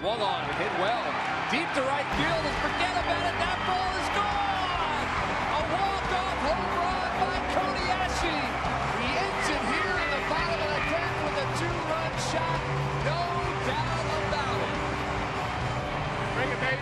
swung on and hit well. Deep to right field, and forget about it, that ball is gone! A walk-off home run by Cody Ashley. He ends it here in the bottom of the 10th with a 2-run shot. No doubt about it. Bring it, baby.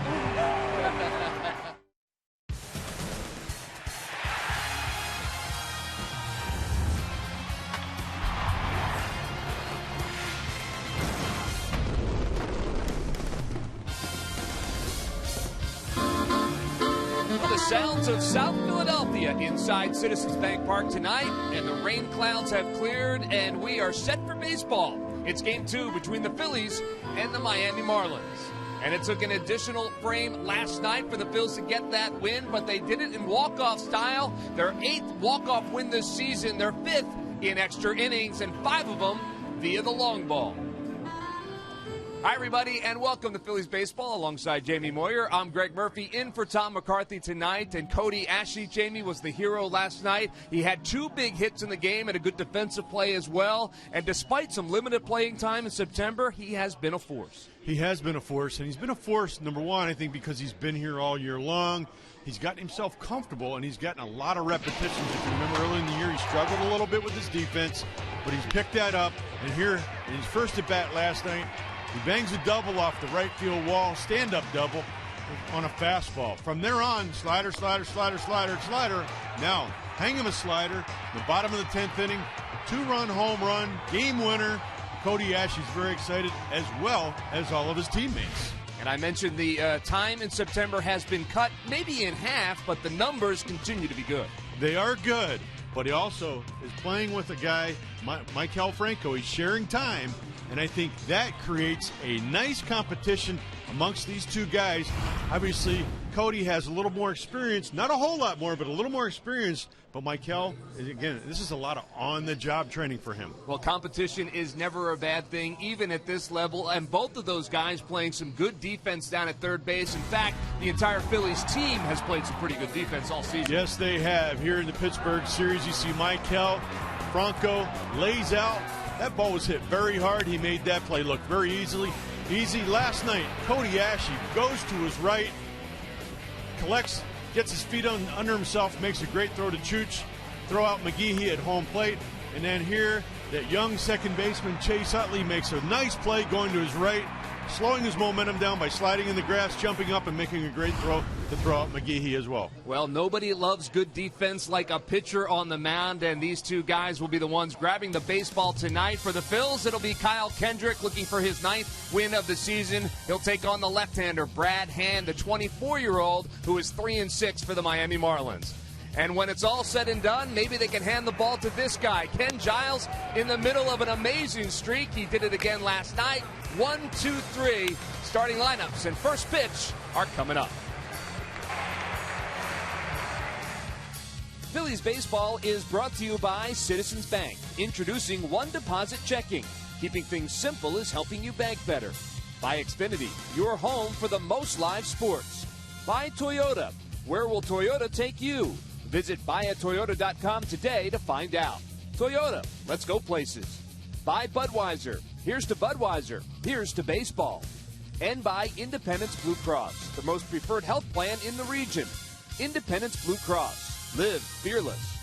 The sounds of South Philadelphia inside Citizens Bank Park tonight, and the rain clouds have cleared, and we are set for baseball. It's game 2 between the Phillies and the Miami Marlins. And it took an additional frame last night for the Phillies to get that win, but they did it in walk-off style. Their 8th walk-off win this season, their 5th in extra innings, and 5 of them via the long ball. Hi, everybody, and welcome to Phillies Baseball alongside Jamie Moyer. I'm Greg Murphy in for Tom McCarthy tonight, and Cody Ashley, Jamie, was the hero last night. He had 2 big hits in the game and a good defensive play as well, and despite some limited playing time in September, he has been a force. He has been a force, and he's been a force, number one, I think, because he's been here all year long. He's gotten himself comfortable, and he's gotten a lot of repetitions. If you remember early in the year, he struggled a little bit with his defense, but he's picked that up, and here in his first at-bat last night, he bangs a double off the right field wall, stand-up double on a fastball. From there on, slider, slider, slider, slider, slider. Now, hang him a slider, the bottom of the 10th inning, 2-run home run, game winner. Cody Ashley's very excited, as well as all of his teammates. And I mentioned the time in September has been cut maybe in half, but the numbers continue to be good. They are good, but he also is playing with a guy, Maikel Franco. He's sharing time. And I think that creates a nice competition amongst these two guys. Obviously, Cody has a little more experience, not a whole lot more, but a little more experience. But Maikel, again, this is a lot of on-the-job training for him. Well, competition is never a bad thing, even at this level. And both of those guys playing some good defense down at third base. In fact, the entire Phillies team has played some pretty good defense all season. Yes, they have. Here in the Pittsburgh series, you see Maikel Franco lays out. That ball was hit very hard. He made that play look very easy. Last night, Cody Ashley goes to his right, collects, gets his feet under himself, makes a great throw to Chooch, throw out McGehee at home plate, and then here, that young second baseman Chase Utley makes a nice play going to his right, slowing his momentum down by sliding in the grass, jumping up, and making a great throw to throw out McGehee as well. Well, nobody loves good defense like a pitcher on the mound, and these two guys will be the ones grabbing the baseball tonight. For the Phils, it'll be Kyle Kendrick looking for his 9th win of the season. He'll take on the left-hander Brad Hand, the 24-year-old who is 3-6 for the Miami Marlins. And when it's all said and done, maybe they can hand the ball to this guy, Ken Giles, in the middle of an amazing streak. He did it again last night. 1, 2, 3 starting lineups and first pitch are coming up. Phillies baseball is brought to you by Citizens Bank, introducing One Deposit Checking. Keeping things simple is helping you bank better. By Xfinity, your home for the most live sports. By Toyota, where will Toyota take you? Visit buyatoyota.com today to find out. Toyota, let's go places. By Budweiser, here's to Budweiser, here's to baseball. And by Independence Blue Cross, the most preferred health plan in the region. Independence Blue Cross, live fearless.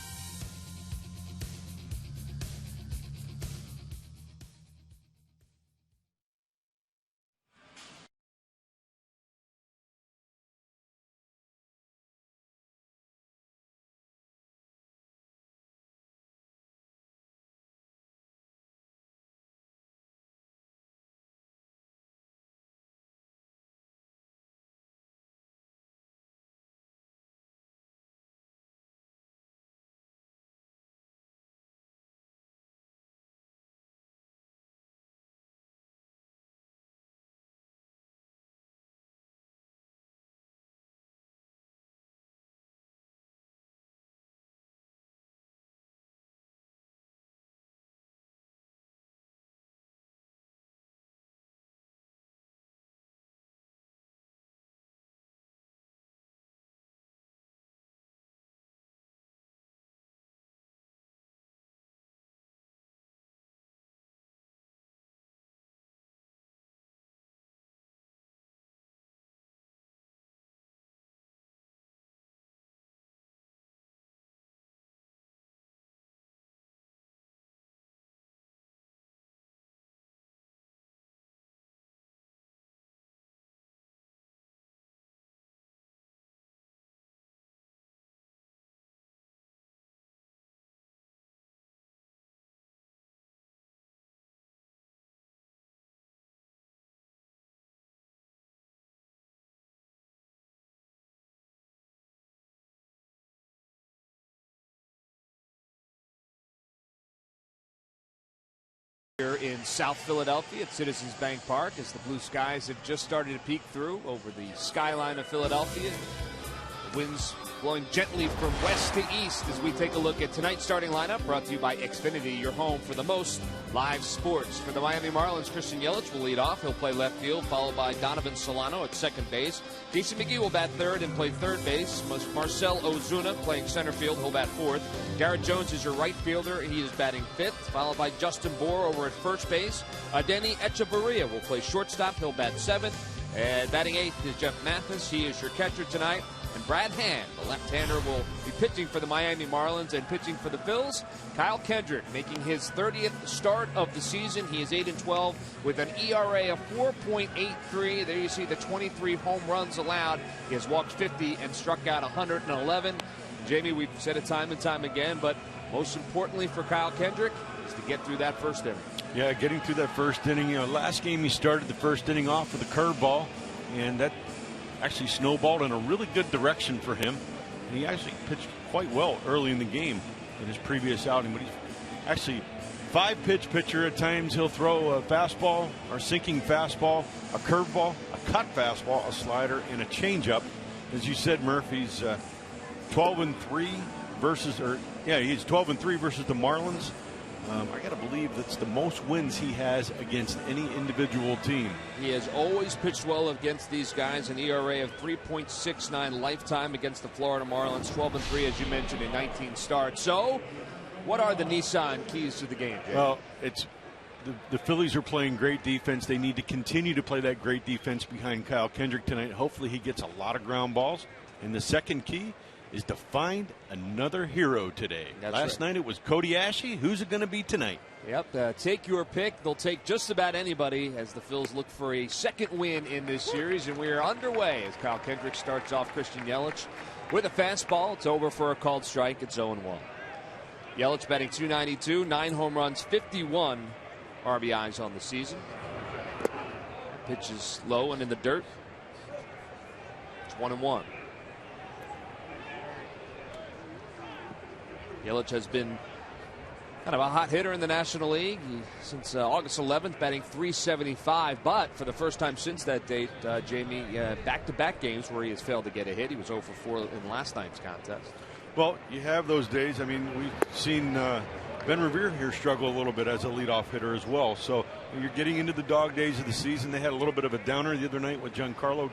Here in South Philadelphia at Citizens Bank Park as the blue skies have just started to peek through over the skyline of Philadelphia. The winds blowing gently from west to east as we take a look at tonight's starting lineup, brought to you by Xfinity, your home for the most live sports. For the Miami Marlins, Christian Yelich will lead off. He'll play left field, followed by Donovan Solano at second base. Jason McGee will bat third and play third base. Marcell Ozuna playing center field. He'll bat fourth. Garrett Jones is your right fielder. He is batting fifth, followed by Justin Bour over at first base. Denny Echeverria will play shortstop. He'll bat seventh. And batting eighth is Jeff Mathis. He is your catcher tonight. And Brad Hand, the left-hander, will be pitching for the Miami Marlins, and pitching for the Phils, Kyle Kendrick, making his 30th start of the season. He is 8-12 with an ERA of 4.83. There you see the 23 home runs allowed. He has walked 50 and struck out 111. Jamie, we've said it time and time again, but most importantly for Kyle Kendrick is to get through that first inning. Yeah, getting through that first inning. Last game he started the first inning off with a curveball, and that actually snowballed in a really good direction for him. And he actually pitched quite well early in the game in his previous outing. But he's actually 5-pitch pitcher. At times he'll throw a fastball or sinking fastball, a curveball, a cut fastball, a slider, and a changeup. As you said, Murph, he's 12-3 versus, he's 12-3 versus the Marlins. I got to believe that's the most wins he has against any individual team. He has always pitched well against these guys. An ERA of 3.69 lifetime against the Florida Marlins. 12-3, as you mentioned, in 19 starts. So, what are the Nissan keys to the game, Jay? Well, it's the Phillies are playing great defense. They need to continue to play that great defense behind Kyle Kendrick tonight. Hopefully he gets a lot of ground balls. And the second key is to find another hero today. Last night it was Cody Ashley. Who's it going to be tonight? Yep, take your pick. They'll take just about anybody as the Phils look for a second win in this series. And we are underway as Kyle Kendrick starts off Christian Yelich with a fastball. It's over for a called strike. It's 0-1. Yelich batting .292, 9 home runs, 51 RBIs on the season. Pitch is low and in the dirt. It's 1-1. Yelich has been kind of a hot hitter in the National League since August 11th, batting .375. But for the first time since that date, Jamie, back-to-back games where he has failed to get a hit. He was 0 for 4 in last night's contest. Well, you have those days. I mean, we've seen Ben Revere here struggle a little bit as a leadoff hitter as well. So you're getting into the dog days of the season. They had a little bit of a downer the other night with Giancarlo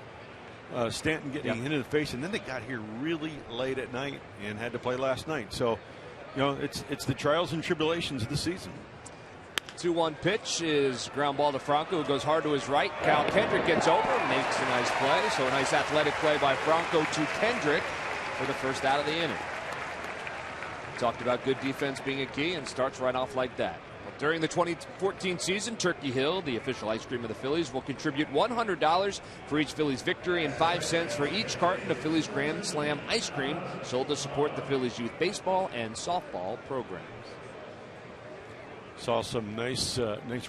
Stanton getting hit in the face, and then they got here really late at night and had to play last night. So, it's the trials and tribulations of the season. 2-1 pitch is ground ball to Franco, who goes hard to his right. Kyle Kendrick gets over, makes a nice play. So a nice athletic play by Franco to Kendrick for the first out of the inning. Talked about good defense being a key, and starts right off like that. During the 2014 season, Turkey Hill, the official ice cream of the Phillies, will contribute $100 for each Phillies victory and 5 cents for each carton of Phillies Grand Slam ice cream sold to support the Phillies youth baseball and softball programs. Saw some nice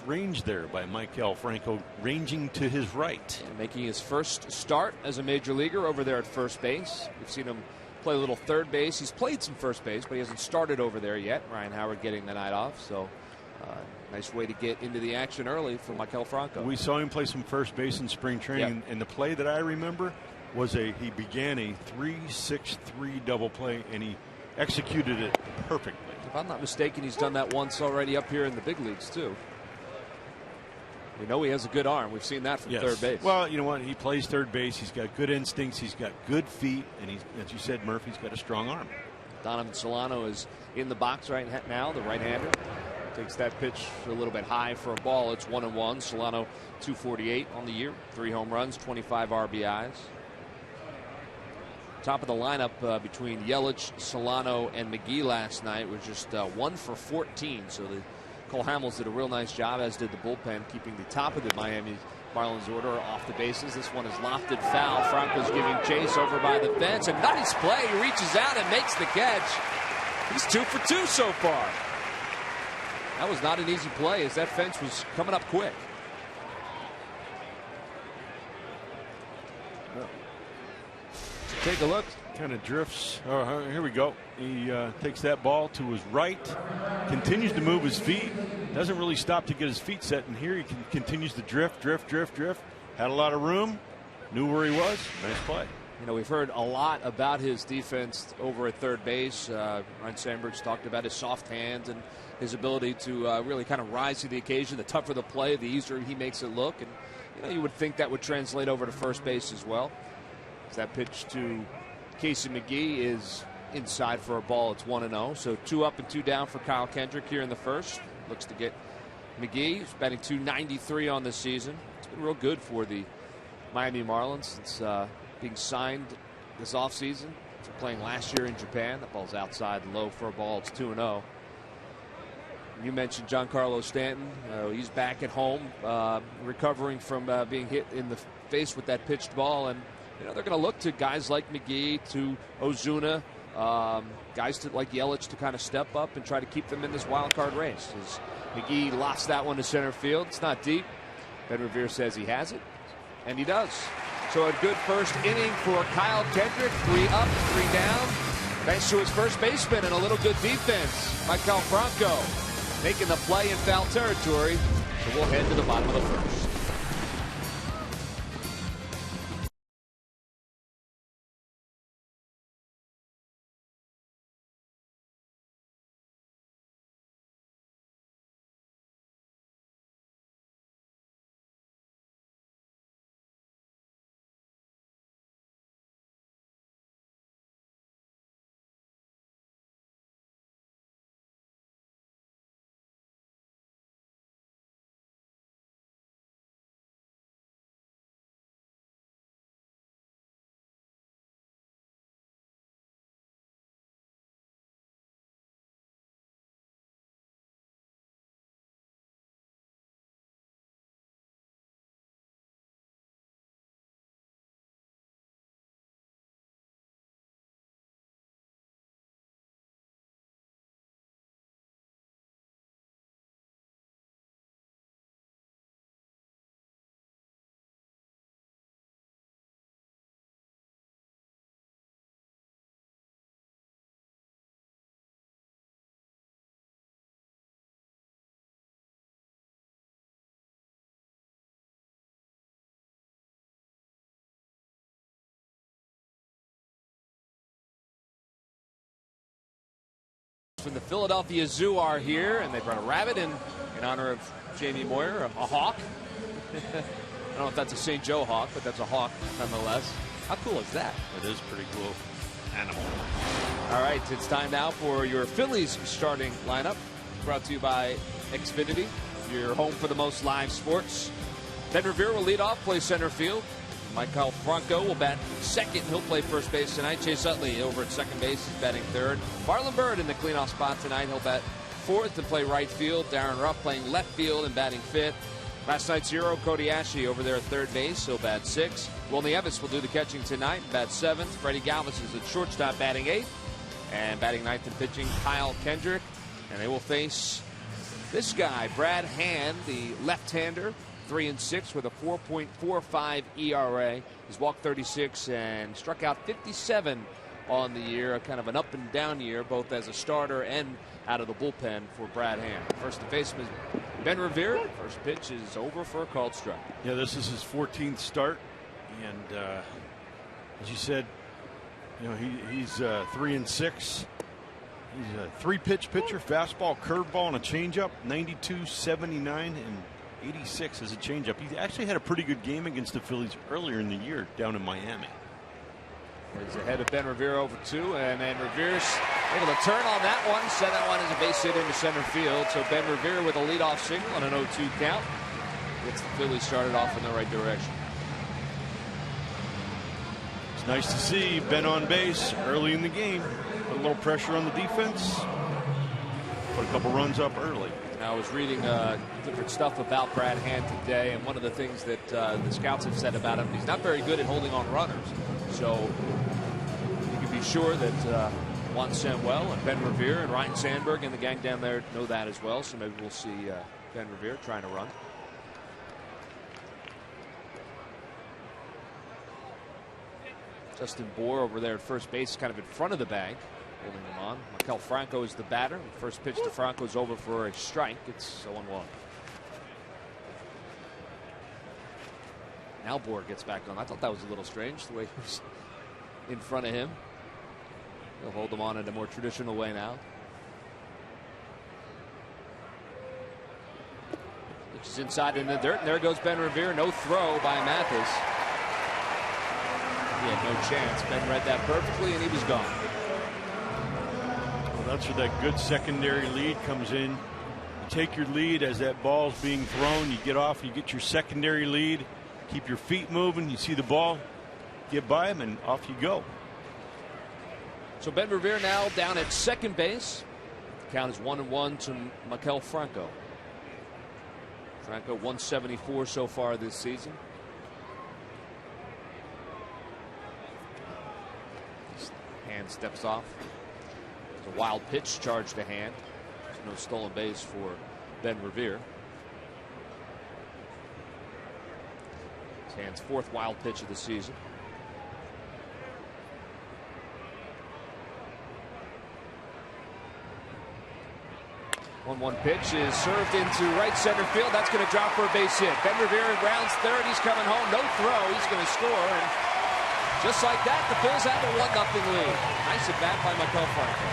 range there by Maikel Franco, ranging to his right. And making his first start as a major leaguer over there at first base. We've seen him play a little third base. He's played some first base, but he hasn't started over there yet. Ryan Howard getting the night off, so nice way to get into the action early for Maikel Franco. We saw him play some first base in spring training, and the play that I remember was he began a 3-6-3 double play, and he executed it perfectly. If I'm not mistaken, he's done that once already up here in the big leagues too. We know he has a good arm. We've seen that from third base. Well, you know what? He plays third base. He's got good instincts. He's got good feet, and as you said, Murphy's got a strong arm. Donovan Solano is in the box right now, the right-hander. Takes that pitch a little bit high for a ball. It's 1-1. Solano 248 on the year. 3 home runs, 25 RBIs. Top of the lineup between Yelich, Solano, and McGee last night was just 1 for 14. So Cole Hamels did a real nice job, as did the bullpen, keeping the top of the Miami Marlins order off the bases. This one is lofted foul. Franco's giving chase over by the fence. A nice play. He reaches out and makes the catch. He's 2 for 2 so far. That was not an easy play, as that fence was coming up quick. So take a look. kind of drifts. Oh, here we go. He takes that ball to his right, continues to move his feet, doesn't really stop to get his feet set, and here he continues to drift. Had a lot of room, knew where he was. Nice play. You know, we've heard a lot about his defense over at third base. Ryan Sandberg's talked about his soft hands and his ability to really kind of rise to the occasion. The tougher the play, the easier he makes it look. And, you know, you would think that would translate over to first base as well. As that pitch to Casey McGee is inside for a ball. It's 1-0. So 2 up and 2 down for Kyle Kendrick here in the first. Looks to get McGee. He's batting .293 on this season. It's been real good for the Miami Marlins since being signed this offseason. After playing last year in Japan. That ball's outside low for a ball. It's 2-0. You mentioned Giancarlo Stanton. He's back at home, recovering from being hit in the face with that pitched ball. And, you know, they're going to look to guys like McGee, to Ozuna, guys like Yelich to kind of step up and try to keep them in this wild card race. As McGee lofts that one to center field. It's not deep. Ben Revere says he has it, and he does. So a good first inning for Kyle Kendrick. 3 up, 3 down. Thanks to his first baseman and a little good defense. Michael Franco making the play in foul territory. So we'll head to the bottom of the first. From the Philadelphia Zoo are here, and they brought a rabbit in honor of Jamie Moyer, a hawk. I don't know if that's a St. Joe hawk, but that's a hawk nonetheless. How cool is that? It is pretty cool animal. All right, it's time now for your Phillies starting lineup, brought to you by Xfinity, your home for the most live sports. Ben Revere will lead off, play center field. Michael Franco will bat second. He'll play first base tonight. Chase Utley over at second base is batting third. Marlon Byrd in the cleanoff spot tonight. He'll bat fourth and play right field. Darren Ruff playing left field and batting fifth. Last night's hero, Cody Ashley, over there at third base. He'll bat sixth. Wilnie Evans will do the catching tonight and bat seventh. Freddie Galvis is at shortstop batting eighth. And batting ninth and pitching, Kyle Kendrick. And they will face this guy, Brad Hand, the left-hander. 3-6 with a 4.45 ERA. He's walked 36 and struck out 57 on the year. A kind of an up and down year, both as a starter and out of the bullpen for Brad Hand. First to baseman Ben Revere. First pitch is over for a called strike. Yeah, this is his 14th start, and as you said, you know, he's 3-6. He's a 3-pitch pitcher: fastball, curveball, and a changeup. 92, 79, and 86 as a changeup. He actually had a pretty good game against the Phillies earlier in the year down in Miami. He's ahead of Ben Revere over 2, and then Revere's able to turn on that one. Send that one as a base hit into center field. So Ben Revere with a leadoff single on an 0-2 count gets the Phillies started off in the right direction. It's nice to see Ben on base early in the game. Put a little pressure on the defense. Put a couple runs up early. I was reading different stuff about Brad Hand today, and one of the things that the scouts have said about him, he's not very good at holding on runners. So you can be sure that Juan Samuel and Ben Revere and Ryan Sandberg and the gang down there know that as well. So maybe we'll see Ben Revere trying to run. Justin Bohr over there at first base, kind of in front of the bag, holding him on. Maikel Franco is the batter. First pitch to Franco is over for a strike. It's 0-1. Now Bohr gets back on. I thought that was a little strange, the way he was in front of him. He'll hold him on in a more traditional way now. Looks inside in the dirt, and there goes Ben Revere. No throw by Mathis. He had no chance. Ben read that perfectly, and he was gone. Well, that's where that good secondary lead comes in. You take your lead as that ball's being thrown. You get off, you get your secondary lead. Keep your feet moving. You see the ball, get by him, and off you go. So Ben Revere now down at second base. The count is 1-1 to Maikel Franco. Franco 174 so far this season. His hand steps off. It's a wild pitch charge to hand. There's no stolen base for Ben Revere. His hand's fourth wild pitch of the season. One pitch is served into right center field. That's going to drop for a base hit. Ben Revere rounds third. He's coming home. No throw. He's going to score. And just like that, the Phils have a 1-0 lead. Nice at bat by Maikel Franco.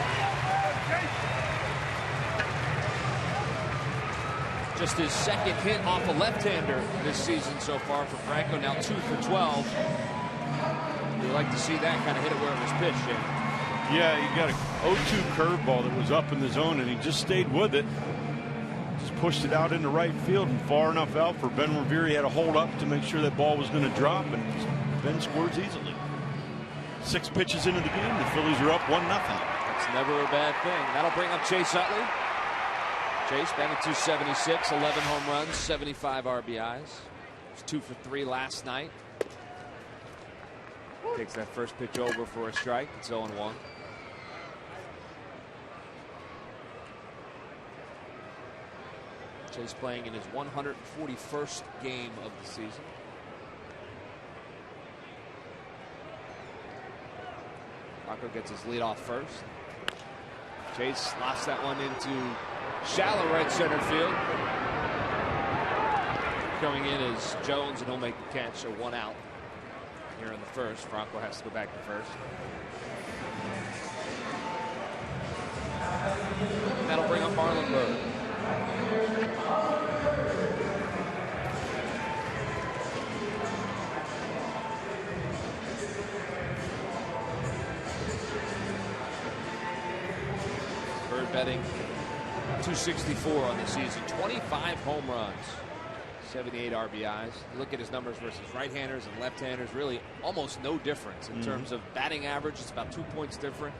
Just his second hit off a left-hander this season so far for Franco. Now 2 for 12. You'd like to see that kind of hit it where it was pitched. Yeah, he got a 0-2 curveball that was up in the zone, and he just stayed with it. Just pushed it out into right field and far enough out for Ben Revere. He had to hold up to make sure that ball was going to drop, and Ben scores easily. 6 pitches into the game, the Phillies are up 1-0. That's never a bad thing. That'll bring up Chase Utley. Chase batting .276, 11 home runs, 75 RBIs. He was 2 for 3 last night. Takes that first pitch over for a strike. It's 0-1. Chase playing in his 141st game of the season. Franco gets his lead off first. Chase lost that one into shallow right center field. Going in is Jones, and he'll make the catch, so 1 out. Here in the first, Franco has to go back to first. And that'll bring up Marlon Byrd. Byrd betting .264 on the season, 25 home runs. 78 RBIs. You look at his numbers versus right-handers and left-handers, really almost no difference in terms of batting average. It's about 2 points different.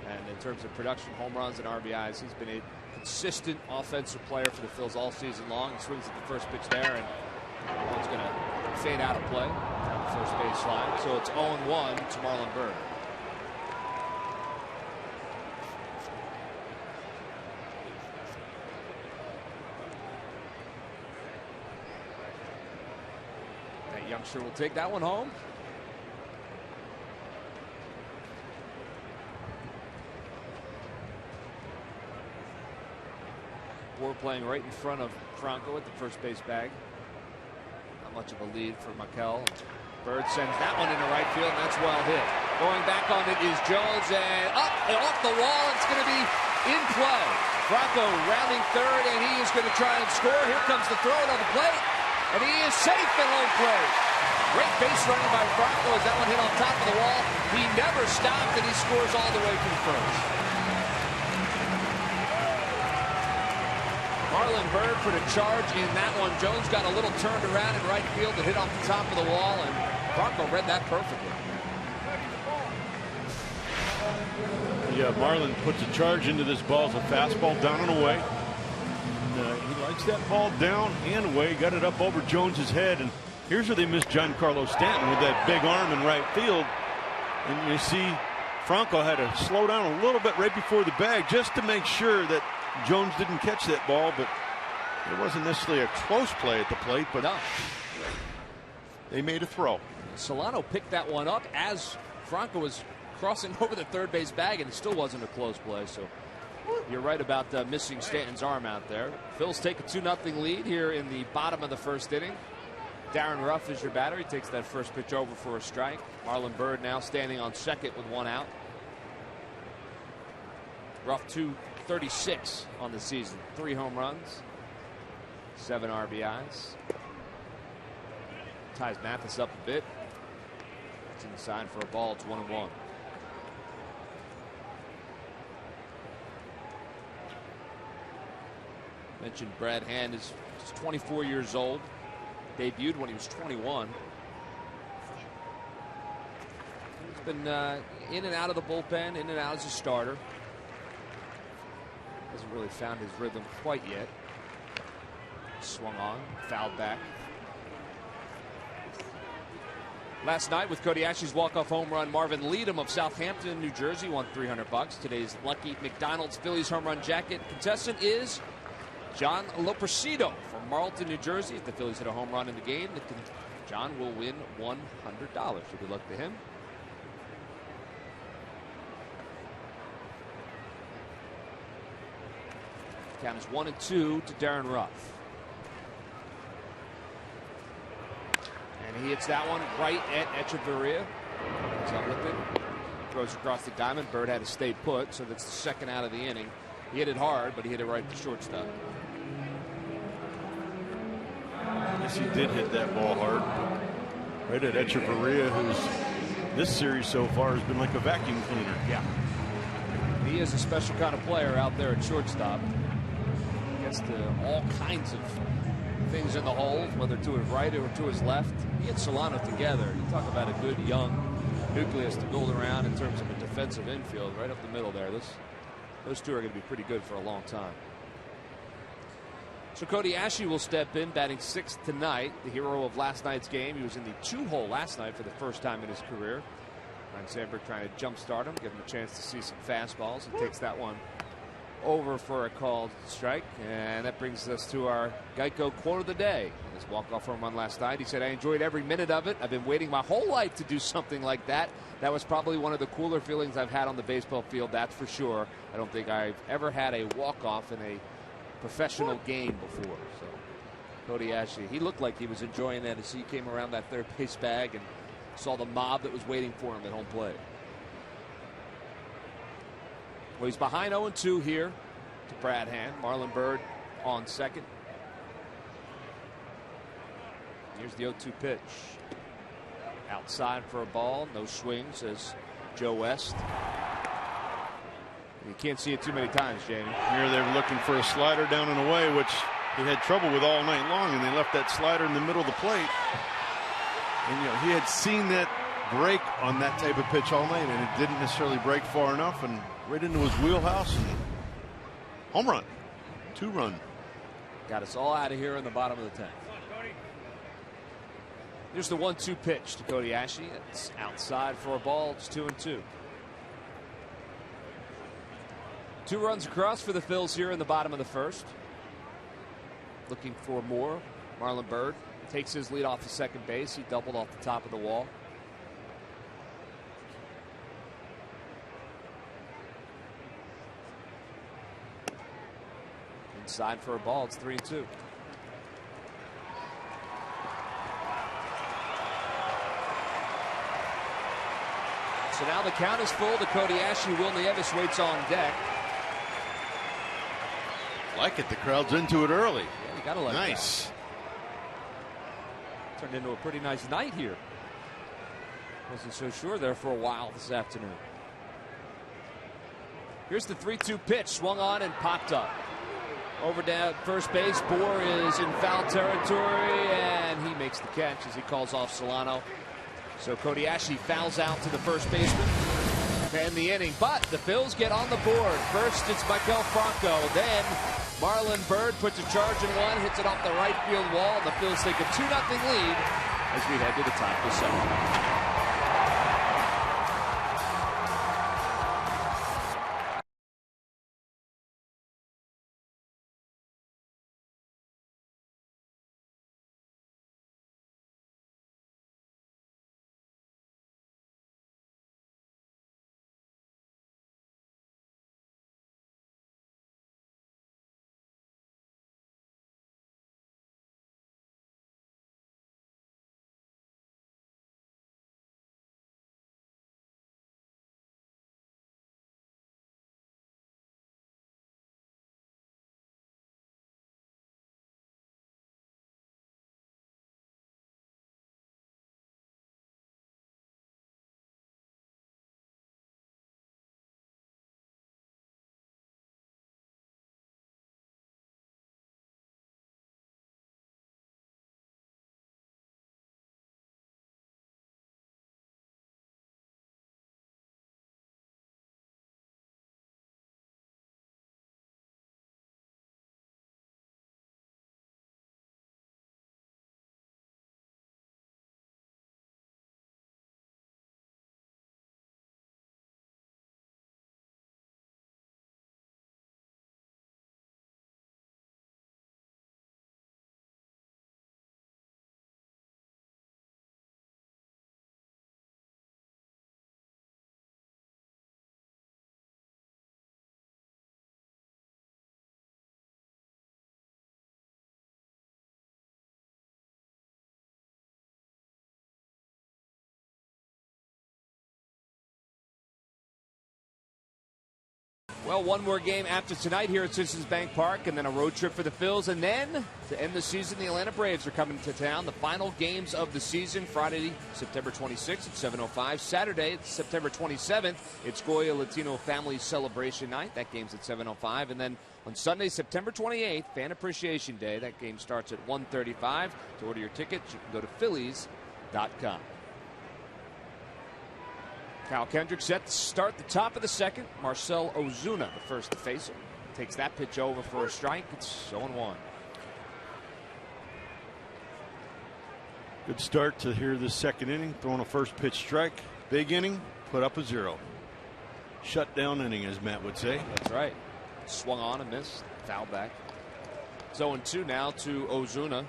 And in terms of production, home runs and RBIs, he's been a consistent offensive player for the Phils all season long. He swings at the first pitch there, and it's going to fade out of play on the first base line. So it's 0-1 to Marlon Byrd. Youngster will take that one home. Bohr playing right in front of Franco at the first base bag. Not much of a lead for Maikel. Byrd sends that one into right field, and that's well hit. Going back on it is Jones, and up and off the wall. It's going to be in play. Franco rounding third, and he is going to try and score. Here comes the throw to the plate. And he is safe at home plate. Great base running by Franco as that one hit on top of the wall. He never stopped, and he scores all the way from first. Marlon Byrd put a charge in that one. Jones got a little turned around in right field and hit off the top of the wall, and Franco read that perfectly. Yeah, Marlon puts a charge into this ball. It's a fastball down and away. He likes that ball down and away. Got it up over Jones's head, and here's where they missed Giancarlo Stanton with that big arm in right field. And you see Franco had to slow down a little bit right before the bag just to make sure that Jones didn't catch that ball, but it wasn't necessarily a close play at the plate, but no. They made a throw. Solano picked that one up as Franco was crossing over the third base bag, and it still wasn't a close play. So you're right about missing Stanton's arm out there. Phil's take a 2-0 lead here in the bottom of the first inning. Darren Ruff is your batter. He takes that first pitch over for a strike. Marlon Byrd now standing on second with 1 out. Ruff 236 on the season. 3 home runs, 7 RBIs. Ties Mathis up a bit. It's inside for a ball. It's 1-1. Mentioned Brad Hand is 24 years old. Debuted when he was 21. He's been in and out of the bullpen, in and out as a starter. Hasn't really found his rhythm quite yet. Swung on, fouled back. Last night with Cody Ashley's walk-off home run, Marvin Leadham of Southampton, New Jersey, won $300. Today's lucky McDonald's Phillies home run jacket contestant is John Loprecido from Marlton, New Jersey. If the Phillies hit a home run in the game, John will win $100. So good luck to him. Count is 1-2 to Darren Ruff. And he hits that one right at Echeverria. He's up with it. Throws across the diamond. Bird had to stay put, so that's the second out of the inning. He hit it hard, but he hit it right to shortstop. Yes, he did hit that ball hard. Right at Echeverria, who's this series so far has been like a vacuum cleaner. Yeah. He is a special kind of player out there at shortstop. Gets to all kinds of things in the hole, whether to his right or to his left. He and Solano together. You talk about a good young nucleus to build around in terms of a defensive infield right up the middle there. Those two are going to be pretty good for a long time. So Cody Ashley will step in, batting 6th tonight. The hero of last night's game. He was in the 2-hole last night for the first time in his career. Ryan Sandberg trying to jumpstart him, give him a chance to see some fastballs. He takes that one over for a called strike. And that brings us to our Geico quote of the day. His walk-off home run last night. He said, "I enjoyed every minute of it. I've been waiting my whole life to do something like that. That was probably one of the cooler feelings I've had on the baseball field, that's for sure. I don't think I've ever had a walk-off in a professional game before." So Cody Ashley, he looked like he was enjoying that as he came around that third base bag and saw the mob that was waiting for him at home plate. Well, he's behind 0-2 here to Brad Hand. Marlon Byrd on second. Here's the 0-2 pitch. Outside for a ball. No swing, says Joe West. You can't see it too many times, Jamie. Here they were looking for a slider down and away, which he had trouble with all night long, and they left that slider in the middle of the plate. And, you know, he had seen that break on that type of pitch all night, and it didn't necessarily break far enough, and right into his wheelhouse. And home run. 2-run. Got us all out of here in the bottom of the 10th. Here's the 1-2 pitch to Cody Ashley. It's outside for a ball. It's 2-2. 2 runs across for the Phils here in the bottom of the first. Looking for more. Marlon Byrd takes his lead off the second base. He doubled off the top of the wall. Inside for a ball. It's 3-2. So now the count is full to Cody Ashley. Will Nieves waits on deck. Like it. The crowd's into it early. Yeah, you gotta like nice. That. Turned into a pretty nice night here. Wasn't so sure there for a while this afternoon. Here's the 3-2 pitch. Swung on and popped up. Over down first base. Bohr is in foul territory, and he makes the catch as he calls off Solano. So Cody Ashley fouls out to the first baseman to end the inning. But the Phils get on the board. First, it's Maikel Franco. Then Marlon Byrd puts a charge in one, hits it off the right field wall, and the Phils take a 2-0 lead as we head to the top of the 7th. Well, one more game after tonight here at Citizens Bank Park, and then a road trip for the Phils. And then, to end the season, the Atlanta Braves are coming to town. The final games of the season, Friday, September 26th at 7:05. Saturday, it's September 27th. It's Goya Latino Family Celebration Night. That game's at 7:05. And then on Sunday, September 28th, Fan Appreciation Day. That game starts at 1:35. To order your tickets, you can go to Phillies.com. Kyle Kendrick set to start the top of the second. Marcell Ozuna, the first to face him, takes that pitch over for a strike. It's 0-1. Good start to here this second inning. Throwing a first pitch strike. Big inning. Put up a 0. Shut down inning, as Matt would say. That's right. Swung on and missed. Foul back. 0-2 now to Ozuna.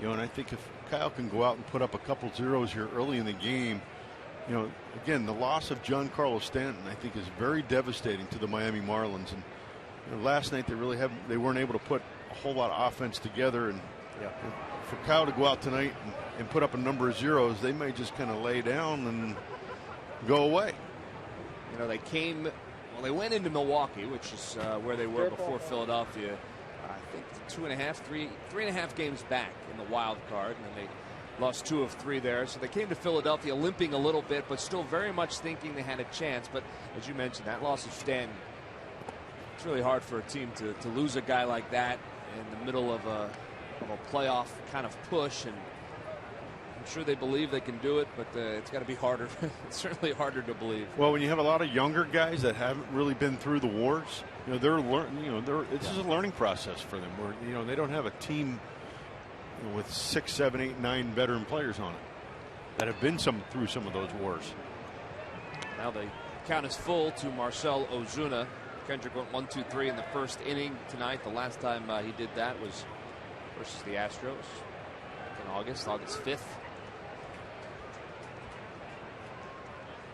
You know, and I think if Kyle can go out and put up a couple zeros here early in the game, you know, again, the loss of Giancarlo Stanton, I think, is very devastating to the Miami Marlins. And you know, last night they weren't able to put a whole lot of offense together. And for Kyle to go out tonight and put up a number of zeros, they may just kind of lay down and go away. You know, they went into Milwaukee, which is where they were before Philadelphia. I think 3.5 games back in the wild card, and then they lost 2 of 3 there. So they came to Philadelphia limping a little bit, but still very much thinking they had a chance. But as you mentioned, that loss of Stanton, it's really hard for a team to lose a guy like that in the middle of a playoff kind of push. And I'm sure they believe they can do it, but it's got to be harder. It's certainly harder to believe. Well, when you have a lot of younger guys that haven't really been through the wars, you know, it's just a learning process for them. Where you know they don't have a team with 6, 7, 8, 9 veteran players on it that have been through some of those wars. Now the count is full to Marcell Ozuna. Kendrick went 1-2-3 in the first inning tonight. The last time he did that was versus the Astros back in August 5th.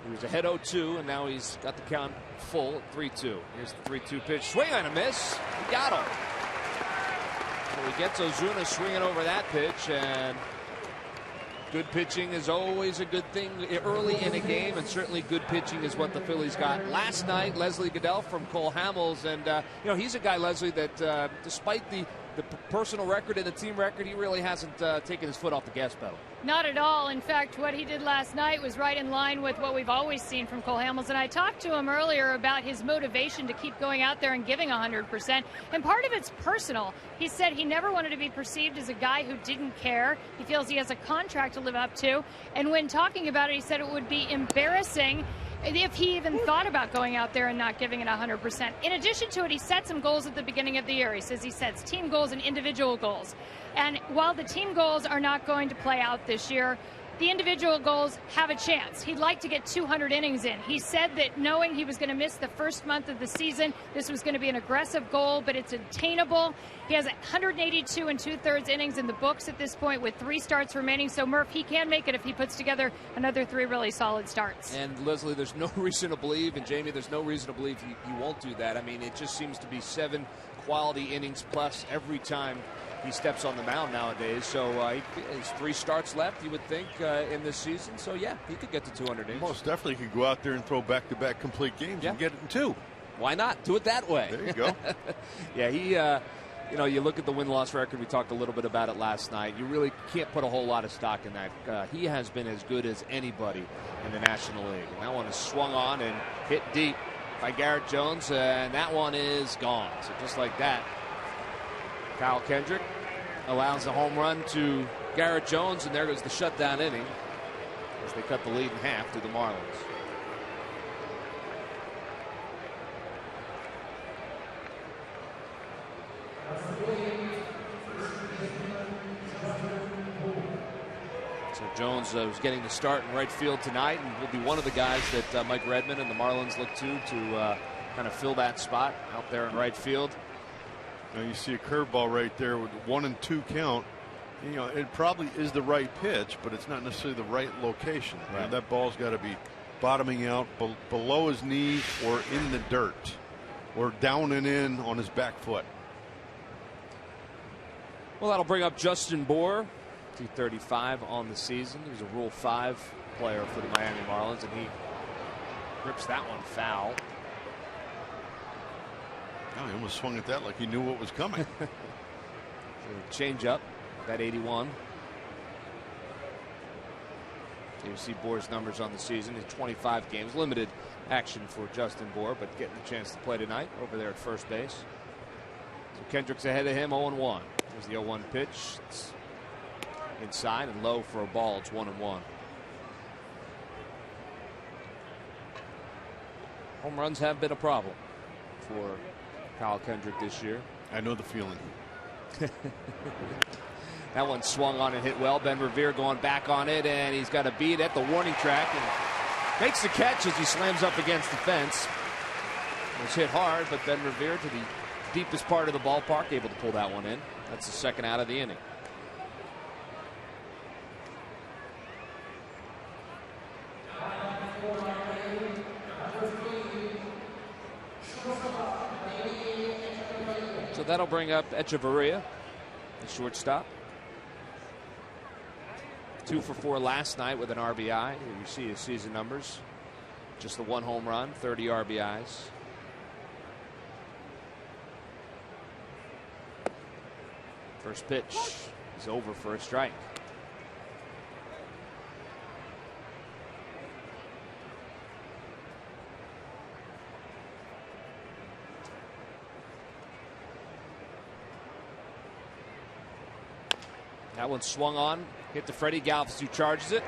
He was ahead 0-2, and now he's got the count full at 3-2. Here's the 3-2 pitch. Swing on a miss. He got him. So he gets Ozuna swinging over that pitch, and good pitching is always a good thing early in a game, and certainly good pitching is what the Phillies got last night. Leslie Goodell from Cole Hamels, and you know, he's a guy, Leslie, that despite the personal record and the team record, he really hasn't taken his foot off the gas pedal. Not at all. In fact, what he did last night was right in line with what we've always seen from Cole Hamels. And I talked to him earlier about his motivation to keep going out there and giving 100%. And part of it's personal. He said he never wanted to be perceived as a guy who didn't care. He feels he has a contract to live up to. And when talking about it, he said it would be embarrassing if he even thought about going out there and not giving it 100%. In addition to it, he set some goals at the beginning of the year. He says he sets team goals and individual goals. And while the team goals are not going to play out this year, the individual goals have a chance. He'd like to get 200 innings in. He said that knowing he was going to miss the first month of the season, this was going to be an aggressive goal, but it's attainable. He has 182 2/3 innings in the books at this point with 3 starts remaining. So, Murph, he can make it if he puts together another 3 really solid starts. And, Leslie, there's no reason to believe, and Jamie, there's no reason to believe he won't do that. I mean, it just seems to be 7 quality innings plus every time he steps on the mound nowadays. So he's 3 starts left, you would think, in this season. So, yeah, he could get to 200 innings. Most definitely could go out there and throw back-to-back complete games and get it in 2. Why not? Do it that way. There you go. Yeah, he, you know, you look at the win-loss record. We talked a little bit about it last night. You really can't put a whole lot of stock in that. He has been as good as anybody in the National League. And that one is swung on and hit deep by Garrett Jones, and that one is gone. So just like that, Kyle Kendrick allows a home run to Garrett Jones, and there goes the shutdown inning as they cut the lead in half to the Marlins. So Jones was getting the start in right field tonight, and will be one of the guys that Mike Redmond and the Marlins look to kind of fill that spot out there in right field. Now you see a curveball right there with 1 and 2 count. You know, it probably is the right pitch, but it's not necessarily the right location. Right. You know, that ball's got to be bottoming out below his knee or in the dirt or down and in on his back foot. Well, that'll bring up Justin Bour, 235 on the season. He was a Rule 5 player for the Miami Marlins, and he rips that one foul. Oh, he almost swung at that like he knew what was coming. Change up, that 81. You see Bour's numbers on the season in 25 games. Limited action for Justin Bour, but getting a chance to play tonight over there at first base. So Kendrick's ahead of him, 0-1. There's the 0-1 pitch. It's inside and low for a ball. It's 1-1. Home runs have been a problem for Kyle Kendrick this year. I know the feeling. That one swung on and hit well. Ben Revere going back on it, and he's got a beat at the warning track and makes the catch as he slams up against the fence. It was hit hard, but Ben Revere to the deepest part of the ballpark, able to pull that one in. That's the second out of the inning. So that'll bring up Echeverria, the shortstop. 2 for 4 last night with an RBI. Here you see his season numbers. Just the 1 home run, 30 RBIs. First pitch is over for a strike. That one swung on, hit to Freddie Galvis, who charges it.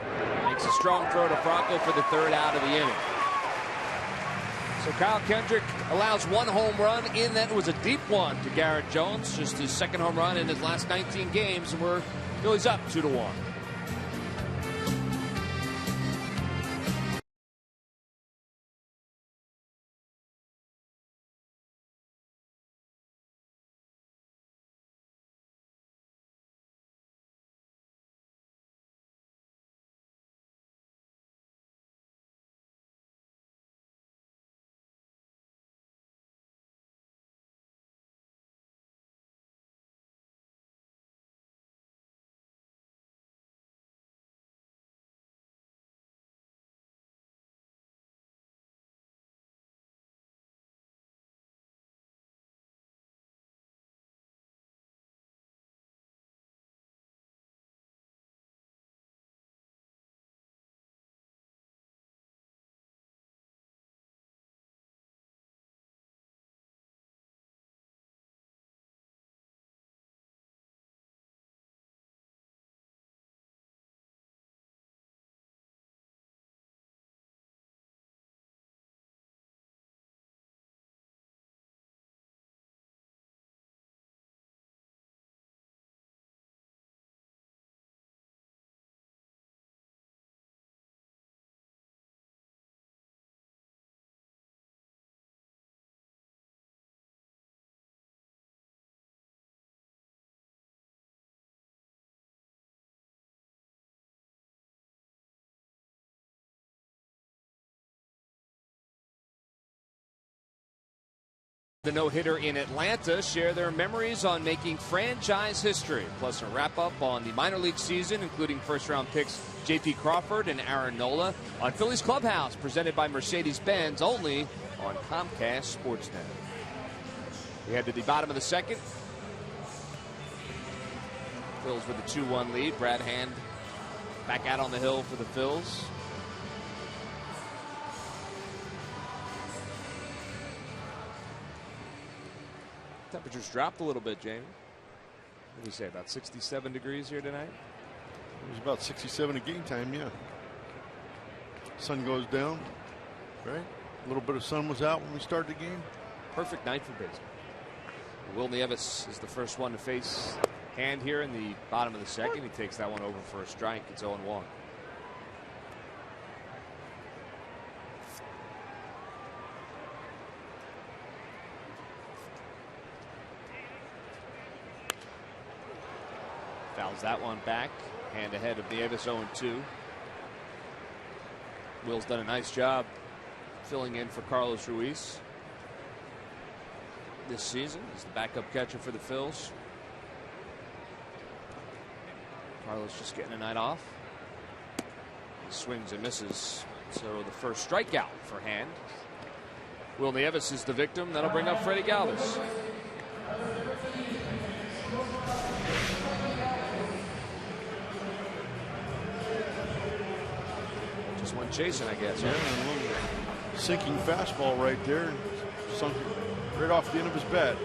Makes a strong throw to Franco for the third out of the inning. So Kyle Kendrick allows 1 home run in. That was a deep one to Garrett Jones. Just his 2nd home run in his last 19 games. And we're Phillies up 2-1. The no-hitter in Atlanta share their memories on making franchise history, plus a wrap-up on the minor league season, including first-round picks J.P. Crawford and Aaron Nola on Phillies Clubhouse, presented by Mercedes-Benz, only on Comcast Sportsnet. We head to the bottom of the second. Phils with a 2-1 lead. Brad Hand back out on the hill for the Phils. Temperatures dropped a little bit, Jamie. What do you say, about 67 degrees here tonight? It was about 67 at game time, yeah. Sun goes down, right? A little bit of sun was out when we started the game. Perfect night for baseball. Will Nieves is the first one to face Hand here in the bottom of the second. He takes that one over for a strike. It's 0-1. Fouls that one back. Hand ahead of Nieves, 0-2. Will's done a nice job filling in for Carlos Ruiz this season. He's the backup catcher for the Phils. Carlos just getting a night off. He swings and misses. So the first strikeout for Hand. Will Nieves is the victim. That'll bring up Freddie Galvis. Just one chasing, I guess. Yeah, a little sinking fastball right there. Sunk it right off the end of his bat.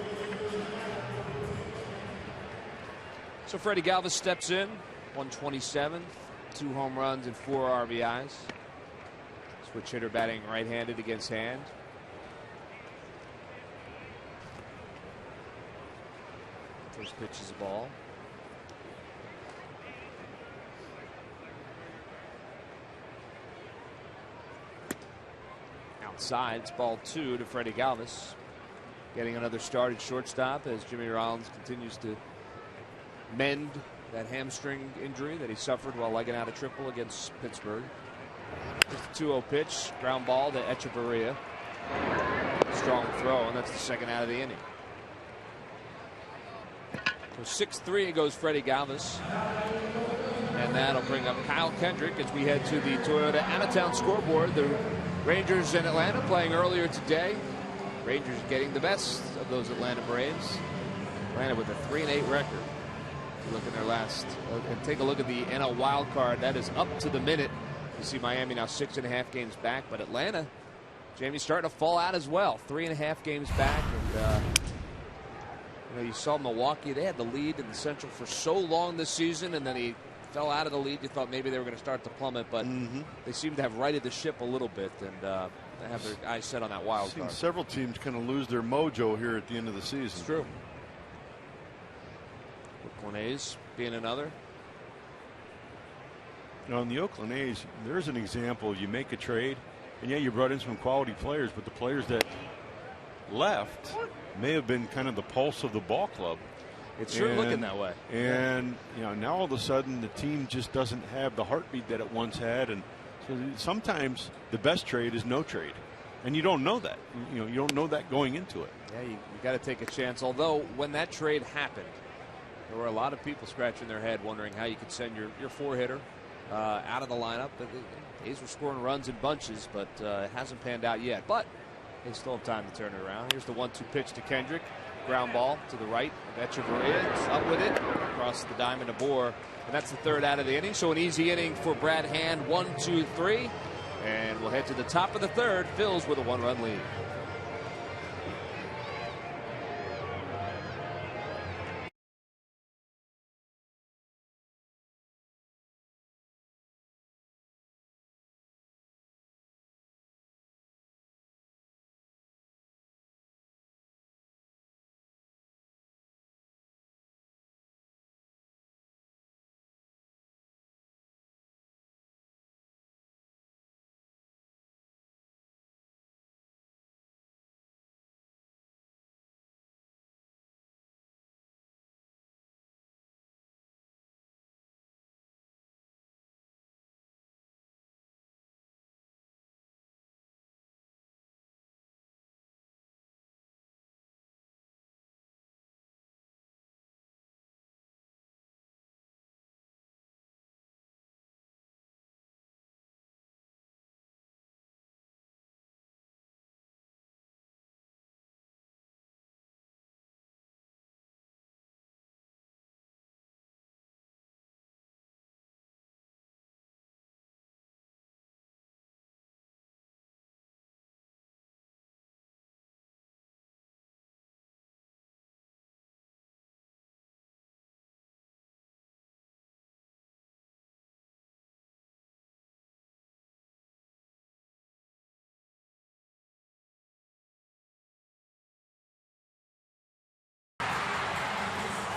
So Freddie Galvis steps in. 127, 2 home runs and 4 RBIs. Switch hitter batting right-handed against hand. First pitch is a ball. Outside, it's ball 2 to Freddie Galvis. Getting another start at shortstop as Jimmy Rollins continues to mend that hamstring injury that he suffered while legging out a triple against Pittsburgh. Just a 2-0 pitch, ground ball to Echeverria. Strong throw, and that's the second out of the inning. So 6-3 goes Freddie Galvis. And that'll bring up Kyle Kendrick as we head to the Toyota Anatown scoreboard. The Rangers in Atlanta playing earlier today. Rangers getting the best of those Atlanta Braves. Atlanta with a 3-8 record. Look at their last and take a look at the NL wild card. That is up to the minute. You see Miami now 6.5 games back, but Atlanta, Jamie's starting to fall out as well. 3.5 games back, and you saw Milwaukee. They had the lead in the Central for so long this season, and then he fell out of the lead. You thought maybe they were going to start to plummet, but they seem to have righted the ship a little bit, and they have their eyes set on that wild card. Several teams kind of lose their mojo here at the end of the season. It's true. Oakland A's being another. Now, in the Oakland A's, there's an example. You make a trade, and yeah, you brought in some quality players, but the players that left may have been kind of the pulse of the ball club. It's sure looking that way. And now all of a sudden the team just doesn't have the heartbeat that it once had, and so sometimes the best trade is no trade, and you don't know that. You don't know that going into it. Yeah, you got to take a chance. Although when that trade happened, there were a lot of people scratching their head wondering how you could send your 4-hitter out of the lineup. The A's were scoring runs in bunches, but it hasn't panned out yet. But they still have time to turn it around. Here's the 1-2 pitch to Kendrick. Ground ball to the right of Echeverria. It's up with it across the diamond to Bohr. And that's the third out of the inning. So an easy inning for Brad Hand. 1, 2, 3. And we'll head to the top of the third. Phillies with a 1-run lead.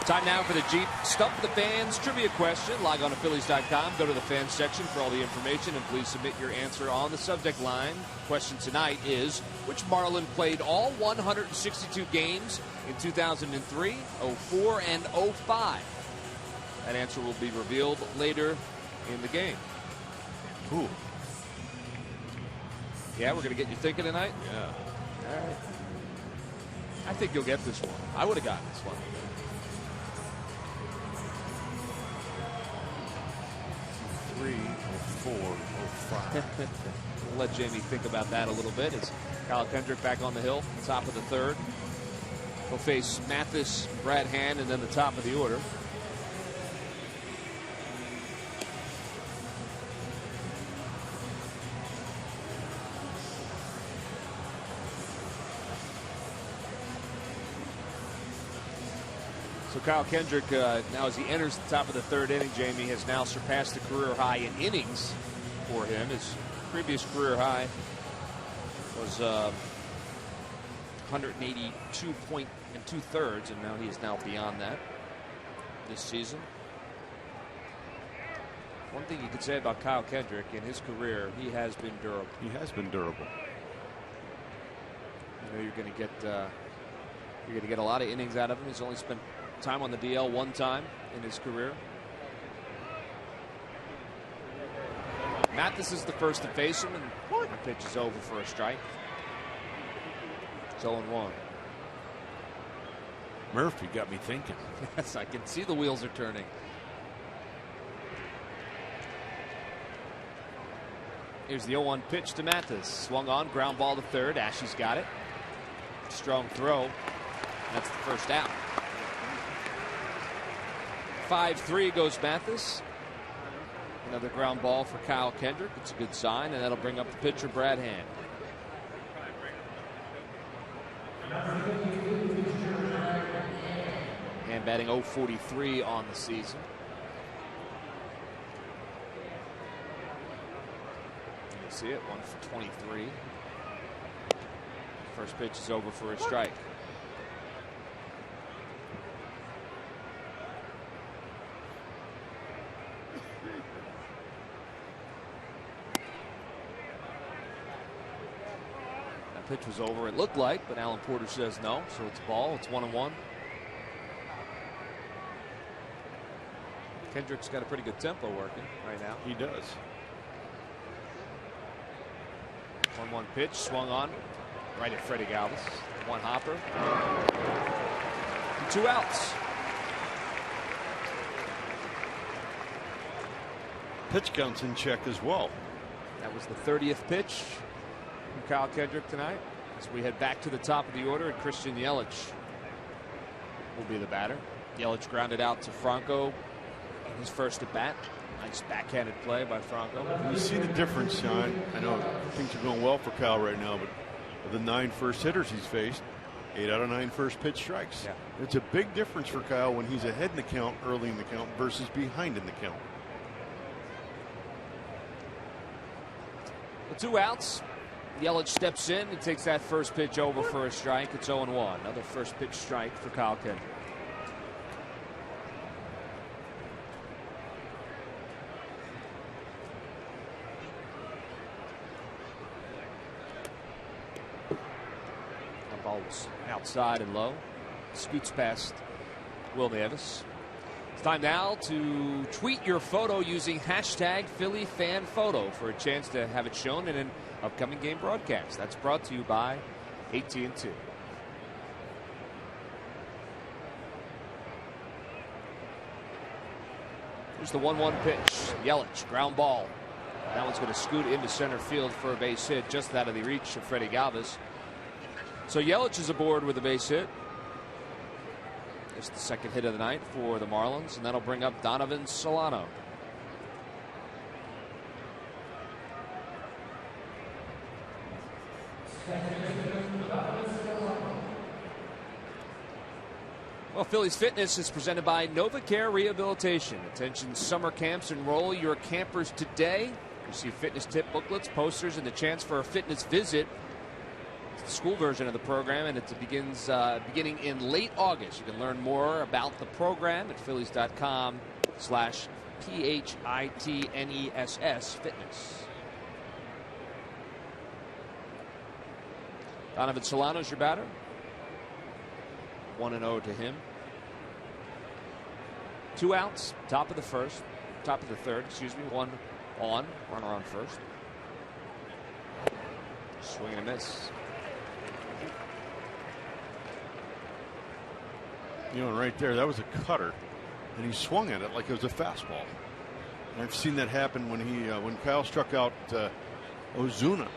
Time now for the Jeep Stump the Fans trivia question. Log on to Phillies.com. Go to the fans section for all the information, and please submit your answer on the subject line. Question tonight is, which Marlin played all 162 games in 2003, 04, and 05? That answer will be revealed later in the game. Cool. Yeah, we're going to get you thinking tonight? Yeah. All right. I think you'll get this one. I would have gotten this one. 405. We'll let Jamie think about that a little bit. As Kyle Kendrick back on the hill, top of the third. He'll face Mathis, Brad Hand, and then the top of the order. So Kyle Kendrick, now as he enters the top of the third inning, Jamie, has now surpassed the career high in innings for him. His previous career high was 182 point and 2/3, and now he is now beyond that this season. One thing you could say about Kyle Kendrick in his career, he has been durable. He has been durable. You know, you're going to get a lot of innings out of him. He's only spent time on the DL one time in his career. Mathis is the first to face him, and the pitch is over for a strike. It's 0-1. Murphy got me thinking. Yes, I can see the wheels are turning. Here's the 0-1 pitch to Mathis. Swung on, ground ball to third. Ashe's got it. Strong throw. That's the first out. 5-3 goes Mathis. Another ground ball for Kyle Kendrick. It's a good sign, and that'll bring up the pitcher, Brad Hand. Hand batting .043 on the season. You see it, 1 for 23. First pitch is over for a strike. Pitch was over, it looked like, but Alan Porter says no, so it's ball. It's 1-1. Kendrick's got a pretty good tempo working right now. He does. 1-1 pitch, swung on right at Freddie Galvis. One hopper. And 2 outs. Pitch counts in check as well. That was the 30th pitch from Kyle Kendrick tonight. As we head back to the top of the order, and Christian Yelich will be the batter. Yelich grounded out to Franco in his first at bat. Nice backhanded play by Franco. You see the difference, Sean. I know things are going well for Kyle right now, but of the 9 first hitters he's faced, 8 out of 9 first pitch strikes. Yeah. It's a big difference for Kyle when he's ahead in the count early in the count versus behind in the count. The 2 outs. Yelich steps in and takes that first pitch over for a strike. It's 0-1. Another first pitch strike for Kyle Kendrick. The ball was outside and low. Scoots past Will Davis. It's time now to tweet your photo using hashtag #PhillyFanPhoto for a chance to have it shown in an upcoming game broadcast. That's brought to you by AT&T. Here's the 1-1 pitch. Yelich, ground ball. That one's going to scoot into center field for a base hit, just out of the reach of Freddie Galvis. So Yelich is aboard with a base hit. It's the second hit of the night for the Marlins, and that'll bring up Donovan Solano. Well, Phillies Fitness is presented by NovaCare Rehabilitation. Attention summer camps, enroll your campers today. Receive fitness tip booklets, posters, and the chance for a fitness visit. It's the school version of the program, and it begins beginning in late August. You can learn more about the program at Phillies.com/PHITNESS fitness. Donovan Solano's your batter. 1-0 to him. 2 outs, top of the third, excuse me. 1 on, runner on first. Swing and a miss. You know, right there, that was a cutter, and he swung at it like it was a fastball. I've seen that happen when Kyle struck out Ozuna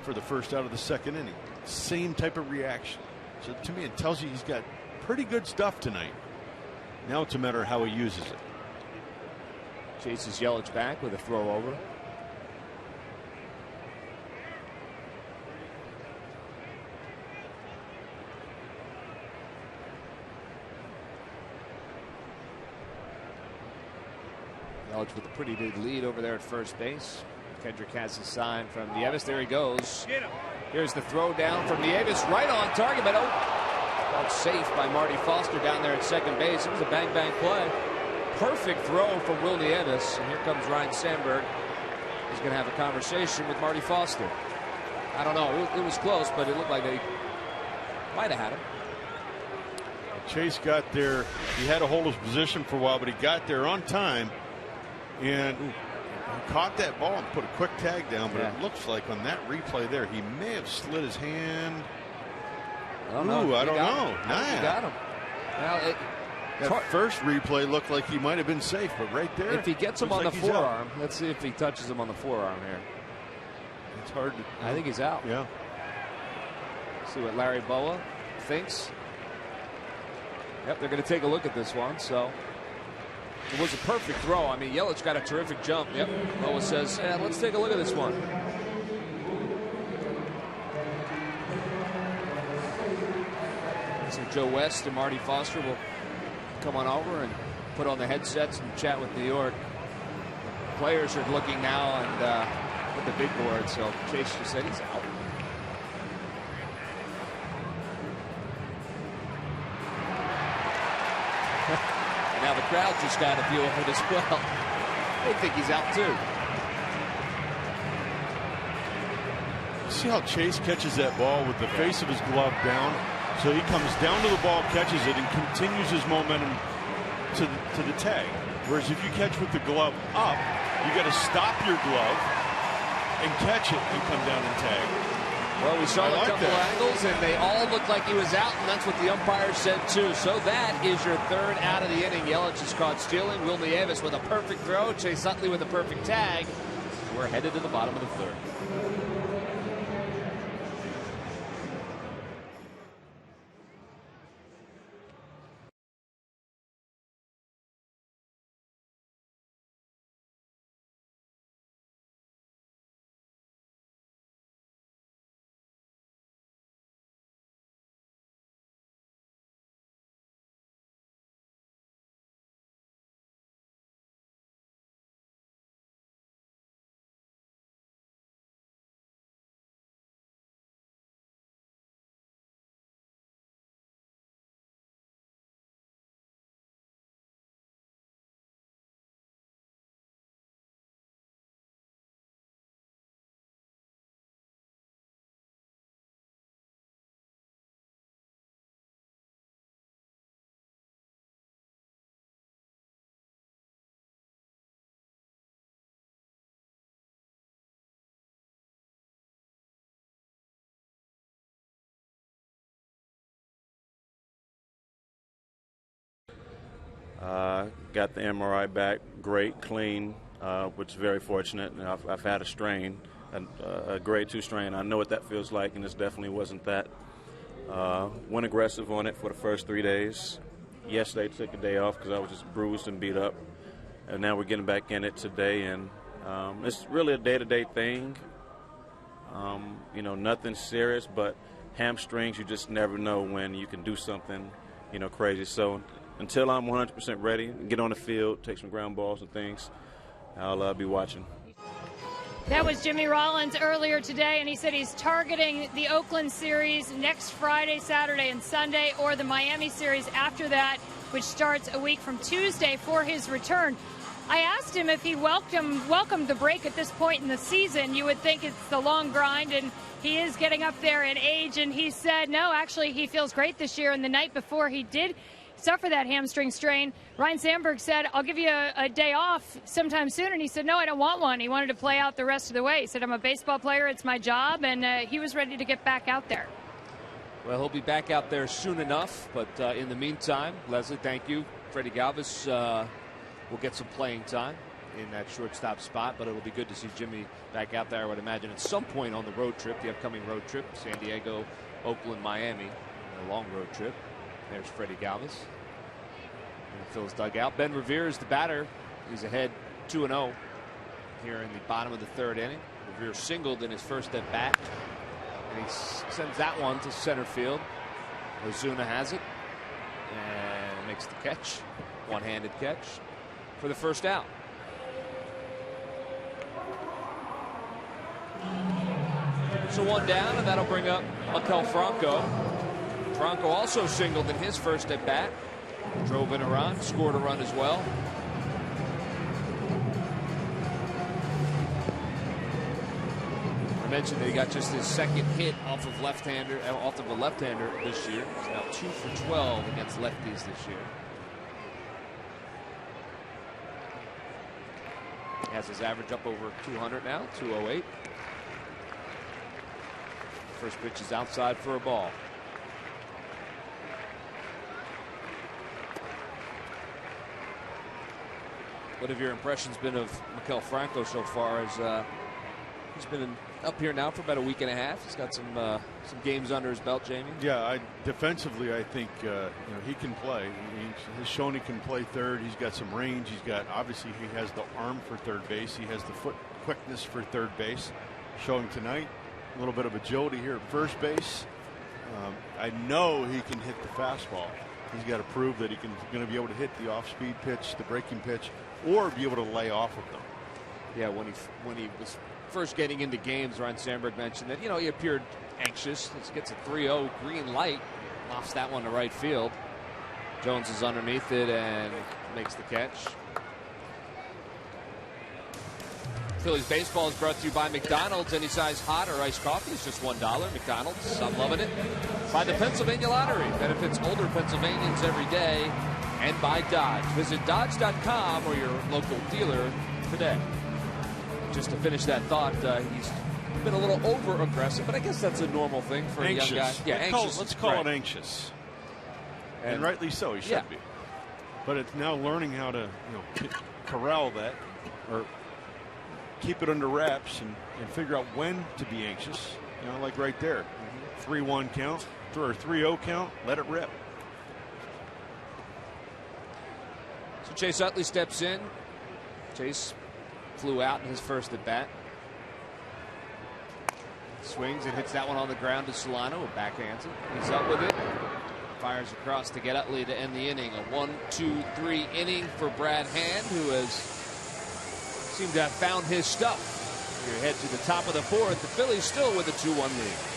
for the first out of the second inning. Same type of reaction. So to me, it tells you he's got pretty good stuff tonight. Now it's a matter of how he uses it. Chases Yelich back with a throw over. Yelich with a pretty big lead over there at first base. Kendrick has his sign from Nieves. There he goes. Here's the throw down from Nieves, right on target, but called safe by Marty Foster down there at second base. It was a bang-bang play. Perfect throw from Will Nieves. And here comes Ryan Sandberg. He's going to have a conversation with Marty Foster. I don't know. It was close, but it looked like they might have had him. Chase got there. He had to hold his position for a while, but he got there on time. And he caught that ball and put a quick tag down, but it looks like on that replay there, he may have slid his hand. I don't know. I don't know. He got him. Well, that first replay looked like he might have been safe, but right there, if he gets him on the forearm, let's see if he touches him on the forearm here. It's hard to. I think he's out. Yeah. See what Larry Boa thinks. Yep, they're going to take a look at this one. So it was a perfect throw. I mean, Yelich got a terrific jump. Yep. Boa says, let's take a look at this one. So Joe West and Marty Foster will come on over and put on the headsets and chat with New York. The players are looking now and with the big board. So Chase just said he's out. And now the crowd just got a view of it as well. They think he's out too. See how Chase catches that ball with the face of his glove down. So he comes down to the ball, catches it, and continues his momentum to the tag. Whereas if you catch with the glove up, you got to stop your glove and catch it and come down and tag. Well, we saw a couple angles, and they all looked like he was out, and that's what the umpire said too. So that is your third out of the inning. Yelich is caught stealing. Will Nieves with a perfect throw. Chase Utley with a perfect tag. We're headed to the bottom of the third. Got the MRI back, great, clean, which is very fortunate. And I've had a strain, a grade 2 strain. I know what that feels like, and this definitely wasn't that. Went aggressive on it for the first 3 days. Yesterday took a day off because I was just bruised and beat up. And now we're getting back in it today, and it's really a day-to-day thing. Nothing serious, but hamstrings, you just never know when you can do something, crazy. So until I'm 100% ready, get on the field, take some ground balls and things, I'll be watching. That was Jimmy Rollins earlier today, and he said he's targeting the Oakland series next Friday, Saturday, and Sunday, or the Miami series after that, which starts a week from Tuesday for his return. I asked him if he welcomed the break at this point in the season. You would think it's the long grind, and he is getting up there in age, and he said, no, actually, he feels great this year, and the night before he did suffer that hamstring strain, Ryan Sandberg said, I'll give you a day off sometime soon. And he said, no, I don't want one. He wanted to play out the rest of the way. He said, I'm a baseball player. It's my job. And he was ready to get back out there. Well, he'll be back out there soon enough. But in the meantime, Leslie, thank you. Freddie Galvis will get some playing time in that shortstop spot, but it'll be good to see Jimmy back out there, I would imagine, at some point on the road trip, the upcoming road trip, San Diego, Oakland, Miami, a long road trip. There's Freddie Galvis in the Phillies dugout. Ben Revere is the batter. He's ahead 2-0 here in the bottom of the third inning. Revere singled in his first at bat, and he sends that one to center field. Ozuna has it and makes the catch, one-handed catch for the first out. So one down, and that'll bring up Maikel Franco. Franco also singled in his first at bat, drove in a run, scored a run as well. I mentioned that he got just his second hit off of a left-hander this year. He's now 2 for 12 against lefties this year. He has his average up over 200 now, 208. First pitch is outside for a ball. What have your impressions been of Maikel Franco so far? As he's been up here now for about a week and a half. He's got some games under his belt, Jamie. Yeah, defensively, I think he can play. He's shown he can play third. He's got some range. Obviously he has the arm for third base. He has the foot quickness for third base. Showing tonight a little bit of agility here at first base. I know he can hit the fastball. He's got to prove that he's going to be able to hit the off-speed pitch, the breaking pitch, or be able to lay off of them. Yeah, when he was first getting into games, Ryan Sandberg mentioned that he appeared anxious. He gets a 3-0 green light, lofts that one to right field. Jones is underneath it and makes the catch. Phillies baseball is brought to you by McDonald's. Any size hot or iced coffee is just $1. McDonald's, I'm loving it. By the Pennsylvania Lottery, benefits older Pennsylvanians every day. And by Dodge. Visit Dodge.com or your local dealer today. Just to finish that thought, he's been a little over-aggressive, but I guess that's a normal thing for anxious. A young guy. Yeah, anxious. Let's call it anxious. And rightly so, he should be. But it's now learning how to corral that, or keep it under wraps and figure out when to be anxious. Like right there. 3-1 count, or 3-0 count, let it rip. So Chase Utley steps in. Chase flew out in his first at bat. Swings and hits that one on the ground to Solano, who backhands it. He's up with it. Fires across to get Utley to end the inning. A 1-2-3 inning for Brad Hand, who has seemed to have found his stuff. You head to the top of the fourth. The Phillies still with a 2-1 lead.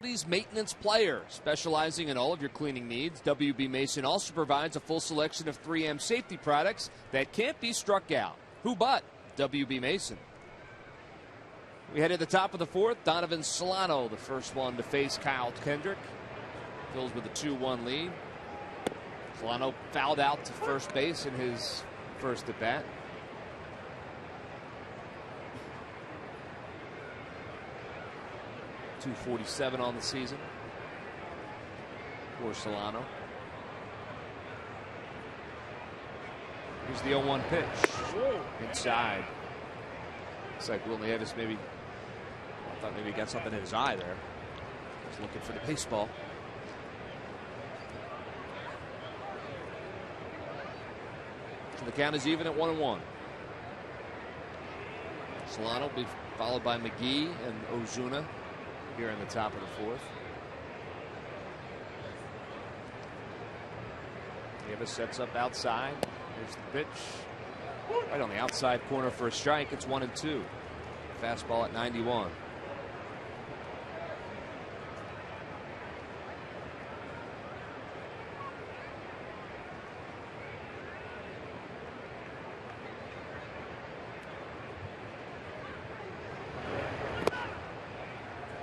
Facilities Maintenance Player. Specializing in all of your cleaning needs, WB Mason also provides a full selection of 3M safety products that can't be struck out. Who but WB Mason? We head to the top of the fourth. Donovan Solano, the first one to face Kyle Kendrick. Phillies with a 2-1 lead. Solano fouled out to first base in his first at bat. .247 on the season for Solano. Here's the 0-1 pitch. Inside. Looks like Will Nieves maybe, I thought maybe he got something in his eye there. He's looking for the baseball. So the count is even at 1-1. Solano will be followed by McGee and Ozuna here in the top of the fourth. Nieves sets up outside. Here's the pitch. Right on the outside corner for a strike. It's 1-2. Fastball at 91.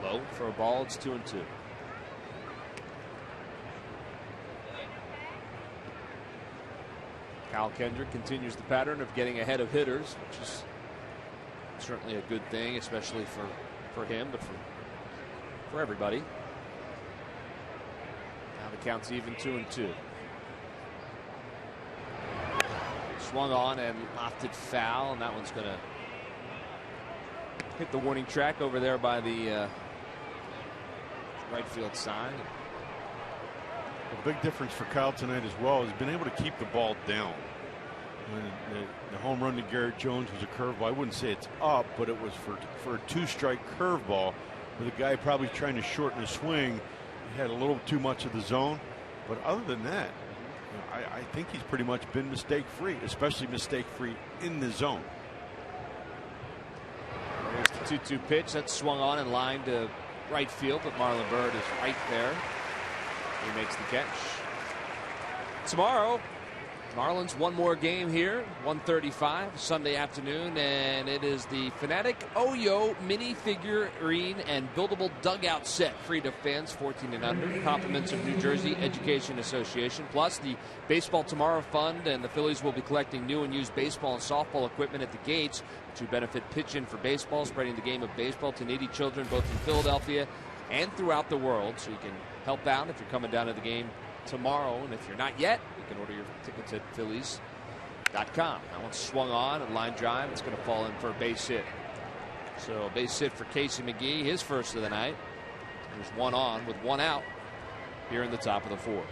Low for a ball. It's 2-2. Kyle Kendrick continues the pattern of getting ahead of hitters, which is certainly a good thing, especially for him, but for everybody. Now the count's even 2-2. Swung on and lofted foul, and that one's going to hit the warning track over there by the right field side. A big difference for Kyle tonight as well is been able to keep the ball down. The home run to Garrett Jones was a curveball. I wouldn't say it's up, but it was for a 2-strike curveball with a guy probably trying to shorten his swing. He had a little too much of the zone, but other than that, I think he's pretty much been mistake-free, especially mistake-free in the zone. There's the 2-2 pitch that's swung on and lined to right field, but Marlon Byrd is right there. He makes the catch. Tomorrow, Marlins one more game here, 1:35 Sunday afternoon, and it is the Fanatic Oyo mini figurine and buildable dugout set, free to fans 14 and under. Compliments of New Jersey Education Association, plus the Baseball Tomorrow Fund, and the Phillies will be collecting new and used baseball and softball equipment at the gates to benefit Pitch In for Baseball, spreading the game of baseball to needy children both in Philadelphia and throughout the world. So you can help out if you're coming down to the game tomorrow, and if you're not yet, you can order your tickets at Phillies.com. That one swung on and line drive. It's going to fall in for a base hit. So a base hit for Casey McGee, his first of the night. There's one on with one out here in the top of the fourth.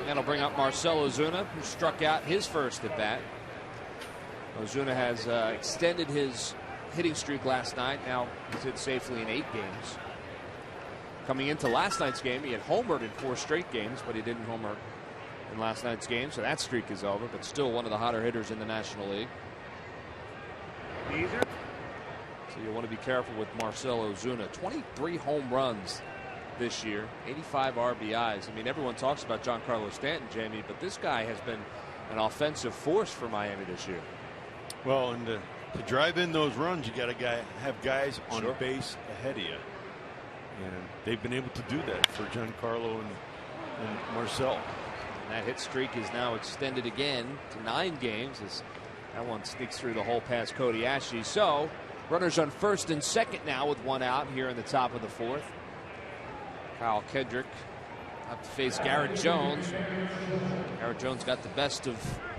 That'll bring up Marcell Ozuna, who struck out his first at bat. Ozuna has extended his hitting streak last night. Now he's hit safely in 8 games. Coming into last night's game, he had homered in 4 straight games, but he didn't homer in last night's game, so that streak is over, but still one of the hotter hitters in the National League. So you want to be careful with Marcell Ozuna. 23 home runs this year, 85 RBIs. I mean, everyone talks about Giancarlo Stanton, Jamie, but this guy has been an offensive force for Miami this year. Well, and to drive in those runs, you got to have guys on base ahead of you, and they've been able to do that for Giancarlo and Marcell. And that hit streak is now extended again to 9 games as that one sneaks through the hole past Cody Ashley. So runners on first and second now with one out here in the top of the fourth. Kyle Kendrick up to face Garrett Jones. Garrett Jones got the best of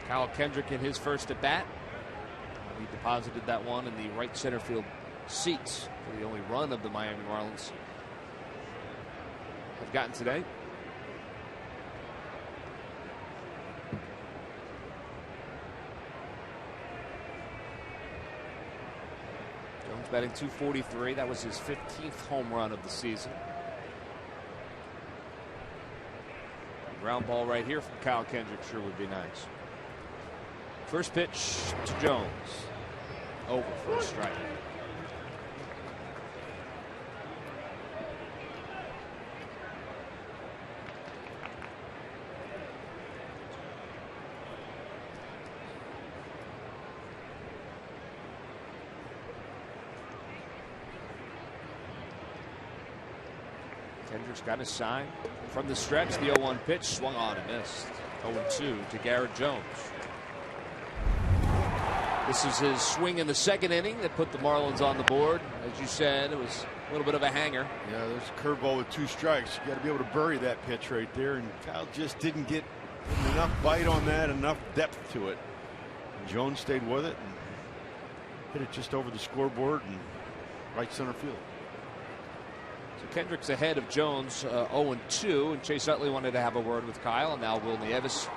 Kyle Kendrick in his first at bat. He deposited that one in the right center field seats for the only run of the Miami Marlins have gotten today. Jones batting .243. That was his 15th home run of the season. Ground ball right here from Kyle Kendrick sure would be nice. First pitch to Jones. Over for a strike. Kendrick's got his sign from the stretch. The 0-1 pitch swung on and missed. 0-2 to Garrett Jones. This is his swing in the second inning that put the Marlins on the board. As you said, it was a little bit of a hanger. Yeah, there's a curveball with 2 strikes. You got to be able to bury that pitch right there, and Kyle just didn't get enough bite on that, enough depth to it. And Jones stayed with it and hit it just over the scoreboard and right center field. So Kendrick's ahead of Jones, 0-2, and Chase Utley wanted to have a word with Kyle, and now Will Nieves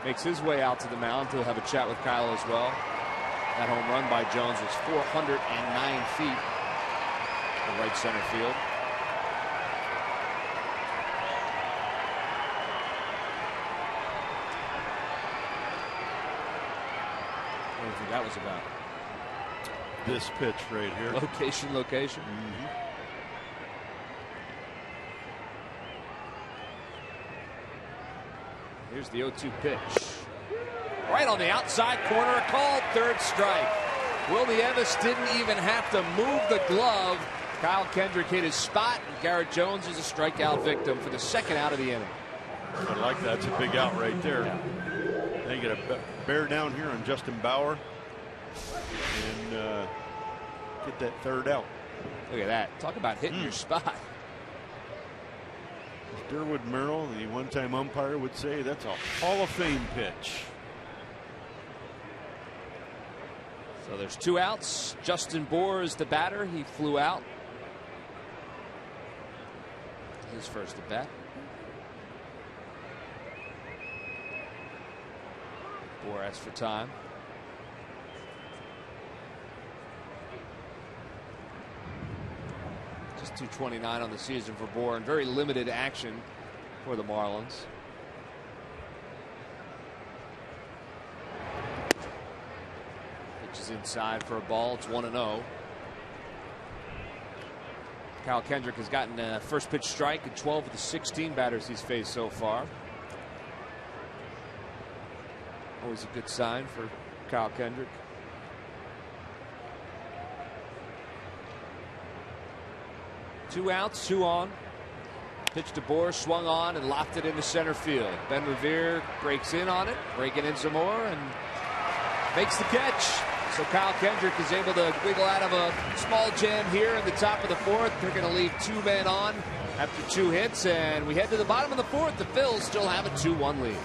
makes his way out to the mound to have a chat with Kyle as well. That home run by Jones was 409 feet in right center field. What do you think that was about? This pitch right here. Location. Here's the 0-2 pitch. Right on the outside corner, called third strike. Will Nieves didn't even have to move the glove. Kyle Kendrick hit his spot, and Garrett Jones is a strikeout victim for the second out of the inning. I like that. It's a big out right there. Yeah. They get a bear down here on Justin Bauer and get that third out. Look at that. Talk about hitting your spot. Durwood Merrill, the one-time umpire, would say that's a Hall of Fame pitch. So there's 2 outs. Justin Bohr is the batter. He flew out. His first at bat. Bohr asks for time. Just .229 on the season for Bohr, and very limited action for the Marlins. Pitch is inside for a ball. It's 1-0. Kyle Kendrick has gotten a first pitch strike in 12 of the 16 batters he's faced so far. Always a good sign for Kyle Kendrick. Two outs, 2 on. Pitch to Bohr, swung on and locked it into center field. Ben Revere breaks in on it, breaking in some more, and makes the catch. So Kyle Kendrick is able to wiggle out of a small jam here in the top of the 4th. They're going to leave 2 men on after 2 hits, and we head to the bottom of the 4th. The Phils still have a 2-1 lead.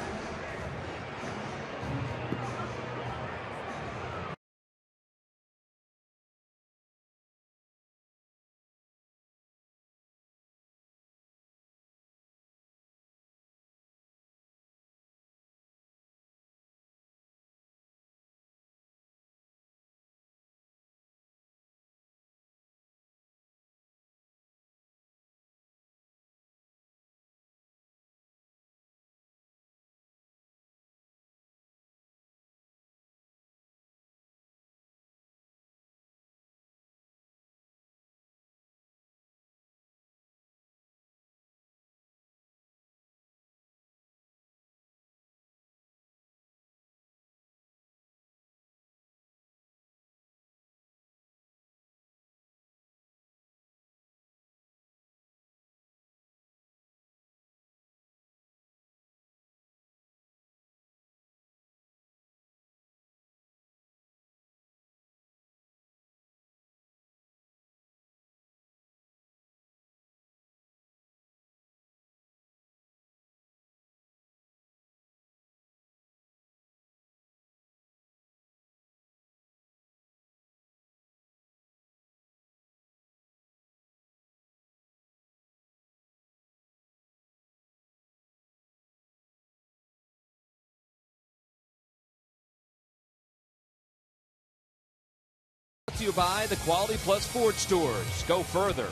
To you by the Quality Plus Ford stores. Go further.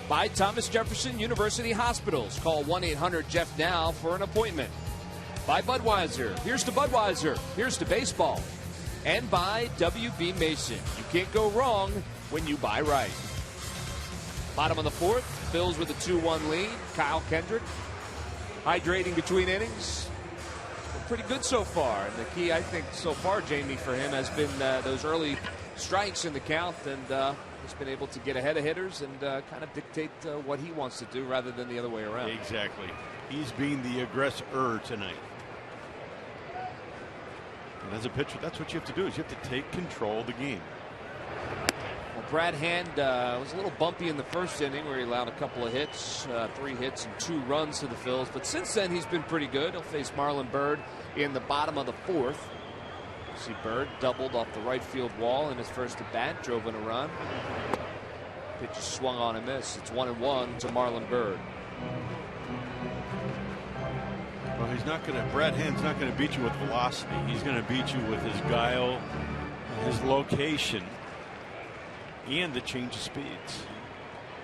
By Thomas Jefferson University Hospitals. Call 1-800-JEFF now for an appointment. By Budweiser. Here's to Budweiser. Here's to baseball. and by W.B. Mason. You can't go wrong when you buy right. Bottom of the fourth, Phils with a 2-1 lead. Kyle Kendrick hydrating between innings. Pretty good so far. And the key, I think, so far, Jamie, for him has been those early strikes in the count, and he's been able to get ahead of hitters and kind of dictate what he wants to do rather than the other way around. Exactly. He's being the aggressor tonight. And as a pitcher, that's what you have to do, is you have to take control of the game. Well, Brad Hand was a little bumpy in the first inning where he allowed a couple of hits, 3 hits and 2 runs to the Phils. But since then, he's been pretty good. He'll face Marlon Byrd in the bottom of the fourth. See Byrd doubled off the right field wall in his first at bat, drove in a run. Pitch swung on and missed. It's 1-1 to Marlon Byrd. Well, he's not going to. Brad Hand's not going to beat you with velocity. He's going to beat you with his guile, his location, and the change of speeds.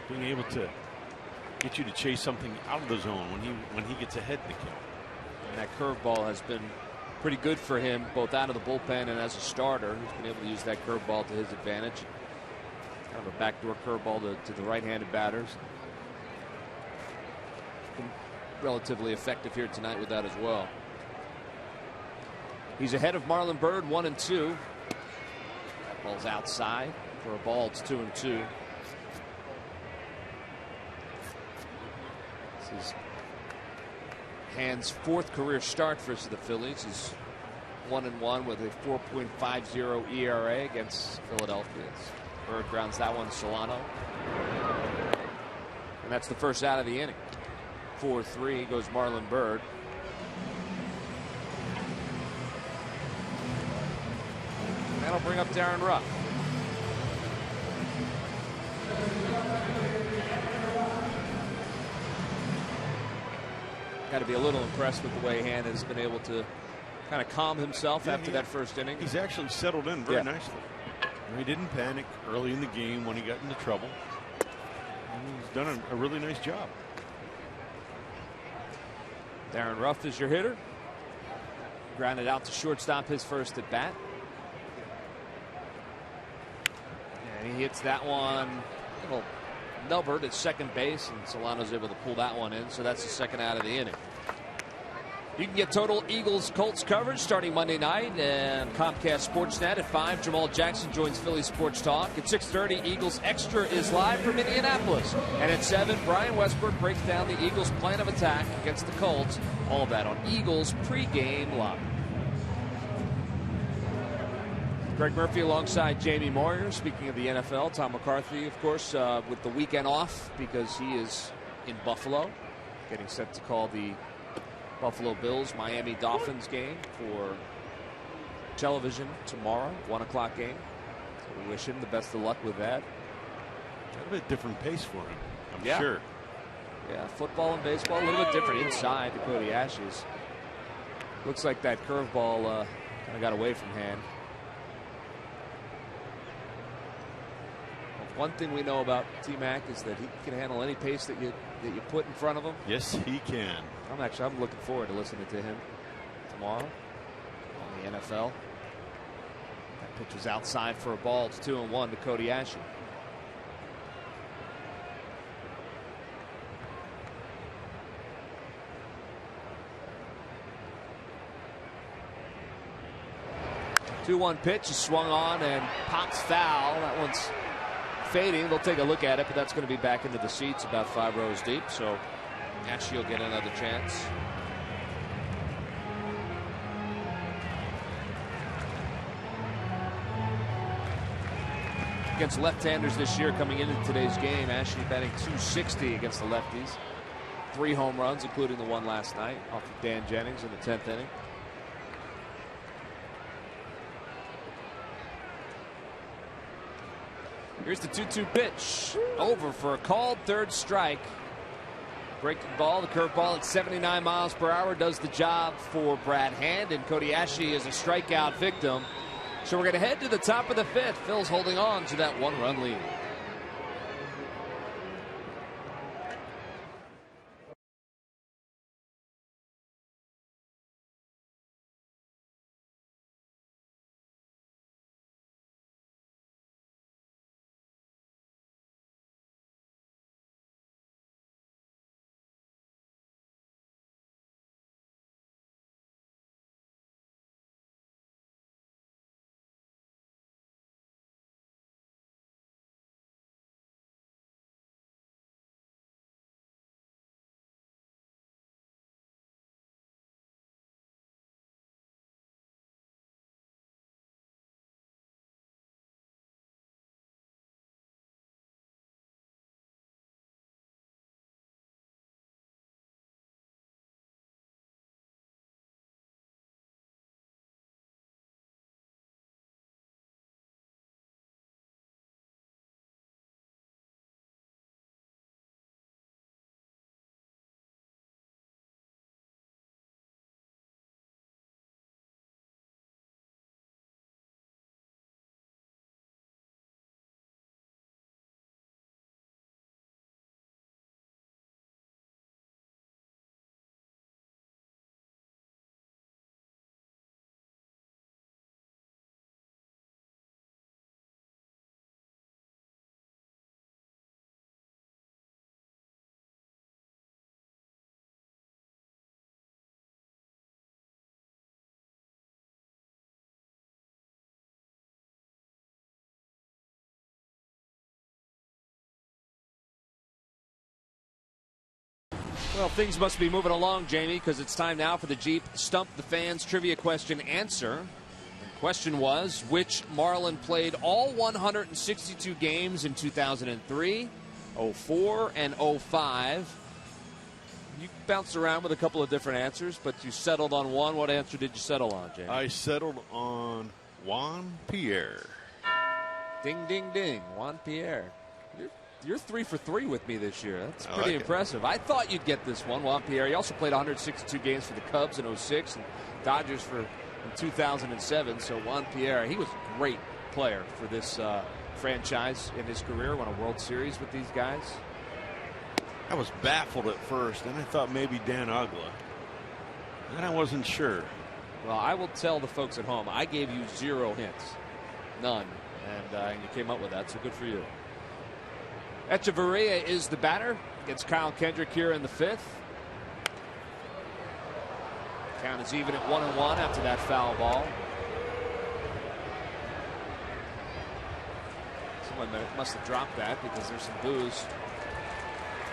Being able to get you to chase something out of the zone when he gets ahead in the count. And that curveball has been pretty good for him, both out of the bullpen and as a starter. He's been able to use that curveball to his advantage. Kind of a backdoor curveball to the right-handed batters. Been relatively effective here tonight with that as well. He's ahead of Marlon Byrd, 1-2. That ball's outside for a ball. It's 2-2. This is Hand's 4th career start versus the Phillies. He's 1-1 with a 4.50 ERA against Philadelphia. Byrd grounds that one to Solano. And that's the first out of the inning. 4-3 goes Marlon Byrd. And that'll bring up Darren Ruff. Got to be a little impressed with the way Hand has been able to kind of calm himself after that first inning. He's actually settled in very nicely. He didn't panic early in the game when he got into trouble. And he's done a really nice job. Darren Ruff is your hitter. Grounded out to shortstop his first at bat. And he hits that one. Little Nubbard at second base, and Solano's able to pull that one in, so that's the second out of the inning. You can get total Eagles-Colts coverage starting Monday night and Comcast Sportsnet at 5. Jamal Jackson joins Philly Sports Talk. At 6:30, Eagles Extra is live from Indianapolis. And at 7, Brian Westbrook breaks down the Eagles' plan of attack against the Colts. All of that on Eagles pregame live. Greg Murphy alongside Jamie Moyer. Speaking of the NFL, Tom McCarthy, of course, with the weekend off because he is in Buffalo, getting set to call the Buffalo Bills Miami Dolphins game for television tomorrow, 1 o'clock game. So we wish him the best of luck with that. A bit different pace for him, I'm sure. Yeah, football and baseball a little bit different inside the Cody Ashes. Looks like that curveball kind of got away from Hand. One thing we know about T-Mac is that he can handle any pace that you put in front of him. Yes, he can. I'm looking forward to listening to him tomorrow on the NFL. That pitch was outside for a ball. It's 2-1 to Cody Ashley. Two-one pitch is swung on and pops foul. That one's fading. They'll take a look at it, but that's going to be back into the seats about 5 rows deep. So Ashley will get another chance. Against left-handers this year coming into today's game, Ashley batting .260 against the lefties. 3 home runs, including the one last night off of Dan Jennings in the 10th inning. Here's the 2-2 pitch. Over for a called third strike. Breaking ball, the curveball at 79 miles per hour does the job for Brad Hand, and Cody Ashley is a strikeout victim. So we're going to head to the top of the 5th. Phil's holding on to that 1-run lead. Well, things must be moving along, Jamie, because it's time now for the Jeep Stump the Fans trivia question answer. The question was, which Marlin played all 162 games in 2003, 04, and 05? You bounced around with a couple of different answers, but you settled on one. What answer did you settle on, Jamie? I settled on Juan Pierre. Ding, ding, ding. Juan Pierre. You're 3 for 3 with me this year. That's pretty impressive. I thought you'd get this one, Juan Pierre. He also played 162 games for the Cubs in 06 and Dodgers in 2007. So Juan Pierre, he was a great player for this franchise in his career. Won a World Series with these guys. I was baffled at first, and I thought maybe Dan Uggla. And I wasn't sure. Well, I will tell the folks at home, I gave you 0 hints. None. And you came up with that, so good for you. Echeverria is the batter against Kyle Kendrick here in the 5th. Count is even at 1-1 after that foul ball. Someone must have dropped that because there's some boos.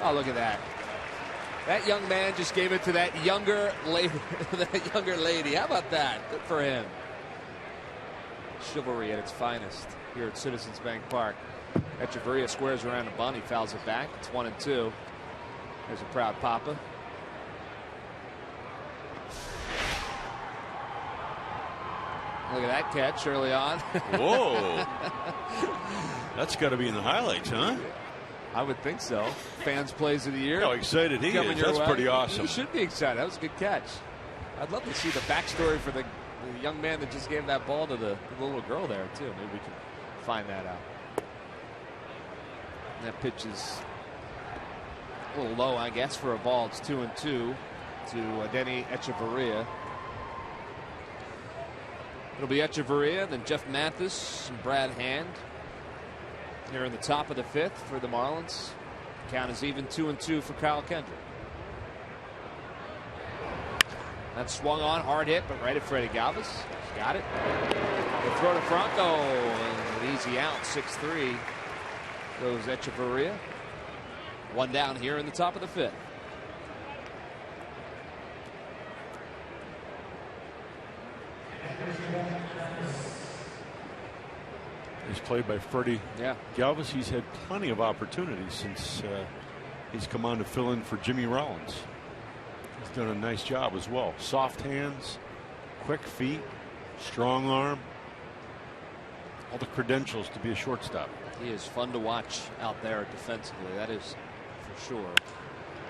Oh, look at that. That young man just gave it to that younger lady. How about that? Good for him. Chivalry at its finest here at Citizens Bank Park. Echeverria squares around a bunt. He fouls it back. It's 1-2. There's a proud papa. Look at that catch early on. Whoa. That's got to be in the highlights, huh? I would think so. Fans plays of the year. How excited he is. That's pretty awesome. You should be excited. That was a good catch. I'd love to see the backstory for the young man that just gave that ball to the little girl there, too. Maybe we can find that out. And that pitch is a little low, I guess, for a ball. It's 2-2 to Denny Echeverria. It'll be Echeverria, then Jeff Mathis and Brad Hand here in the top of the 5th for the Marlins. Count is even 2-2 for Kyle Kendrick. That swung on, hard hit, but right at Freddie Galvis. He's got it. The throw to Franco, and an easy out, 6-3 goes Echeverria. One down here in the top of the 5th. He's played by Freddie Galvis. He's had plenty of opportunities since he's come on to fill in for Jimmy Rollins. He's done a nice job as well. Soft hands, quick feet, strong arm. All the credentials to be a shortstop. He is fun to watch out there defensively. That is for sure.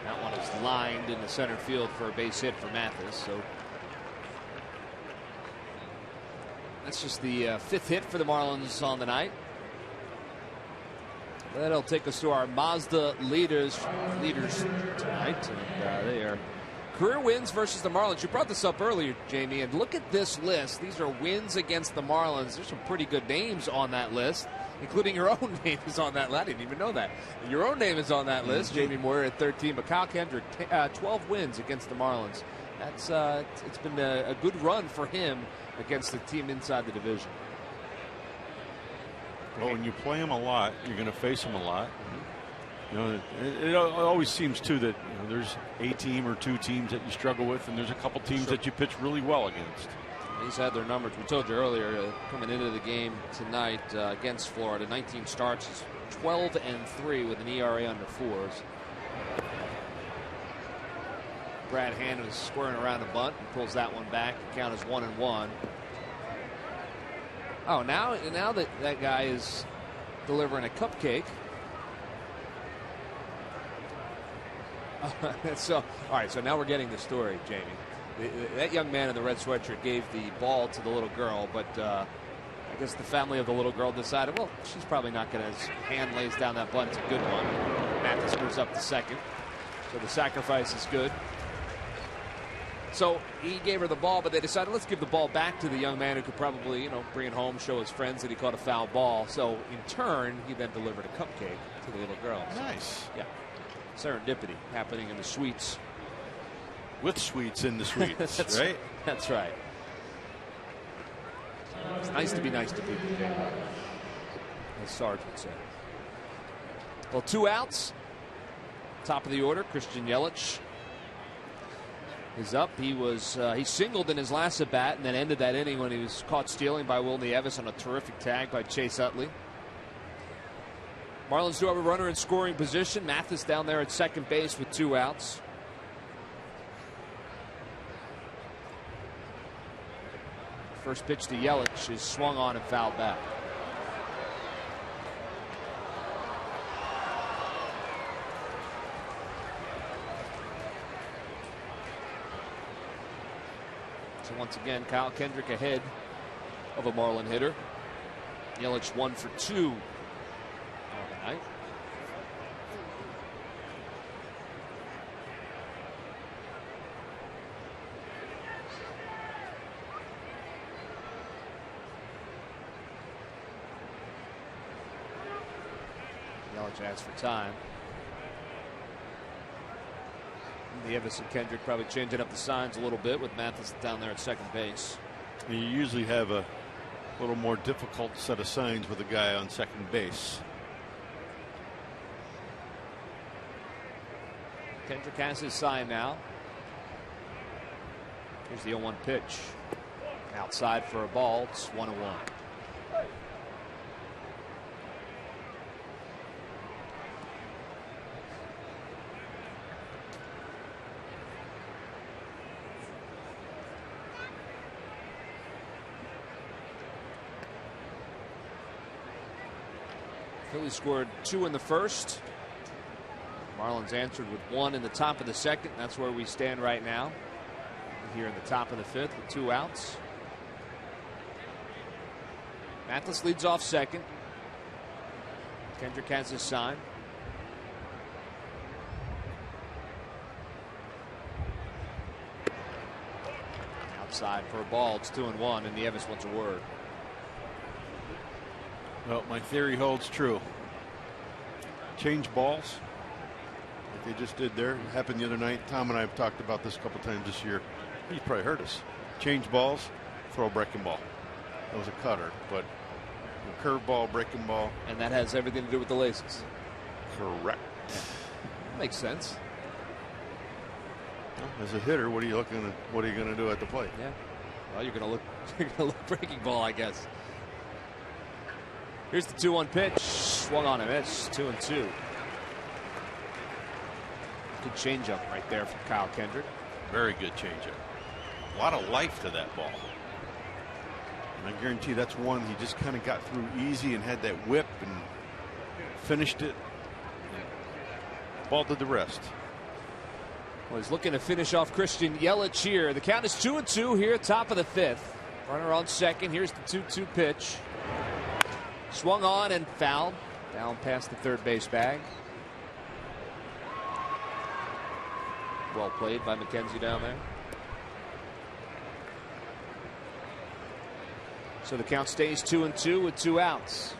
That one is lined in the center field for a base hit for Mathis. So that's just the 5th hit for the Marlins on the night. That'll take us to our Mazda leaders tonight. And they are career wins versus the Marlins. You brought this up earlier, Jamie, and look at this list. These are wins against the Marlins. There's some pretty good names on that list, including your own name is on that list. I didn't even know that. Your own name is on that list. Jamie Moyer at 13, but Kyle Kendrick, 12 wins against the Marlins. That's it's been a good run for him against the team inside the division. Well, when you play him a lot, you're going to face him a lot. You know, it always seems too that there's a team or 2 teams that you struggle with, and there's a couple teams that you pitch really well against. He's had their numbers. We told you earlier, coming into the game tonight against Florida, 19 starts, he's 12-3 with an ERA under 4s. Brad Hand is squaring around a bunt and pulls that one back. The count is 1-1. Oh, now that guy is delivering a cupcake. So, all right, so now we're getting the story, Jamie. That young man in the red sweatshirt gave the ball to the little girl, but I guess the family of the little girl decided, well, she's probably not going to. Hand lays down that bunt. It's a good one. Mathis moves up to second. So the sacrifice is good. So he gave her the ball, but they decided, let's give the ball back to the young man who could probably, bring it home, show his friends that he caught a foul ball. So in turn, he then delivered a cupcake to the little girl. Nice. Yeah. Serendipity happening in the suites. With sweets in the suites, right? That's right. It's nice to be nice to people, Jamie, as Sarge would say. Well, 2 outs. Top of the order, Christian Yelich is up. He singled in his last at bat and then ended that inning when he was caught stealing by Will Nieves on a terrific tag by Chase Utley. Marlins do have a runner in scoring position. Mathis down there at second base with 2 outs. First pitch to Yelich is swung on and fouled back. So once again, Kyle Kendrick ahead of a Marlin hitter. Yelich 1 for 2 on the night. Yelich asks for time. Nieves and Kendrick probably changing up the signs a little bit with Mathis down there at second base. You usually have a little more difficult set of signs with a guy on second base. Kendrick has his sign now. Here's the 0-1 pitch. Outside for a ball. It's 1-1. Phillies scored 2 in the first. Marlins answered with 1 in the top of the second. That's where we stand right now. Here in the top of the 5th with 2 outs. Mathis leads off second. Kendrick has his sign. Outside for a ball. It's 2-1, and Nieves wants a word. Well, my theory holds true. Change balls, like they just did there. It happened the other night. Tom and I have talked about this a couple times this year. He's probably heard us. Change balls, throw a breaking ball. That was a cutter, but a curveball, breaking ball. And that has everything to do with the laces. Correct. Yeah. Makes sense. Well, as a hitter, what are you gonna do at the plate? Yeah. Well, you're gonna look breaking ball, I guess. Here's the 2-1 pitch. Swung on and missed. 2-2. Good changeup right there from Kyle Kendrick. Very good changeup. A lot of life to that ball. And I guarantee that's one he just kind of got through easy and had that whip and finished it. Ball did the rest. Well, he's looking to finish off Christian Yelich here. The count is 2-2 here, top of the 5th. Runner on second. Here's the 2-2 pitch. Swung on and fouled down past the third base bag. Well played by McKenzie down there. So the count stays 2-2 with 2 outs.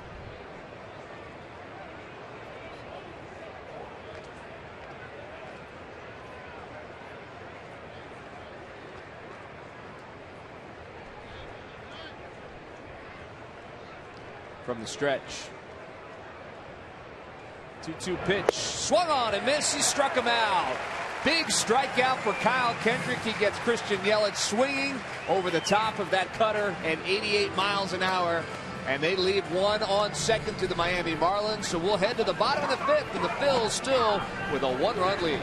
From the stretch. 2-2 pitch. Swung on and missed. He struck him out. Big strikeout for Kyle Kendrick. He gets Christian Yelich swinging over the top of that cutter at 88 miles an hour. And they leave 1 on second to the Miami Marlins. So we'll head to the bottom of the 5th, and the Phils still with a 1-run lead.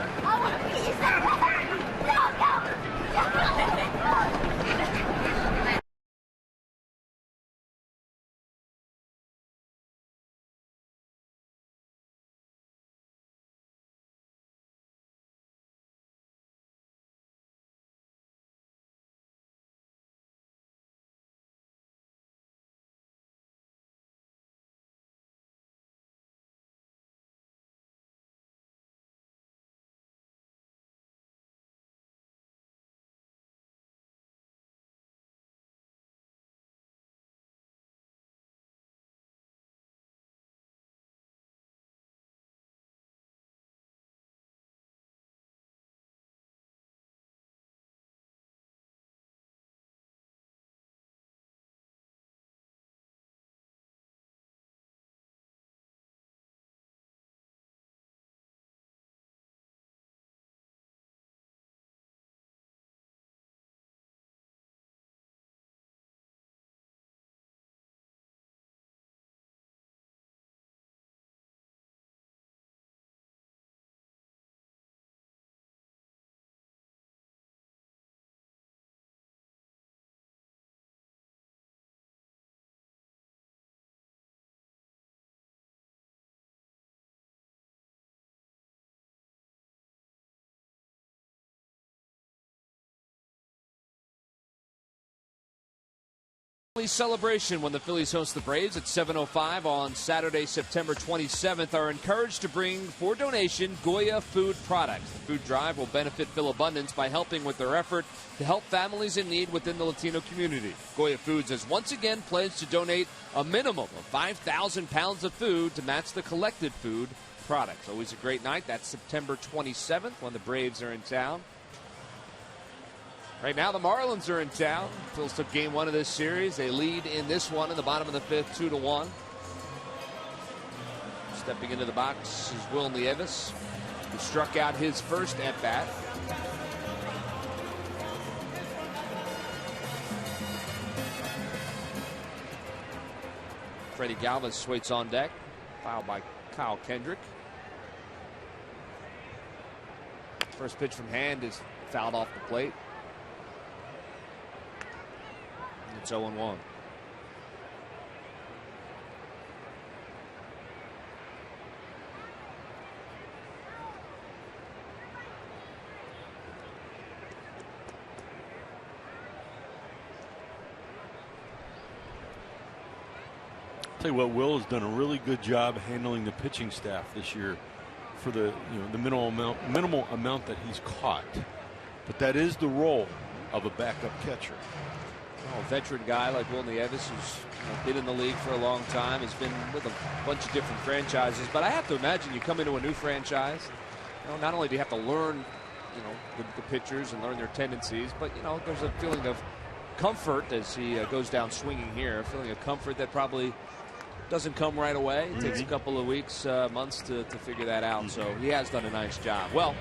Celebration when the Phillies host the Braves at 7:05 on Saturday, September 27th, are encouraged to bring for donation Goya food products. The food drive will benefit Phil Abundance by helping with their effort to help families in need within the Latino community. Goya Foods has once again pledged to donate a minimum of 5,000 pounds of food to match the collected food products. Always a great night. That's September 27th when the Braves are in town. Right now, the Marlins are in town. Phils took game one of this series. They lead in this one in the bottom of the fifth, 2-1. Stepping into the box is Will Nieves, who struck out his first at-bat. Freddie Galvis waits on deck, fouled by Kyle Kendrick. First pitch from hand is fouled off the plate. It's 0-1. Tell you what, Will has done a really good job handling the pitching staff this year for the the minimal amount that he's caught. But that is the role of a backup catcher. A veteran guy like Will Nieves, who's been in the league for a long time, has been with a bunch of different franchises. But I have to imagine you come into a new franchise, not only do you have to learn, the pitchers and learn their tendencies, but there's a feeling of comfort as he goes down swinging here. A feeling of comfort that probably doesn't come right away. It takes a couple of weeks, months to figure that out. So he has done a nice job. Well,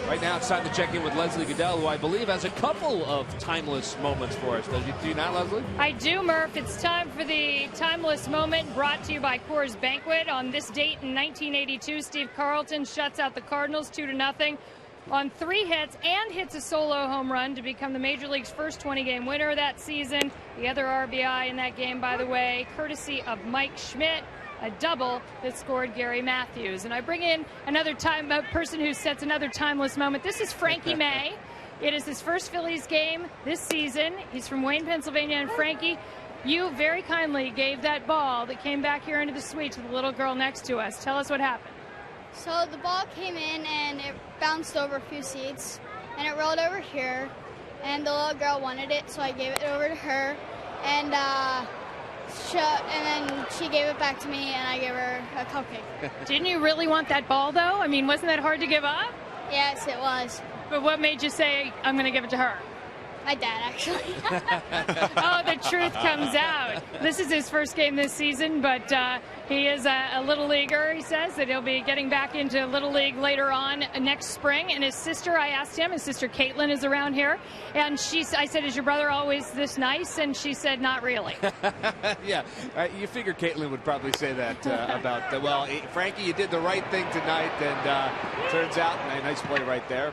right now it's time to check in with Leslie Goodell, who I believe has a couple of timeless moments for us. Do you not, Leslie? I do, Murph. It's time for the timeless moment brought to you by Coors Banquet. On this date in 1982, Steve Carlton shuts out the Cardinals 2-0 on 3 hits and hits a solo home run to become the Major League's first 20-game winner that season. The other RBI in that game, by the way, courtesy of Mike Schmidt, a double that scored Gary Matthews. And I bring in another person who sets another timeless moment. This is Frankie May. It is his first Phillies game this season. He's from Wayne, Pennsylvania. And Frankie, you very kindly gave that ball that came back here into the suite to the little girl next to us. Tell us what happened. So the ball came in and it bounced over a few seats and it rolled over here, and the little girl wanted it, so I gave it over to her, and then she gave it back to me and I gave her a cupcake. Didn't you really want that ball, though? I mean, wasn't that hard to give up? Yes, it was. But what made you say, I'm going to give it to her? My dad, actually. Oh, the truth comes out. This is his first game this season, but he is a Little Leaguer. He says that he'll be getting back into Little League later on next spring. And his sister, I asked him, his sister Caitlin is around here. And I said, is your brother always this nice? And she said, not really. Yeah, you figure Caitlin would probably say that about, well, Frankie, you did the right thing tonight. And turns out, a nice play right there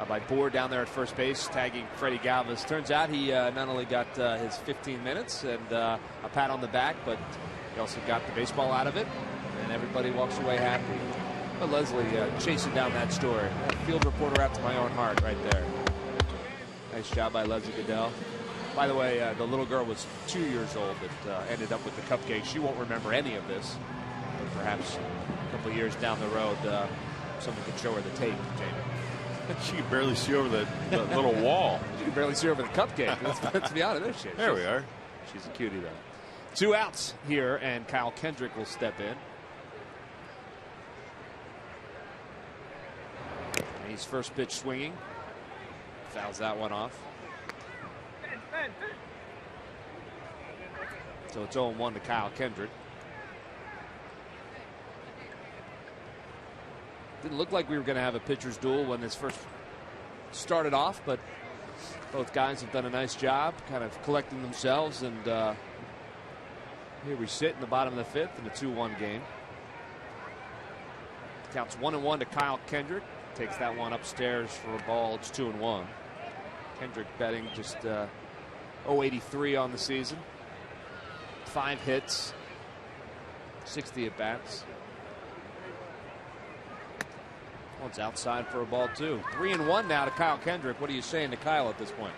by Bohr down there at first base, tagging Freddie Galvis. Turns out he not only got his 15 minutes and a pat on the back, but he also got the baseball out of it, and everybody walks away happy. But Leslie chasing down that story. Field reporter after my own heart right there. Nice job by Leslie Goodell. By the way, the little girl was 2 years old that ended up with the cupcake. She won't remember any of this, but perhaps a couple of years down the road, someone could show her the tape, Jamie. She can barely see over the little wall. She can barely see over the cupcake. Let's be honest. There we are. She's a cutie, though. 2 outs here, and Kyle Kendrick will step in. He's first pitch swinging. Fouls that one off. So it's 0-1 to Kyle Kendrick. Didn't look like we were going to have a pitcher's duel when this first started off, but both guys have done a nice job kind of collecting themselves, and here we sit in the bottom of the fifth in a 2-1 game. Counts 1-1 to Kyle Kendrick. Takes that one upstairs for a ball. It's 2-1. Kendrick betting just 0.83 on the season. 5 hits, 60 at bats. One's outside for a ball, too. 3-1 now to Kyle Kendrick. What are you saying to Kyle at this point?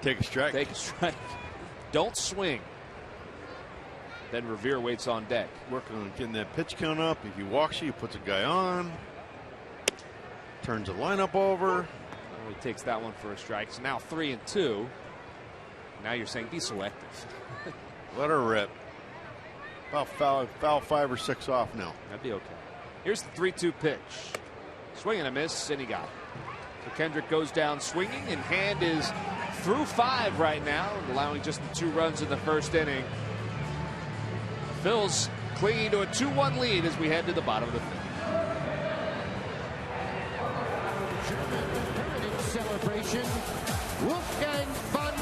Take a strike. Take a strike. don't swing. Then Revere waits on deck. Working on getting that pitch count up. If he walks you, he puts a guy on. Turns the lineup over. He takes that one for a strike. So now 3-2. Now you're saying be selective. Let her rip. About foul 5 or 6 off now. That'd be okay. Here's the 3-2 pitch. Swing and a miss, and he got it. So Kendrick goes down swinging, and Hand is through 5 right now, allowing just the 2 runs in the first inning. The Phils clinging to a 2-1 lead as we head to the bottom of the 5th. Celebration. Wolfgang von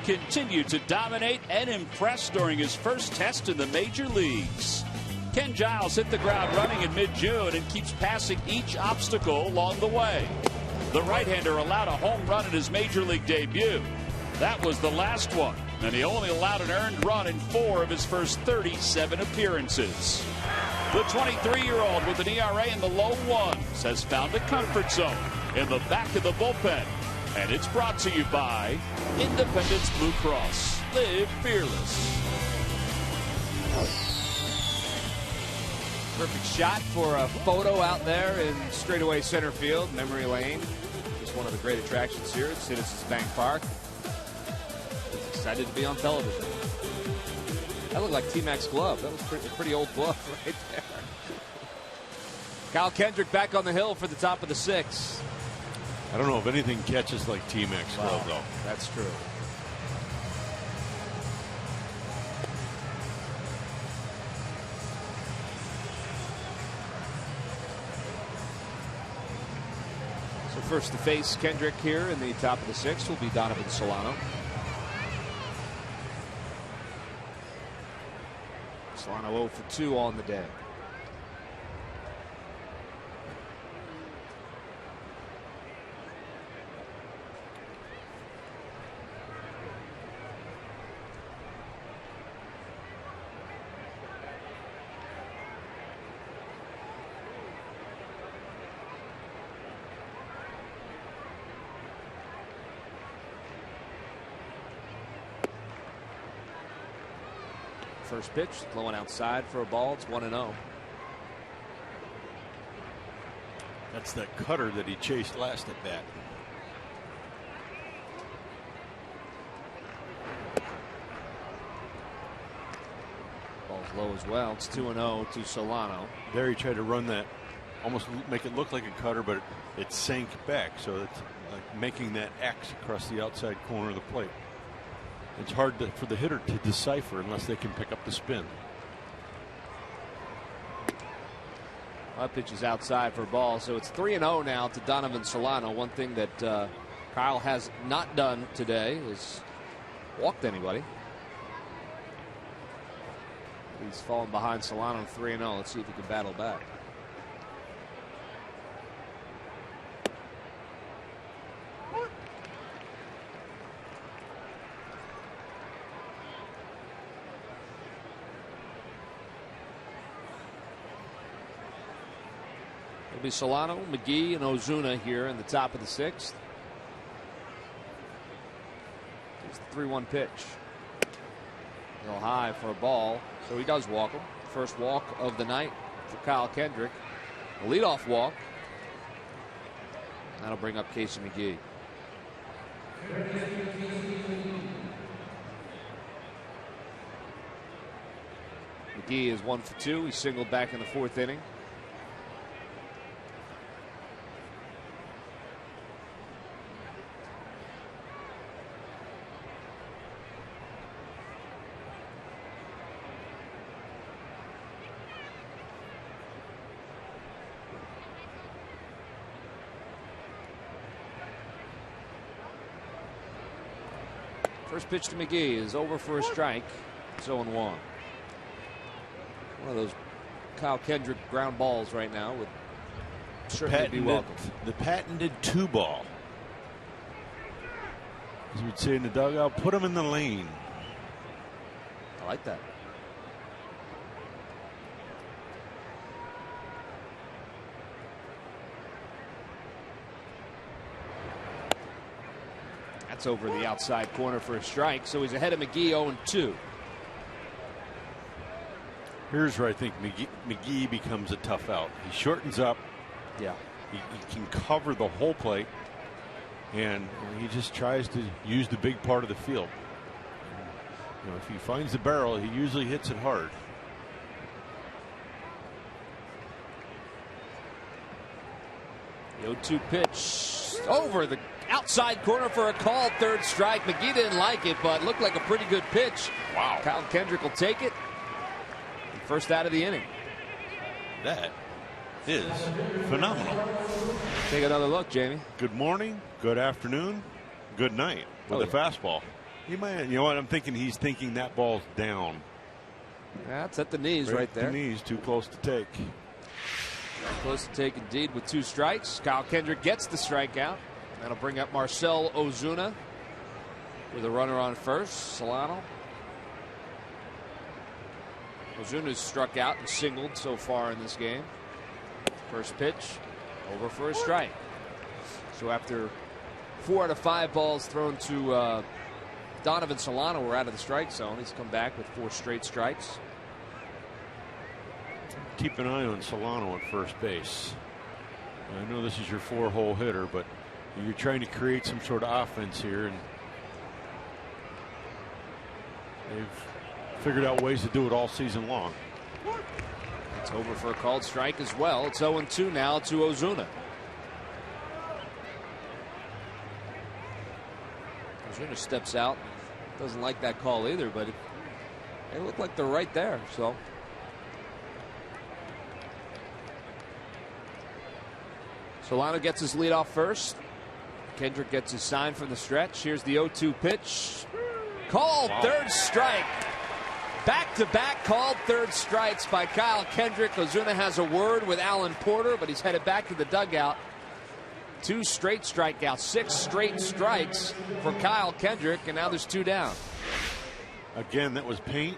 continued to dominate and impress during his first test in the major leagues. Ken Giles hit the ground running in mid-June and keeps passing each obstacle along the way. The right-hander allowed a home run in his major league debut. That was the last one, and he only allowed an earned run in 4 of his first 37 appearances. The 23-year-old with an ERA in the low 1s has found a comfort zone in the back of the bullpen. And it's brought to you by Independence Blue Cross. Live fearless. Perfect shot for a photo out there in straightaway center field, memory lane. Just one of the great attractions here at Citizens Bank Park. He's excited to be on television. That looked like T-Mac's glove. That was a pretty old glove right there. Kyle Kendrick back on the hill for the top of the 6th. I don't know if anything catches like T-Mac's glove, though. That's true. So first to face Kendrick here in the top of the 6th will be Donovan Solano. Solano 0 for 2 on the day. First pitch, blowing outside for a ball. It's 1-0. That's that cutter that he chased last at bat. Ball's low as well. It's 2-0 to Solano. There he tried to run that, almost make it look like a cutter, but it sank back. So it's like making that X across the outside corner of the plate. It's hard for the hitter to decipher unless they can pick up the spin. That pitch is outside for a ball, so it's 3-0 now to Donovan Solano. One thing that Kyle has not done today is walked anybody. He's fallen behind Solano 3-0. Let's see if he can battle back. It'll be Solano, McGee, and Ozuna here in the top of the 6th. Here's the 3-1 pitch. Real high for a ball, so he does walk him. First walk of the night for Kyle Kendrick. A leadoff walk. That'll bring up Casey McGee. McGee is 1 for 2. He singled back in the 4th inning. First pitch to McGee is over for a strike. 0-1. One of those Kyle Kendrick ground balls right now would certainly be welcome. The patented 2-ball. As we'd say in the dugout, put him in the lane. I like that. That's over the outside corner for a strike, so he's ahead of McGee 0-2. Here's where I think McGee becomes a tough out. He shortens up. Yeah. He can cover the whole plate, and he just tries to use the big part of the field. You know, if he finds the barrel, he usually hits it hard. The 0-2 pitch over the outside corner for a called third strike. McGee didn't like it, but looked like a pretty good pitch. Wow. Kyle Kendrick will take it. First out of the inning. That is phenomenal. Take another look, Jamie. Good morning, good afternoon, good night with a fastball. You know what I'm thinking? He's thinking that ball's down. That's at the knees right there. The knees, too close to take. Close to take indeed with 2 strikes. Kyle Kendrick gets the strikeout. That'll bring up Marcell Ozuna with a runner on first. Solano. Ozuna's struck out and singled so far in this game. First pitch over for a strike. So after 4 out of 5 balls thrown to Donovan Solano were out of the strike zone, he's come back with 4 straight strikes. Keep an eye on Solano at first base. I know this is your 4-hole hitter, but you're trying to create some sort of offense here, and they've figured out ways to do it all season long. It's over for a called strike as well. It's 0-2 now to Ozuna. Ozuna steps out. Doesn't like that call either, but they look like they're right there. So Solano gets his lead off first. Kendrick gets his sign from the stretch. Here's the 0-2 pitch. Called. Wow. Third strike. Back-to-back called third strikes by Kyle Kendrick. Ozuna has a word with Alan Porter, but he's headed back to the dugout. 2 straight strikeouts, 6 straight strikes for Kyle Kendrick, and now there's 2 down. Again, that was paint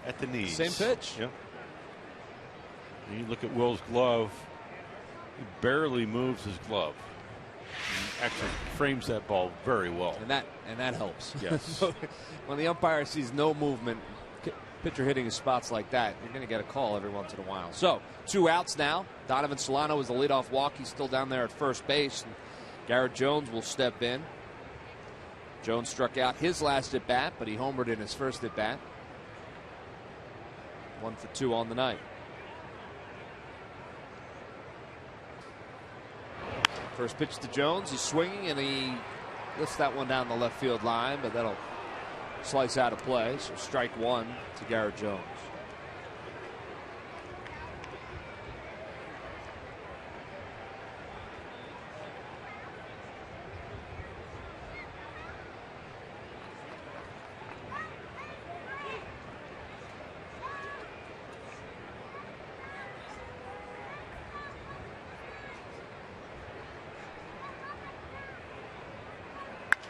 at the knees. Same pitch. Yep. And you look at Will's glove. He barely moves his glove. He actually frames that ball very well. And that helps. Yes. When the umpire sees no movement, pitcher hitting his spots like that, you're going to get a call every once in a while. So 2 outs now. Donovan Solano is the leadoff walk. He's still down there at first base. And Garrett Jones will step in. Jones struck out his last at bat, but he homered in his first at bat. 1 for 2 on the night. First pitch to Jones. He's swinging and he lifts that one down the left field line, but that'll slice out of play. So strike 1 to Garrett Jones.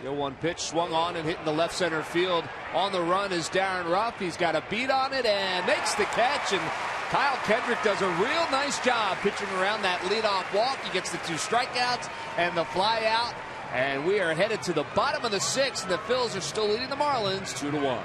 The 0-1 pitch swung on and hit in the left center field. On the run is Darren Ruff. He's got a beat on it and makes the catch. And Kyle Kendrick does a real nice job pitching around that leadoff walk. He gets the 2 strikeouts and the fly out. And we are headed to the bottom of the 6th. And the Phillies are still leading the Marlins 2-1.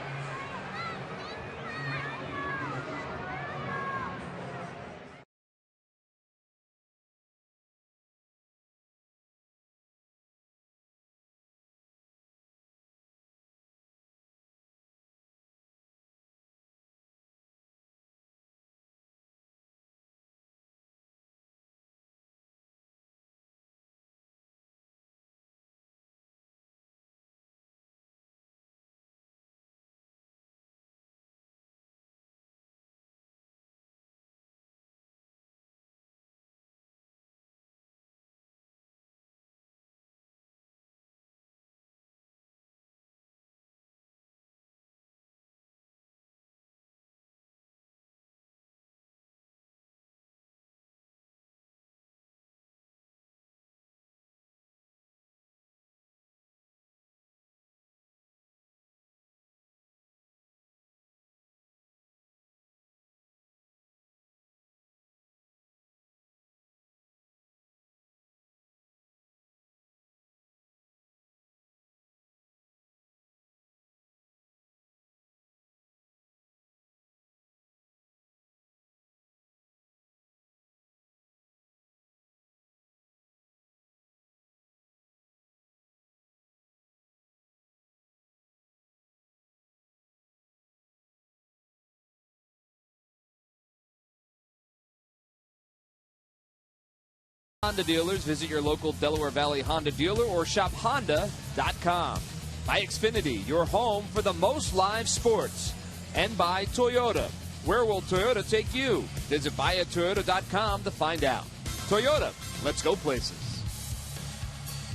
Honda dealers. Visit your local Delaware Valley Honda dealer or shop honda.com. By Xfinity, your home for the most live sports. And by Toyota. Where will Toyota take you? Visit buyatoyota.com to find out. Toyota, let's go places.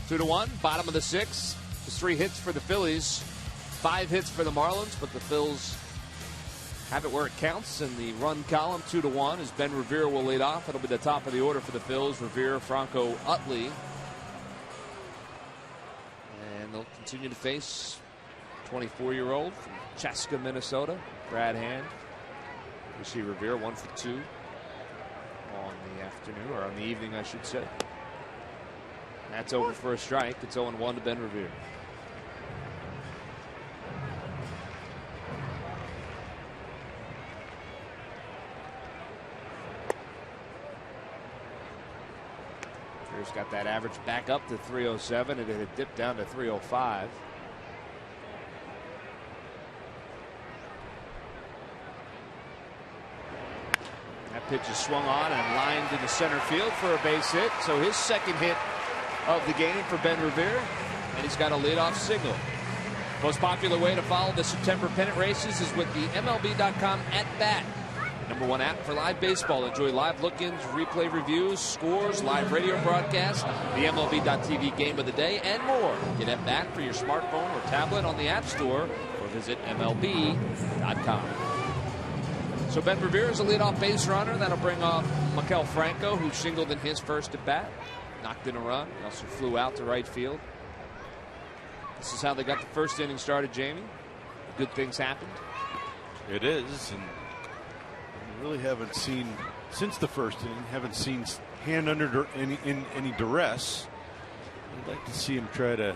2-1, bottom of the 6th. Just 3 hits for the Phillies, 5 hits for the Marlins, but the Phils have it where it counts in the run column. 2-1 as Ben Revere will lead off. It'll be the top of the order for the Phils. Revere, Franco, Utley. And they'll continue to face 24-year-old from Chaska, Minnesota, Brad Hand. We see Revere 1 for 2 on the afternoon, or on the evening, I should say. That's over for a strike. It's 0-1 to Ben Revere. Revere's got that average back up to 307, and it had dipped down to 305. That pitch is swung on and lined into center field for a base hit. So his second hit of the game for Ben Revere, and he's got a leadoff single. Most popular way to follow the September pennant races is with the MLB.com at bat. Number 1 app for live baseball. Enjoy live look-ins, replay reviews, scores, live radio broadcasts, the MLB.tv game of the day, and more. Get at bat for your smartphone or tablet on the App Store, or visit MLB.com. So Ben Revere is a leadoff base runner. That'll bring off Maikel Franco, who singled in his first at bat. Knocked in a run. He also flew out to right field. This is how they got the first inning started, Jamie. Good things happened. It is, and we really haven't seen, since the first inning, haven't seen Hand under any duress. I'd like to see him try to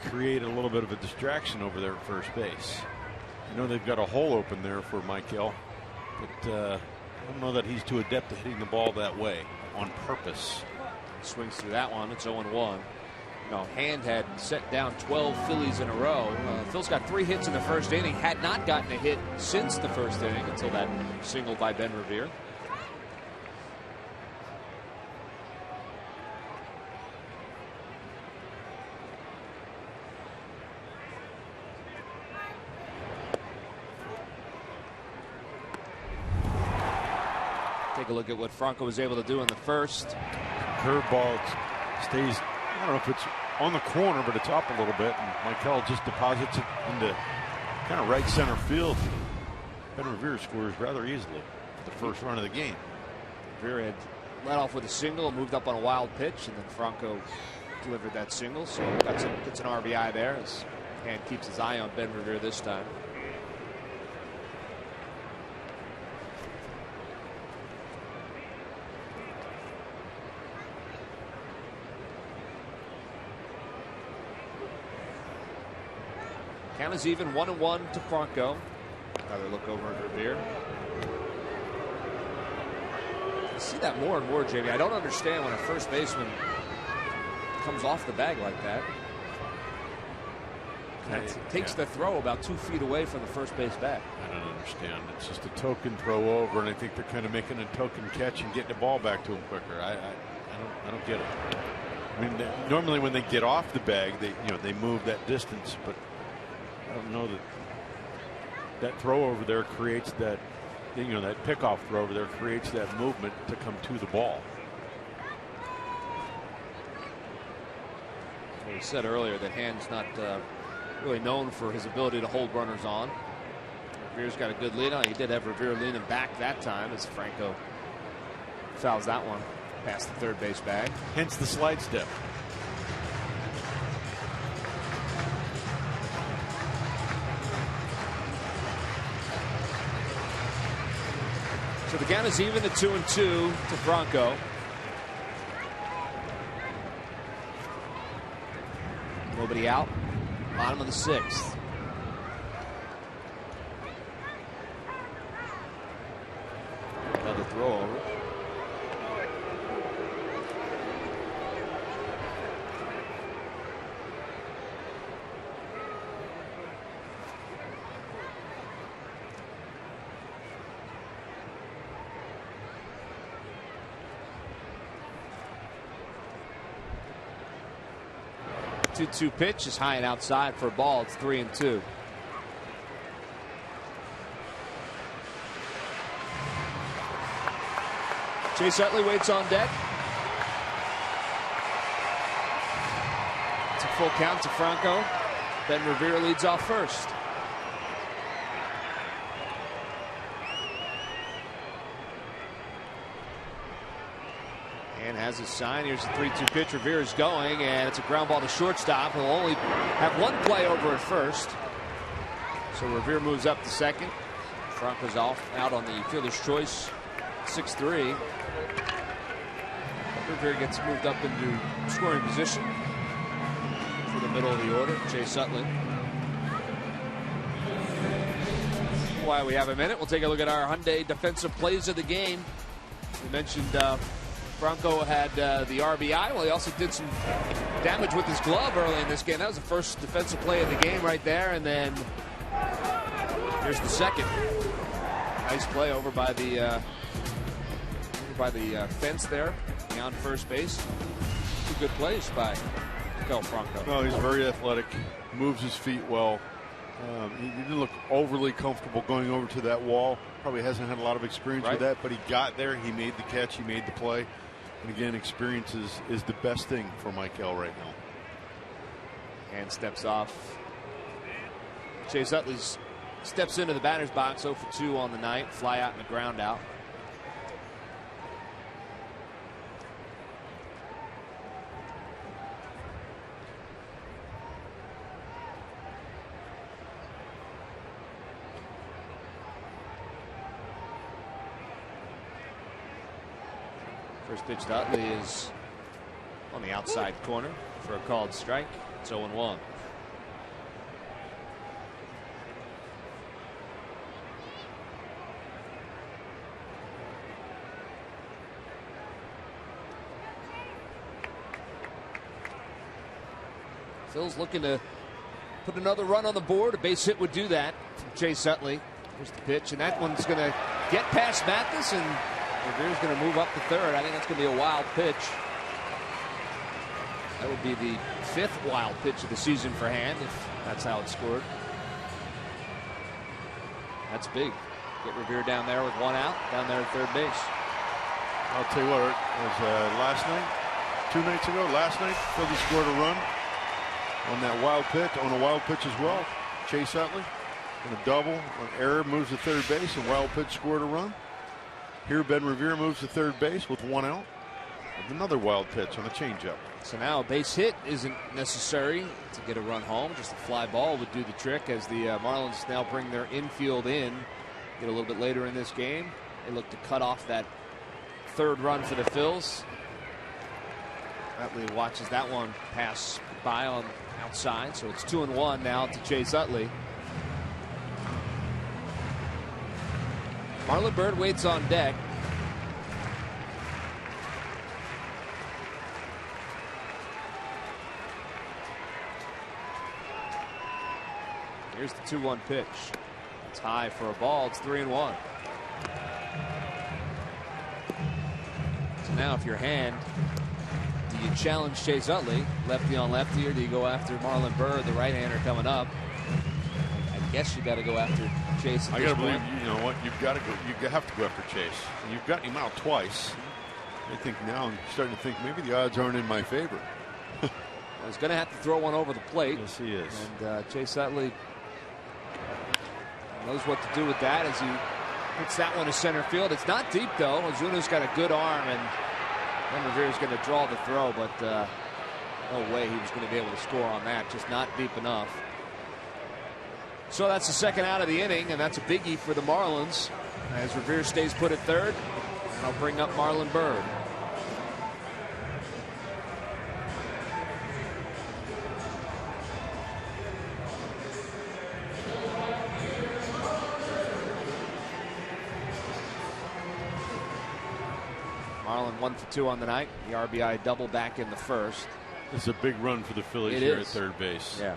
create a little bit of a distraction over there at first base. I know they've got a hole open there for Maikel, but I don't know that he's too adept at hitting the ball that way on purpose. Swings through that one. It's 0-1. Hand had set down 12 Phillies in a row. Phil's got 3 hits in the first inning. Had not gotten a hit since the first inning until that single by Ben Revere. Take a look at what Franco was able to do in the first. Curveball stays, I don't know if it's on the corner, but it's up a little bit, and Maikel just deposits it into kind of right center field. Ben Revere scores rather easily for the first run of the game. Revere had led off with a single, moved up on a wild pitch, and then Franco delivered that single, so gets an RBI there as Hand keeps his eye on Ben Revere this time. Count is even, 1-1 to Franco. Another look over at Revere. I see that more and more, Jamie. I don't understand when a first baseman comes off the bag like that. Takes the throw about 2 feet away from the first base bag. I don't understand. It's just a token throw over, and I think they're kind of making a token catch and getting the ball back to him quicker. I don't get it. I mean, normally when they get off the bag, they move that distance, but I don't know that throw over there creates that, that pickoff throw over there creates that movement to come to the ball. Well, he said earlier that Hand's not really known for his ability to hold runners on. Revere's got a good lead on. He did have Revere leaning back that time as Franco fouls that one past the third base bag. Hence the slide step. So the count is even at 2-2 to Franco. Nobody out. Bottom of the 6th. Another throw over. 2-2 pitch is high and outside for a ball. It's 3-2. Chase Utley waits on deck. It's a full count to Franco. Ben Revere leads off first. And has his sign. Here's the 3-2 pitch. Revere is going, and it's a ground ball to shortstop. He'll only have one play over at first. So Revere moves up to second. Franco's out on the fielder's choice. 6-3. Revere gets moved up into scoring position for the middle of the order. Chase Utley. While we have a minute, we'll take a look at our Hyundai defensive plays of the game. We mentioned Franco had the RBI. Well, he also did some damage with his glove early in this game. That was the first defensive play of the game right there. And then here's the second. Nice play over by the fence there beyond first base. Two good plays by Miguel Franco. No, he's very athletic, moves his feet well. He didn't look overly comfortable going over to that wall. Probably hasn't had a lot of experience with that, but he got there. He made the catch. He made the play. And again, experience is the best thing for Michael right now. And steps off. Chase Utley steps into the batter's box, 0 for 2 on the night. Fly out and a ground out. First pitch to Utley is on the outside corner for a called strike. It's 0-1. Phil's looking to put another run on the board. A base hit would do that from Chase Utley. Here's the pitch, and that one's going to get past Mathis, and Revere's going to move up to third. I think that's going to be a wild pitch. That would be the 5th wild pitch of the season for Hand, if that's how it's scored. That's big. Get Revere down there with 1 out, down there at third base. I'll tell you what, it was last night, 2 nights ago, last night, Phillies scored a run on that wild pitch, on a wild pitch as well. Chase Utley on a double, an error, moves to third base, and wild pitch scored a run. Here, Ben Revere moves to third base with 1 out. With another wild pitch on a changeup. So now a base hit isn't necessary to get a run home. Just a fly ball would do the trick as the Marlins now bring their infield in. Get a little bit later in this game. They look to cut off that 3rd run for the Phils. Utley watches that one pass by on outside. So it's 2-1 now to Chase Utley. Marlon Byrd waits on deck. Here's the 2-1 pitch. It's high for a ball. It's 3-1. So now if you're Hand, do you challenge Chase Utley, lefty on lefty, or do you go after Marlon Byrd, the right-hander coming up? I guess you got to go after Chase. I got to believe, you know what, you've got to go. You have to go after Chase. And you've gotten him out twice. I think now I'm starting to think maybe the odds aren't in my favor. He's going to have to throw one over the plate. Yes, he is. And Chase Utley knows what to do with that as he hits that one to center field. It's not deep, though. Ozuna's got a good arm, and then Revere's going to draw the throw, but no way he was going to be able to score on that. Just not deep enough. So that's the 2nd out of the inning, and that's a biggie for the Marlins as Revere stays put at third. And I'll bring up Marlon Byrd. Marlon 1 for 2 on the night. The RBI double back in the 1st. This is a big run for the Phillies here at third base. Yeah.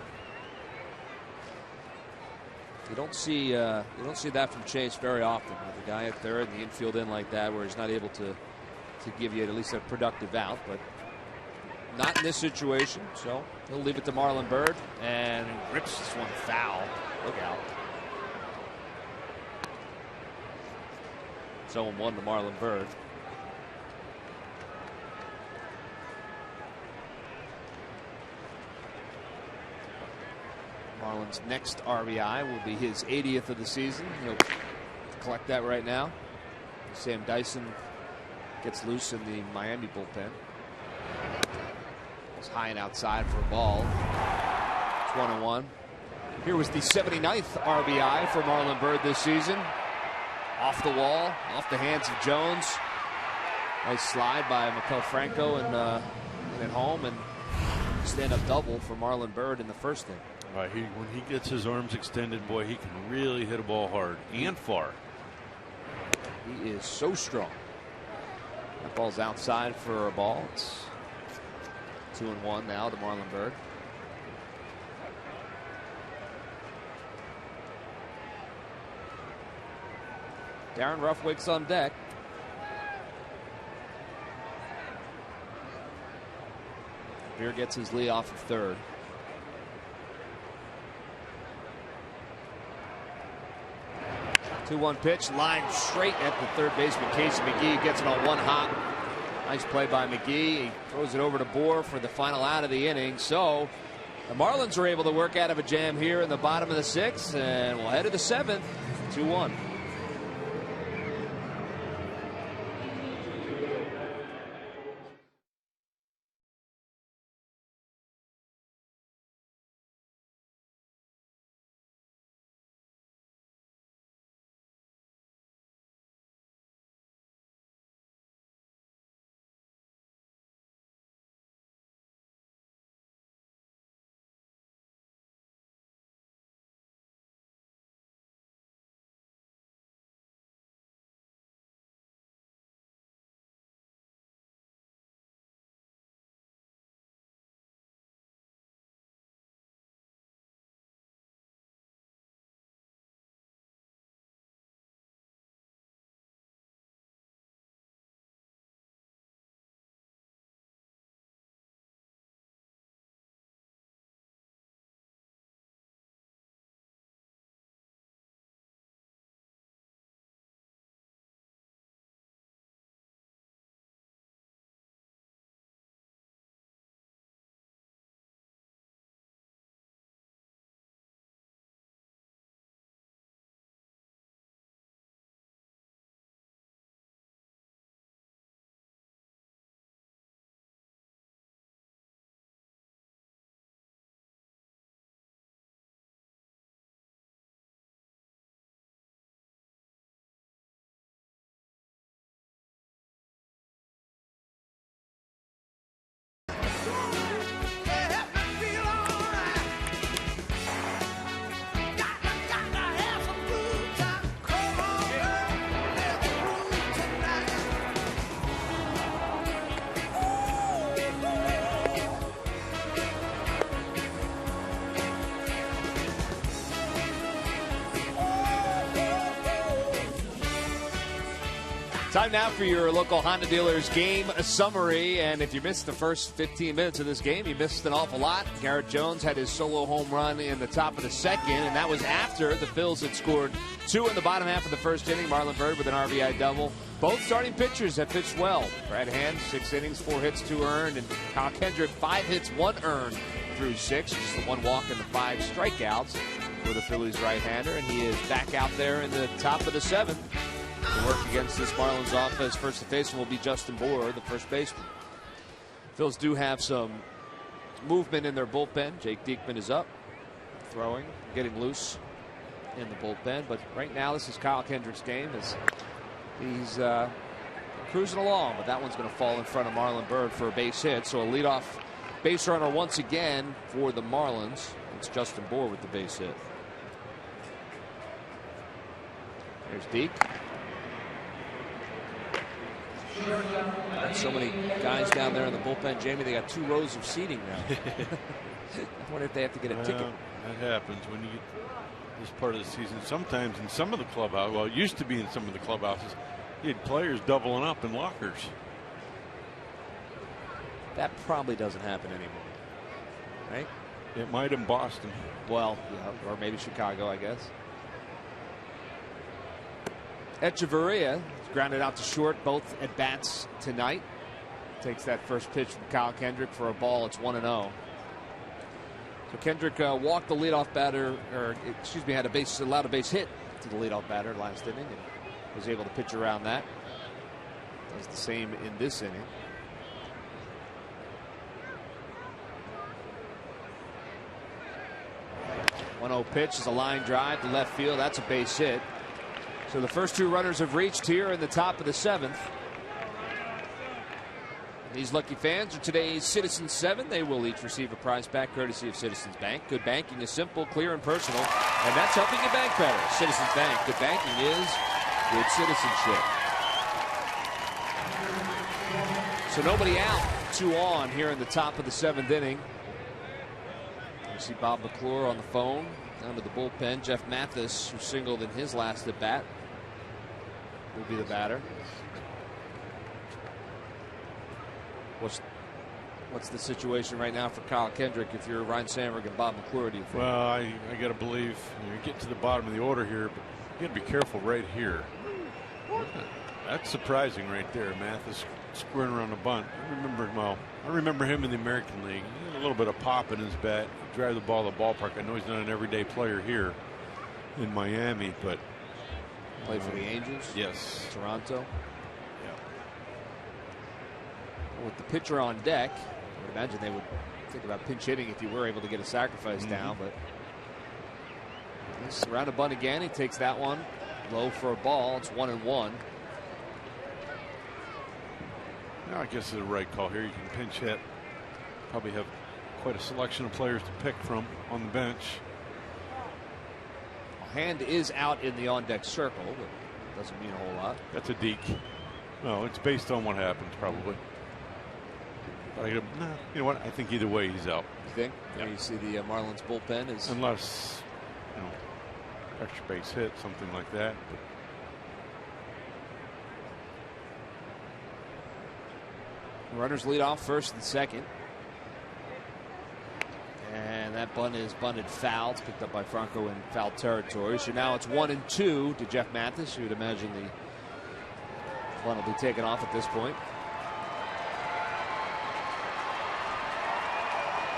You don't see that from Chase very often. With the guy at third and the infield in like that, where he's not able to give you at least a productive out. But not in this situation, so he'll leave it to Marlon Byrd, and rips this one foul. Look out. 0-1 to Marlon Byrd. Marlon's next RBI will be his 80th of the season. He'll collect that right now. Sam Dyson gets loose in the Miami bullpen. It's high and outside for a ball. It's 1-1. Here was the 79th RBI for Marlon Byrd this season. Off the wall, off the hands of Jones. Nice slide by Maikel Franco and at home, and stand-up double for Marlon Byrd in the first inning. Right, when he gets his arms extended, boy, he can really hit a ball hard and far. He is so strong. That ball's outside for a ball. It's 2-1 now to Marlon Byrd. Darren Roughwick's on deck. Beer gets his lead off of third. Two-one pitch, line straight at the third baseman, Casey McGee. Gets it on one hop. Nice play by McGee. He throws it over to Bohr for the final out of the inning. So the Marlins are able to work out of a jam here in the bottom of the sixth, and we'll head to the seventh. 2-1. Time now for your local Honda dealer's game summary. And if you missed the first 15 minutes of this game, you missed an awful lot. Garrett Jones had his solo home run in the top of the second, and that was after the Phils had scored 2 in the bottom half of the first inning. Marlon Byrd with an RBI double. Both starting pitchers have pitched well. Brad Hand, 6 innings, 4 hits, 2 earned, and Kyle Kendrick, 5 hits, 1 earned through 6. Just the 1 walk and the 5 strikeouts for the Phillies right-hander, and he is back out there in the top of the 7th. To work against this Marlins offense. First baseman will be Justin Bohr, the first baseman. Phils do have some movement in their bullpen. Jake Diekman is up, throwing, getting loose in the bullpen. But right now, this is Kyle Kendrick's game as he's cruising along. But that one's going to fall in front of Marlon Byrd for a base hit. So a leadoff base runner once again for the Marlins. It's Justin Bohr with the base hit. There's Deke. So many guys down there in the bullpen, Jamie. They got 2 rows of seating now. I wonder if they have to get a ticket. That happens when you get this part of the season. Sometimes in some of the clubhouses, well, it used to be in some of the clubhouses, you had players doubling up in lockers. That probably doesn't happen anymore, right? It might in Boston. Well, yeah, or maybe Chicago, I guess. Echeverria grounded out to short both at bats tonight. Takes that first pitch from Kyle Kendrick for a ball. It's 1-0. So Kendrick walked the leadoff batter, or excuse me, allowed a base hit to the leadoff batter last inning, and was able to pitch around that. Does the same in this inning. 1-0 pitch is a line drive to left field. That's a base hit. So the first two runners have reached here in the top of the 7th. These lucky fans are today's Citizens 7. They will each receive a prize pack courtesy of Citizens Bank. Good banking is simple, clear, and personal, and that's helping you bank better. Citizens Bank. Good banking is good citizenship. So nobody out, 2 on here in the top of the 7th inning. You see Bob McClure on the phone down to the bullpen. Jeff Mathis, who singled in his last at bat, will be the batter. What's the situation right now for Kyle Kendrick if you're Ryan Sandberg and Bob McClure, do you think? Well, I got to believe you're getting to the bottom of the order here, but you got to be careful right here. That's surprising right there. Mathis squaring around the bunt. I remember him in the American League. He had a little bit of pop in his bat. He drive the ball to the ballpark. I know he's not an everyday player here in Miami, but played for the Angels. Yes. Toronto. With the pitcher on deck, I would imagine they would think about pinch hitting if you were able to get a sacrifice down. But he's around a bunt again. He takes that one low for a ball. It's 1-1. I guess it's the right call here. You can pinch hit. Probably have quite a selection of players to pick from on the bench. Hand is out in the on-deck circle, but doesn't mean a whole lot. That's a deke. No, it's based on what happens, probably. But you know what? I think either way he's out. You think? Yeah. You see the Marlins bullpen is, unless extra base hit, something like that. But runners lead off first and second. And that bunt is bunted foul. It's picked up by Franco in foul territory. So now it's 1-2 to Jeff Mathis. You would imagine the bunt will be taken off at this point.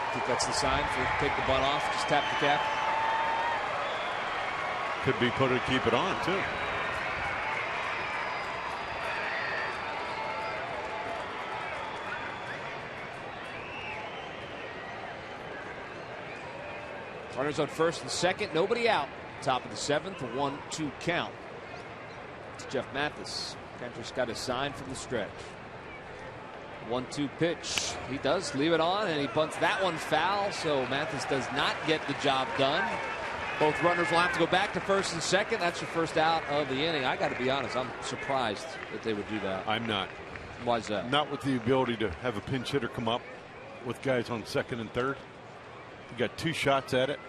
I think that's the sign for take the bunt off. Just tap the cap. Could be put to keep it on too. Runners on first and second, nobody out. Top of the 7th, a 1-2 count. It's Jeff Mathis. Kendrick's got a sign from the stretch. 1-2 pitch. He does leave it on, and he bunts that one foul, so Mathis does not get the job done. Both runners will have to go back to first and second. That's your first out of the inning. I got to be honest, I'm surprised that they would do that. I'm not. Why is that? Not with the ability to have a pinch hitter come up with guys on second and third. You got 2 shots at it.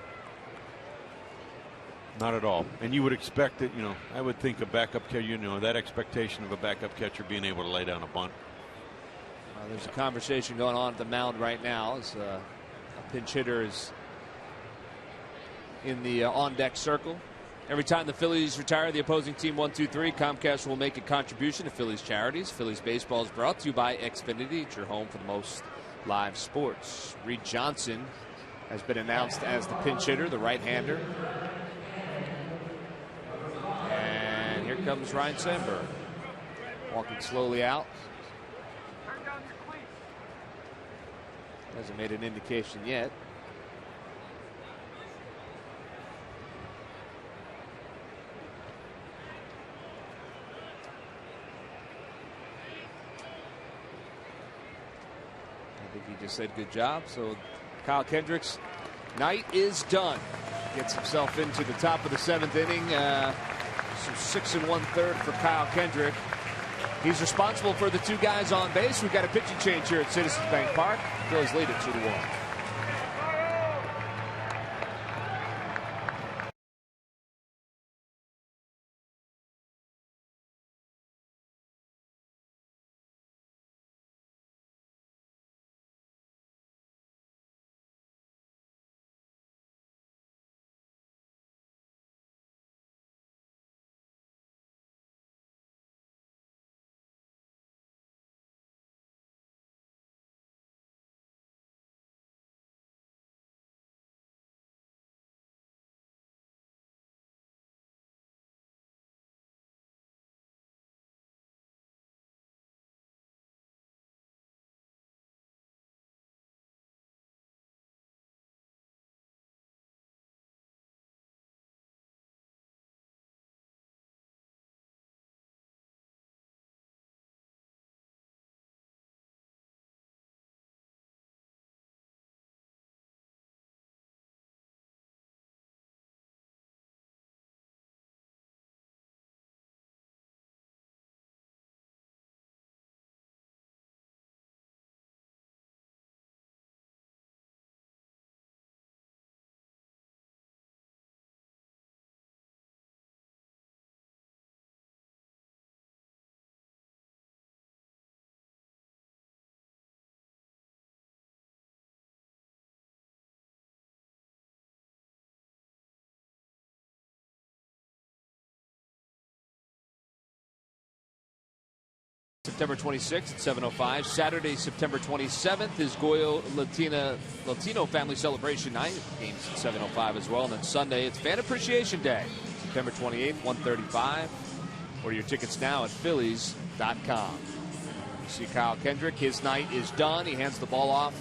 Not at all. And you would expect it, I would think a backup catcher, that expectation of a backup catcher being able to lay down a bunt. There's a conversation going on at the mound right now as a pinch hitter is in the on-deck circle. Every time the Phillies retire the opposing team 1-2-3, Comcast will make a contribution to Phillies charities. Phillies baseball is brought to you by Xfinity. It's your home for the most live sports. Reed Johnson has been announced as the pinch hitter, the right-hander. And here comes Ryan Sandberg, walking slowly out. Hasn't made an indication yet. I think he just said good job. So Kyle Kendrick's night is done. Gets himself into the top of the 7th inning. So 6 1/3 for Kyle Kendrick. He's responsible for the 2 guys on base. We've got a pitching change here at Citizens Bank Park. Phillies lead it 2-1. September 26th at 7:05. Saturday, September 27th is Goyo Latino Family Celebration Night. Games at 7:05 as well. And then Sunday, it's Fan Appreciation Day, September 28th, 1:35. Order your tickets now at Phillies.com. You see Kyle Kendrick. His night is done. He hands the ball off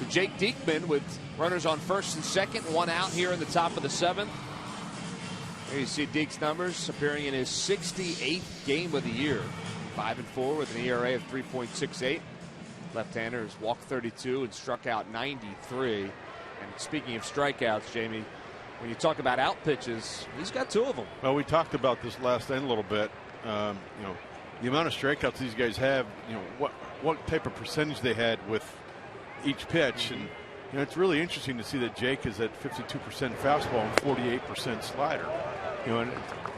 to Jake Diekman with runners on first and second. One out here in the top of the 7th. Here you see Deke's numbers appearing in his 68th game of the year. 5-4 with an ERA of 3.68. Left-hander has walked 32 and struck out 93. And speaking of strikeouts, Jamie, when you talk about out pitches, he's got 2 of them. Well, we talked about this last night a little bit. The amount of strikeouts these guys have. What type of percentage they had with each pitch, and it's really interesting to see that Jake is at 52% fastball and 48% slider. And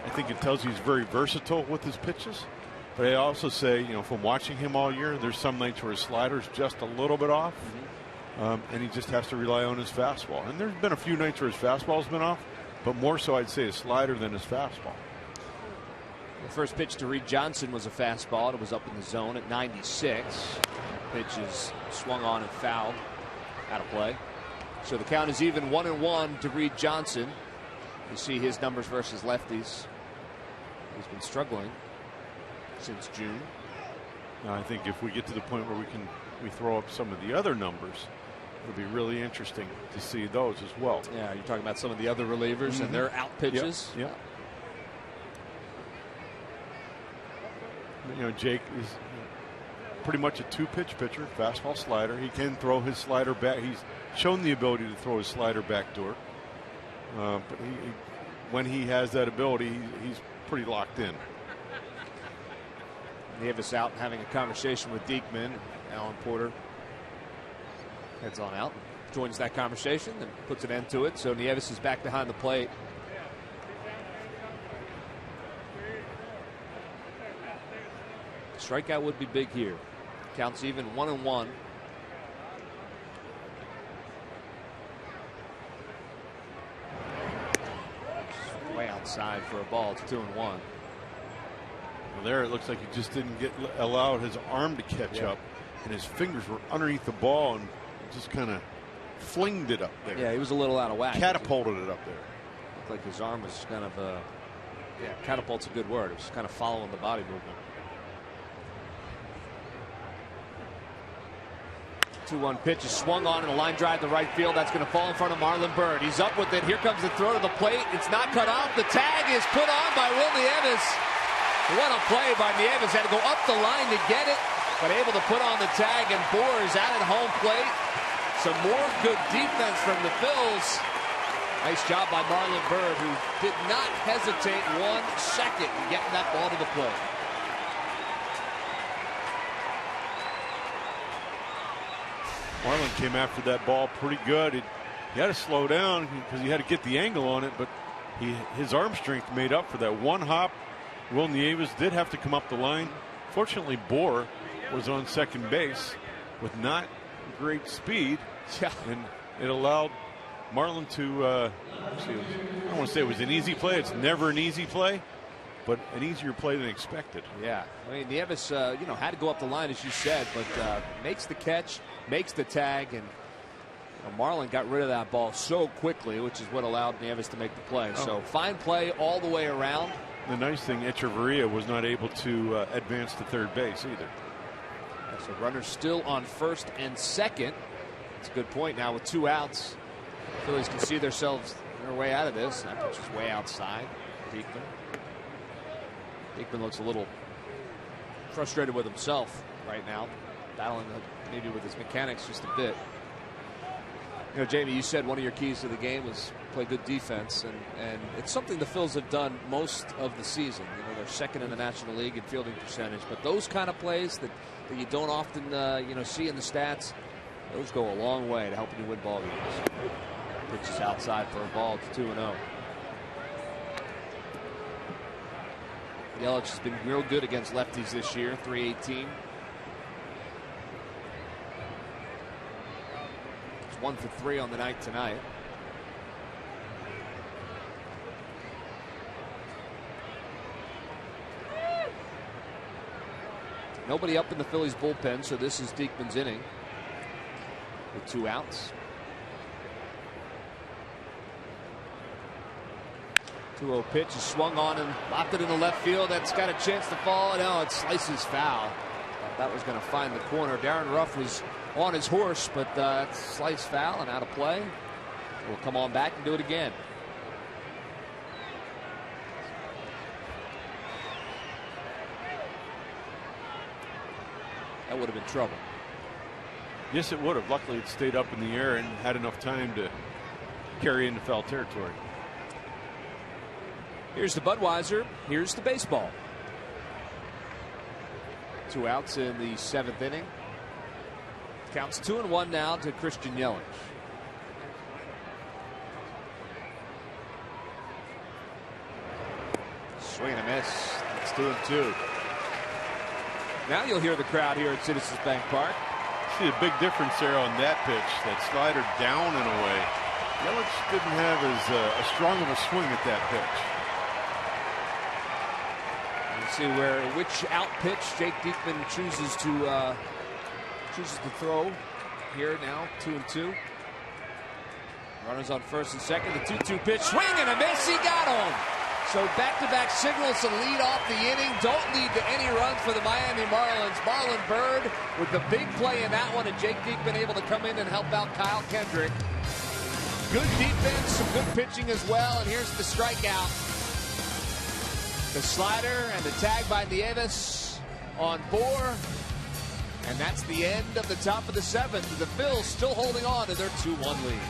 I think it tells you he's very versatile with his pitches. But I also say, from watching him all year, there's some nights where his slider's just a little bit off, and he just has to rely on his fastball. And there's been a few nights where his fastball's been off, but more so I'd say his slider than his fastball. The first pitch to Reed Johnson was a fastball. It was up in the zone at 96. Pitch is swung on and fouled. Out of play. So the count is even 1-1 to Reed Johnson. You see his numbers versus lefties. He's been struggling since June. I think if we get to the point where we throw up some of the other numbers, it'll be really interesting to see those as well. Yeah, you're talking about some of the other relievers and their out pitches. Yep. Jake is pretty much a 2-pitch pitcher, fastball, slider. He can throw his slider back. He's shown the ability to throw his slider backdoor. But when he has that ability, he's pretty locked in. Davis out having a conversation with Diekman. Alan Porter heads on out, joins that conversation, and puts an end to it. So Nieves is back behind the plate. Strikeout would be big here. Counts even 1-1. Way outside for a ball. It's 2-1. Well, there it looks like he just didn't allow his arm to catch up, and his fingers were underneath the ball and just kind of flinged it up there. Yeah, he was a little out of whack. Catapulted it up there. Looked like his arm was kind of catapult's a good word. It was kind of following the body movement. 2-1 pitch is swung on and a line drive to right field. That's going to fall in front of Marlon Byrd. He's up with it. Here comes the throw to the plate. It's not cut off. The tag is put on by Will Nieves. What a play by Nieves. Had to go up the line to get it, but able to put on the tag, and Bohr is out at home plate. Some more good defense from the Phils. Nice job by Marlon Byrd, who did not hesitate 1 second in getting that ball to the plate. Marlon came after that ball pretty good. He had to slow down because he had to get the angle on it, but his arm strength made up for that. One hop. Will Nieves did have to come up the line. Fortunately, Bohr was on second base with not great speed, and it allowed Marlon to I don't want to say it was an easy play. It's never an easy play, but an easier play than expected. Yeah, I mean, Nieves had to go up the line, as you said, but makes the catch, makes the tag, and Marlon got rid of that ball so quickly, which is what allowed Nieves to make the play. So fine play all the way around. The nice thing, Echeverria was not able to advance to third base either. So runners still on first and second. It's a good point now with 2 outs. Phillies can see themselves their way out of this. That pitch is way outside. Diekman looks a little frustrated with himself right now, battling maybe with his mechanics just a bit. Jamie, you said one of your keys to the game was play good defense, and it's something the Phils have done most of the season. They're second in the National League in fielding percentage, but those kind of plays that you don't often see in the stats, those go a long way to helping you win ball games. Pitch is outside for a ball. It's 2-0. Yelich has been real good against lefties this year. .318. 1 for 3 on the night tonight. Nobody up in the Phillies bullpen, so this is Diekman's inning with 2 outs. 2-0 pitch is swung on and lofted into left field. That's got a chance to fall. No, it slices foul. Thought that was going to find the corner. Darren Ruff was on his horse, but it's sliced foul and out of play. We'll come on back and do it again. That would have been trouble. Yes, it would have. Luckily, it stayed up in the air and had enough time to carry into foul territory. Here's the Budweiser. Here's the baseball. 2 outs in the 7th inning. Counts 2-1 now to Christian Yelich. Swing and a miss. It's 2-2. Now you'll hear the crowd here at Citizens Bank Park. See a big difference there on that pitch. That slider down and away. Yelich didn't have as strong of a swing at that pitch. See which out pitch Jake Diekman chooses to throw here now. 2-2. Runners on first and second. The 2-2 pitch, swing and a miss. He got home. So back-to-back signals to lead off the inning. Don't lead to any runs for the Miami Marlins. Marlon Byrd with the big play in that one, and Jake Diekman able to come in and help out Kyle Kendrick. Good defense, some good pitching as well, and here's the strikeout. The slider and the tag by Nieves on 4. And that's the end of the top of the 7th. The Phils still holding on to their 2-1 lead.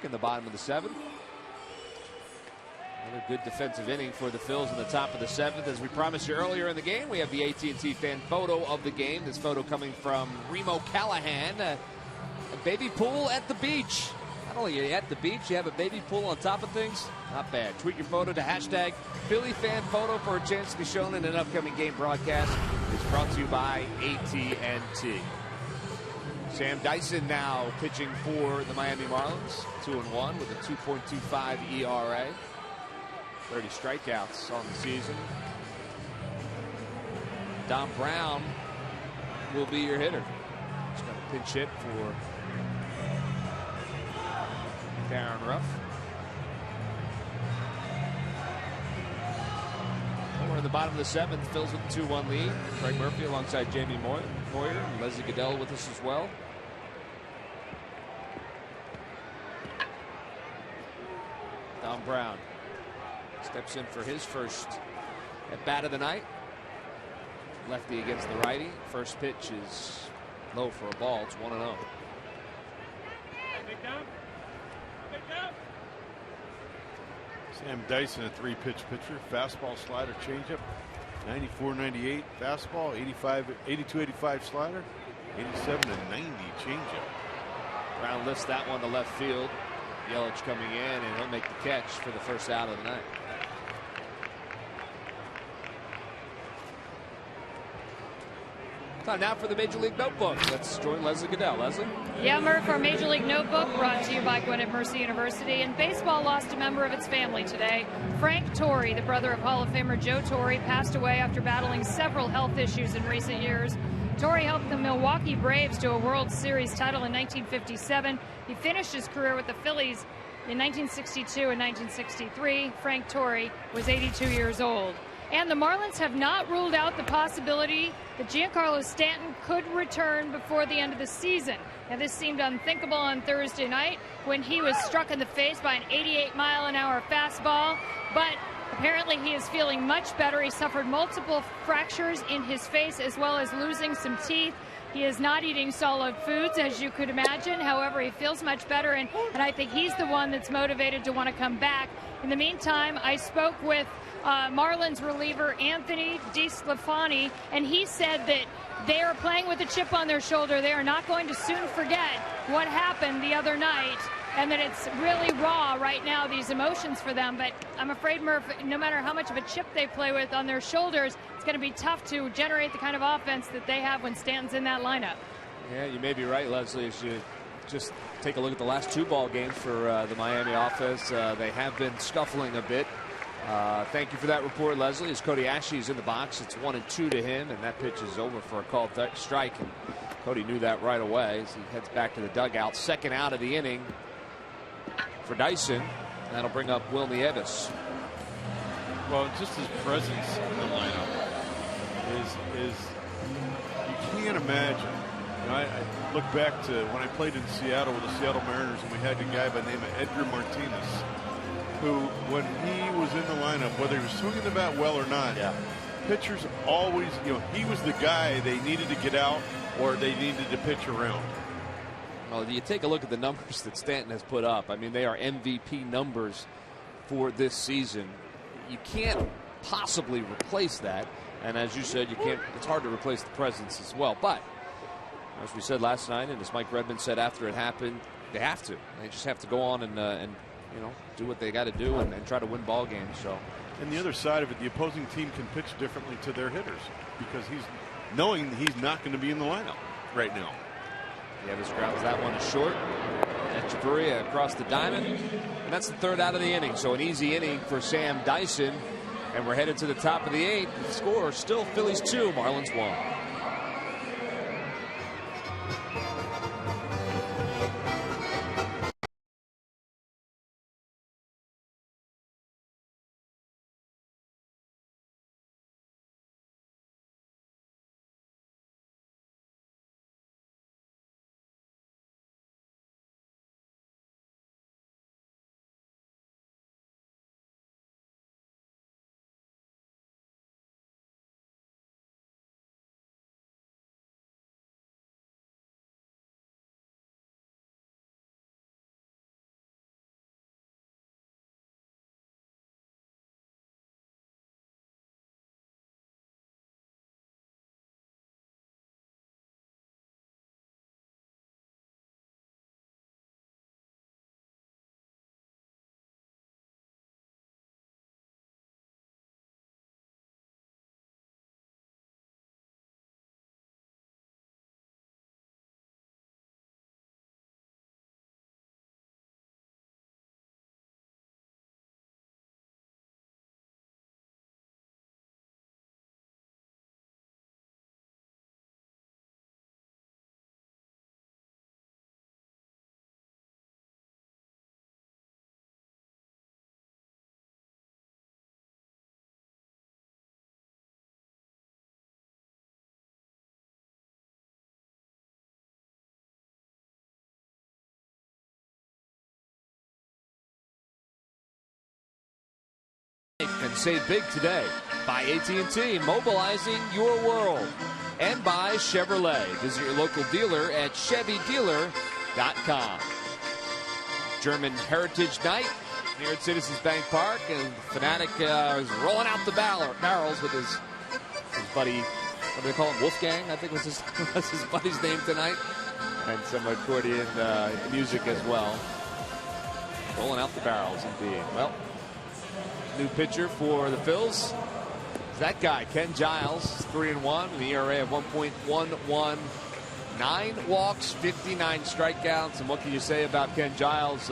In the bottom of the 7th. Another good defensive inning for the Phils in the top of the 7th. As we promised you earlier in the game, we have the AT&T fan photo of the game. This photo coming from Remo Callahan. A baby pool at the beach. Not only are you at the beach, you have a baby pool on top of things. Not bad. Tweet your photo to hashtag Philly fan photo for a chance to be shown in an upcoming game broadcast. It's brought to you by AT&T. Sam Dyson now pitching for the Miami Marlins. 2-1 with a 2.25 ERA. 30 strikeouts on the season. Dom Brown will be your hitter. He's going to pinch hit for Darren Ruff. We're in the bottom of the 7th. Phils with a 2-1 lead. Craig Murphy alongside Jamie Moyer. And Leslie Goodell with us as well. Dom Brown steps in for his first at bat of the night. Lefty against the righty. First pitch is low for a ball. It's 1-0. Sam Dyson, a 3-pitch pitcher. Fastball, slider, changeup. 94-98 fastball, 82-85 slider, 87-90 changeup. Brown lifts that one to left field. Yelich coming in, and he'll make the catch for the first out of the night. Time now for the Major League Notebook. Let's join Leslie Goodell. Leslie? Yeah, Murph, our Major League Notebook brought to you by Gwinnett Mercy University. And baseball lost a member of its family today. Frank Torre, the brother of Hall of Famer Joe Torre, passed away after battling several health issues in recent years. Torre helped the Milwaukee Braves to a World Series title in 1957. He finished his career with the Phillies in 1962 and 1963. Frank Torre was 82 years old. And the Marlins have not ruled out the possibility that Giancarlo Stanton could return before the end of the season. Now, this seemed unthinkable on Thursday night when he was struck in the face by an 88-mile-an-hour fastball. But apparently he is feeling much better. He suffered multiple fractures in his face as well as losing some teeth. He is not eating solid foods, as you could imagine. However, he feels much better, and I think he's the one that's motivated to want to come back. In the meantime, I spoke with Marlins reliever Anthony DeSclafani, and he said that they are playing with a chip on their shoulder. They are not going to soon forget what happened the other night, and that it's really raw right now, these emotions for them. But I'm afraid, Murph, no matter how much of a chip they play with on their shoulders, it's going to be tough to generate the kind of offense that they have when Stanton's in that lineup. Yeah, you may be right, Leslie. As you just take a look at the last 2 ball games for the Miami offense, they have been scuffling a bit. Thank you for that report, Leslie. As Cody Ashley is in the box, it's 1-2 to him, and that pitch is over for a called strike. And Cody knew that right away as he heads back to the dugout. Second out of the inning for Dyson. That'll bring up Will Nieves. Well, just his presence in the lineup is you can't imagine. You know, I look back to when I played in Seattle with the Seattle Mariners, and we had a guy by the name of Edgar Martinez, who, when he was in the lineup, whether he was swinging the bat well or not, pitchers always, he was the guy they needed to get out or they needed to pitch around. Well, you take a look at the numbers that Stanton has put up. I mean, they are MVP numbers for this season. You can't possibly replace that. And as you said, you can't. It's hard to replace the presence as well. But as we said last night, and as Mike Redmond said after it happened, they have to. They just have to go on and do what they got to do and try to win ball games. So. And the other side of it, the opposing team can pitch differently to their hitters because he's knowing he's not going to be in the lineup right now. Nieves grounds that one short. Echeverria across the diamond. And that's the 3rd out of the inning. So an easy inning for Sam Dyson. And we're headed to the top of the 8th. The score still Phillies 2, Marlins 1. And save big today by AT&T, mobilizing your world. And by Chevrolet. Visit your local dealer at ChevyDealer.com. German Heritage Night here at Citizens Bank Park, and Fanatic is rolling out the barrels with his buddy, what do they call him, Wolfgang, I think was his buddy's name tonight, and some accordion music as well. Rolling out the barrels, indeed. Well, new pitcher for the Phils is that guy, Ken Giles, 3-1, with an ERA of 1.11. 9 walks, 59 strikeouts, and what can you say about Ken Giles?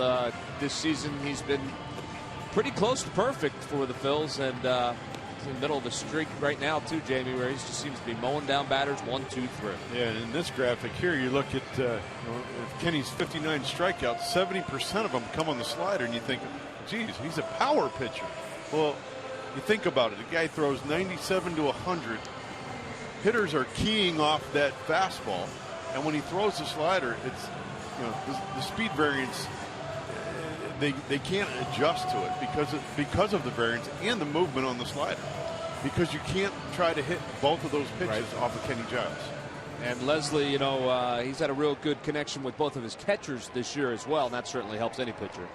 This season he's been pretty close to perfect for the Phils, and he's in the middle of a streak right now too, Jamie, where he just seems to be mowing down batters 1, 2, 3. Yeah, and in this graphic here, you look at Kenny's 59 strikeouts, 70% of them come on the slider, and you think, geez, he's a power pitcher. Well, you think about it, the guy throws 97 to 100. Hitters are keying off that fastball. And when he throws the slider, it's, the speed variance, they can't adjust to it because of the variance and the movement on the slider. Because you can't try to hit both of those pitches off of Kenny Giles. And Leslie, he's had a real good connection with both of his catchers this year as well, and that certainly helps any pitcher.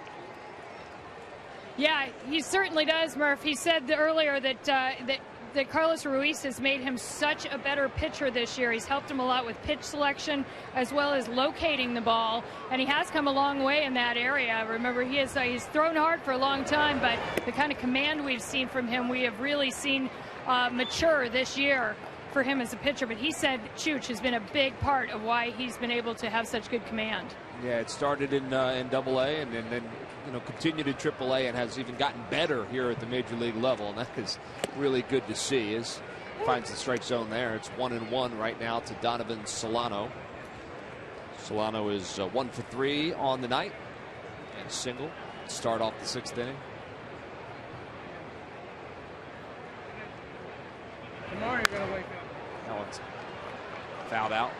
Yeah, he certainly does, Murph. He said earlier that Carlos Ruiz has made him such a better pitcher this year. He's helped him a lot with pitch selection as well as locating the ball, and he has come a long way in that area. Remember, he's thrown hard for a long time, but the kind of command we've seen from him, we have really seen mature this year for him as a pitcher. But he said Chooch has been a big part of why he's been able to have such good command. Yeah, it started in Double-A and then continued in Triple-A and has even gotten better here at the major league level, and that is really good to see. As finds the strike zone there. It's 1-1 right now to Donovan Solano. Solano is 1 for 3 on the night and single to start off the 6th inning. Tomorrow you're gonna wake up. That one's fouled out.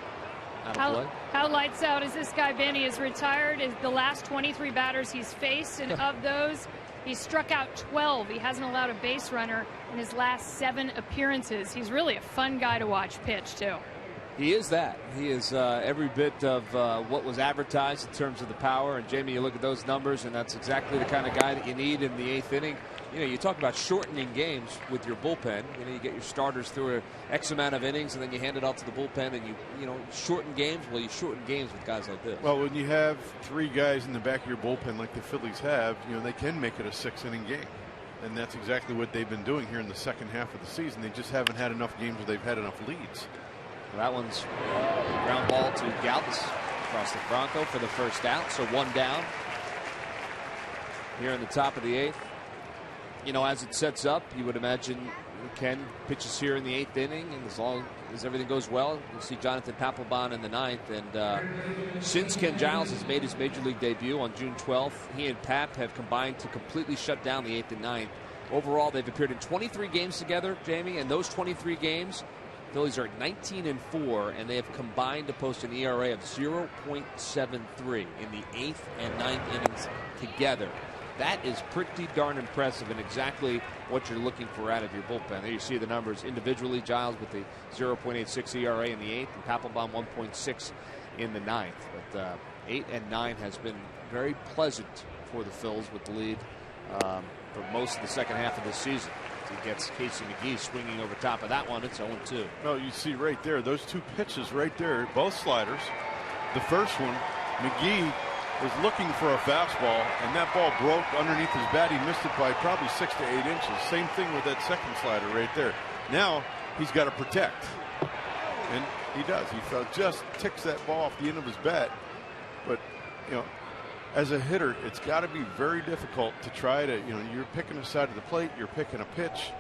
How lights out has this guy been? He has retired the last 23 batters he's faced, and of those, he's struck out 12. He hasn't allowed a base runner in his last 7 appearances. He's really a fun guy to watch pitch, too. He is that. He is every bit of what was advertised in terms of the power. And, Jamie, you look at those numbers, and that's exactly the kind of guy that you need in the 8th inning. You talk about shortening games with your bullpen. You get your starters through X amount of innings, and then you hand it off to the bullpen, and you shorten games. Well, you shorten games with guys like this. Well, when you have 3 guys in the back of your bullpen like the Phillies have, they can make it a 6-inning game. And that's exactly what they've been doing here in the second half of the season. They just haven't had enough games where they've had enough leads. Well, that one's ground ball to Galvis across the Bronco for the first out. So 1 down here in the top of the 8th. As it sets up, you would imagine Ken pitches here in the 8th inning, and as long as everything goes well, you'll see Jonathan Papelbon in the 9th. And since Ken Giles has made his major league debut on June 12th, he and Pap have combined to completely shut down the 8th and 9th. Overall, they've appeared in 23 games together, Jamie, and those 23 games, Phillies are 19-4, and they have combined to post an ERA of 0.73 in the 8th and 9th innings together. That is pretty darn impressive and exactly what you're looking for out of your bullpen. There you see the numbers individually. Giles with the 0.86 ERA in the 8th, and Papelbon 1.6 in the 9th. But 8 and 9 has been very pleasant for the Phils with the lead for most of the second half of this season. He gets Casey McGee swinging over top of that one. It's 0-2. Well, you see right there, those 2 pitches right there, both sliders. The first one, McGee was looking for a fastball, and that ball broke underneath his bat. He missed it by probably 6 to 8 inches. Same thing with that second slider right there. Now he's got to protect, and he does. He just ticks that ball off the end of his bat. But as a hitter, it's got to be very difficult to try to, you're picking a side of the plate, you're picking a pitch.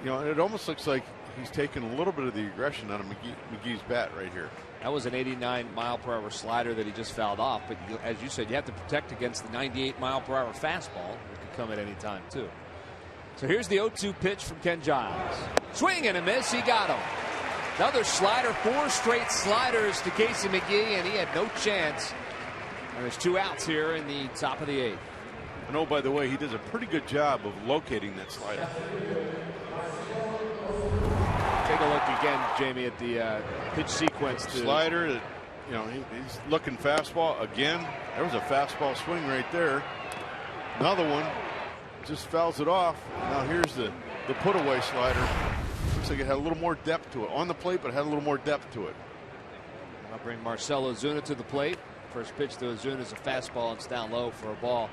And it almost looks like he's taking a little bit of the aggression out of McGee's bat right here. That was an 89-mile-per-hour slider that he just fouled off. But as you said, you have to protect against the 98-mile-per-hour fastball. It could come at any time, too. So here's the 0-2 pitch from Ken Giles. Swing and a miss. He got him. Another slider. 4 straight sliders to Casey McGee, and he had no chance. And there's 2 outs here in the top of the 8th. And oh, by the way, he does a pretty good job of locating that slider. Take a look again, Jamie, at the pitch sequence. Slider, he's looking fastball again. There was a fastball swing right there. Another one. Just fouls it off. Now here's the put away slider. Looks like it had a little more depth to it. On the plate, but it had a little more depth to it. I'll bring Marcell Ozuna to the plate. First pitch to Ozuna is a fastball, and it's down low for a ball.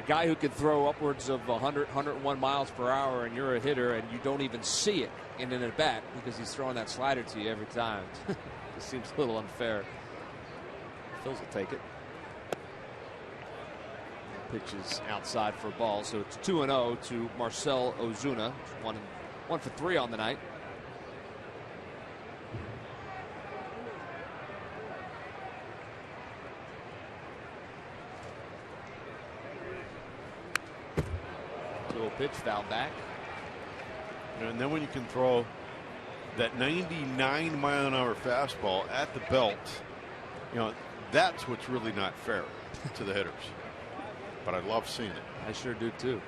A guy who can throw upwards of 100, 101 miles per hour, and you're a hitter, and you don't even see it in an at-bat because he's throwing that slider to you every time. It seems a little unfair. Phillies will take it. Pitches outside for a ball, so it's 2-0 to Marcell Ozuna. 1 for 3 on the night. Pitch foul back. And then when you can throw that 99-mile-an-hour fastball at the belt, you know, that's what's really not fair to the hitters. But I love seeing it. I sure do too.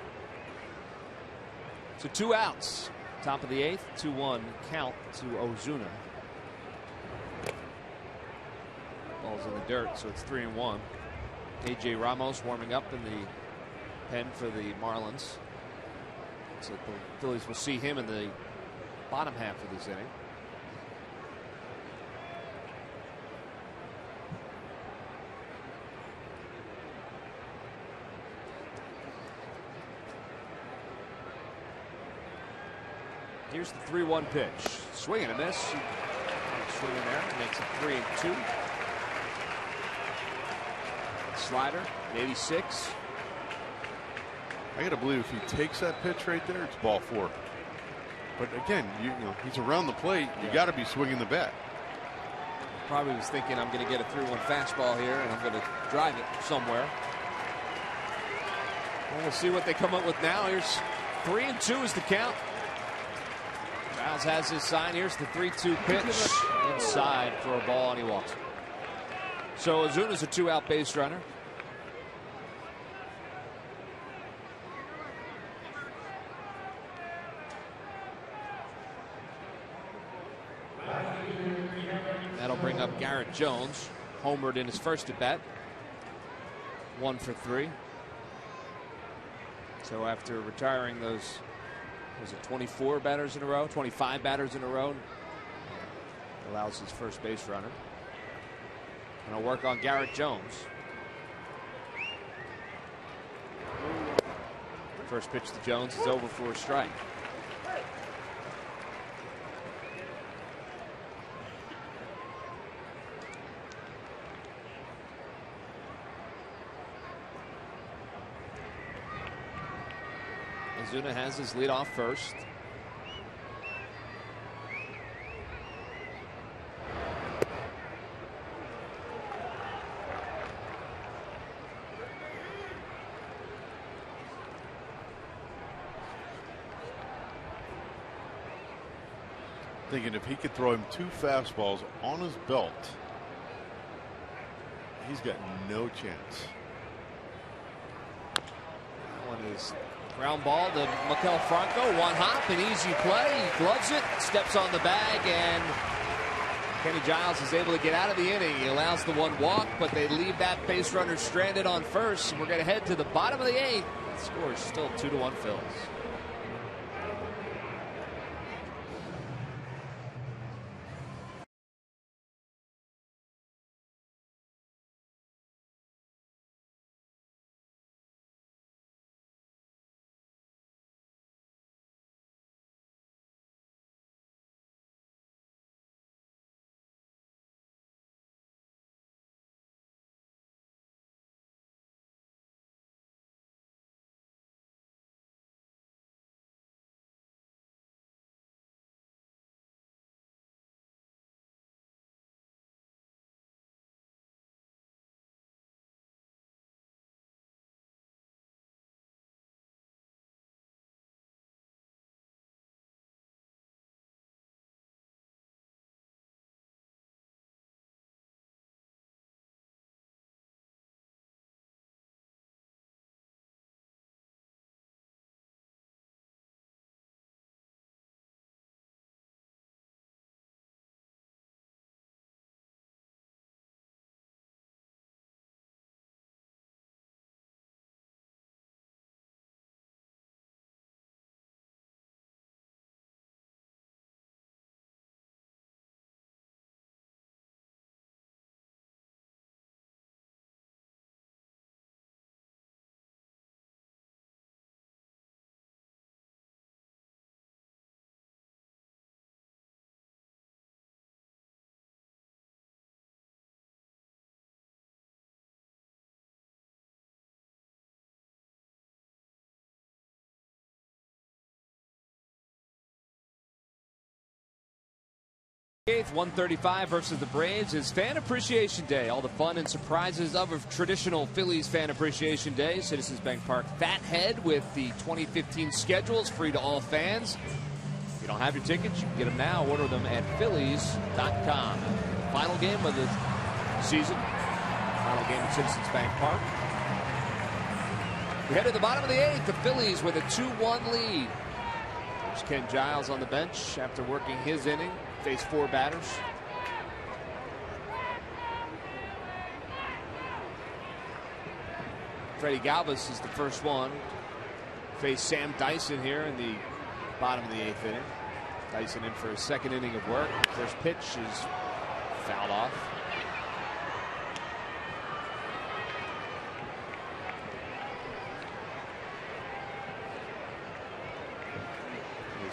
So 2 outs. Top of the 8th, 2-1 count to Ozuna. Ball's in the dirt, so it's 3-1. AJ Ramos warming up in the pen for the Marlins. So the Phillies will see him in the bottom half of this inning. Here's the 3-1 pitch. Swing and a miss. Swing in there. Makes it 3-2. Slider at 86. I got to believe if he takes that pitch right there, it's ball 4. But again, you know, he's around the plate. You got to be swinging the bat. Probably was thinking, I'm going to get a 3-1 fastball here, and I'm going to drive it somewhere. Well, we'll see what they come up with now. Here's 3-2 is the count. Giles has his sign. Here's the 3-2 pitch inside for a ball, and he walks it. So Ozuna's a 2-out base runner. That'll bring up Garrett Jones, homered in his first at bat. 1 for 3. So after retiring those, was it 24 batters in a row, 25 batters in a row, allows his first base runner. And I'll work on Garrett Jones. First pitch to Jones is over for a strike. Ozuna has his lead off first. Thinking if he could throw him 2 fastballs on his belt, he's got no chance. That one is ground ball to Maikel Franco. 1 hop, an easy play. He gloves it, steps on the bag, and Kenny Giles is able to get out of the inning. He allows the 1 walk, but they leave that base runner stranded on first. We're going to head to the bottom of the 8th. The score is still 2-1 Phillies. 8th, 1:35 versus the Braves is Fan Appreciation Day. All the fun and surprises of a traditional Phillies Fan Appreciation Day. Citizens Bank Park Fathead with the 2015 schedules free to all fans. If you don't have your tickets, you can get them now. Order them at Phillies.com. Final game of the season. Final game at Citizens Bank Park. We head to the bottom of the 8th. The Phillies with a 2-1 lead. There's Ken Giles on the bench after working his inning. Faced 4 batters. Freddie Galvis is the first one. Faced Sam Dyson here in the bottom of the 8th inning. Dyson in for his second inning of work. First pitch is fouled off.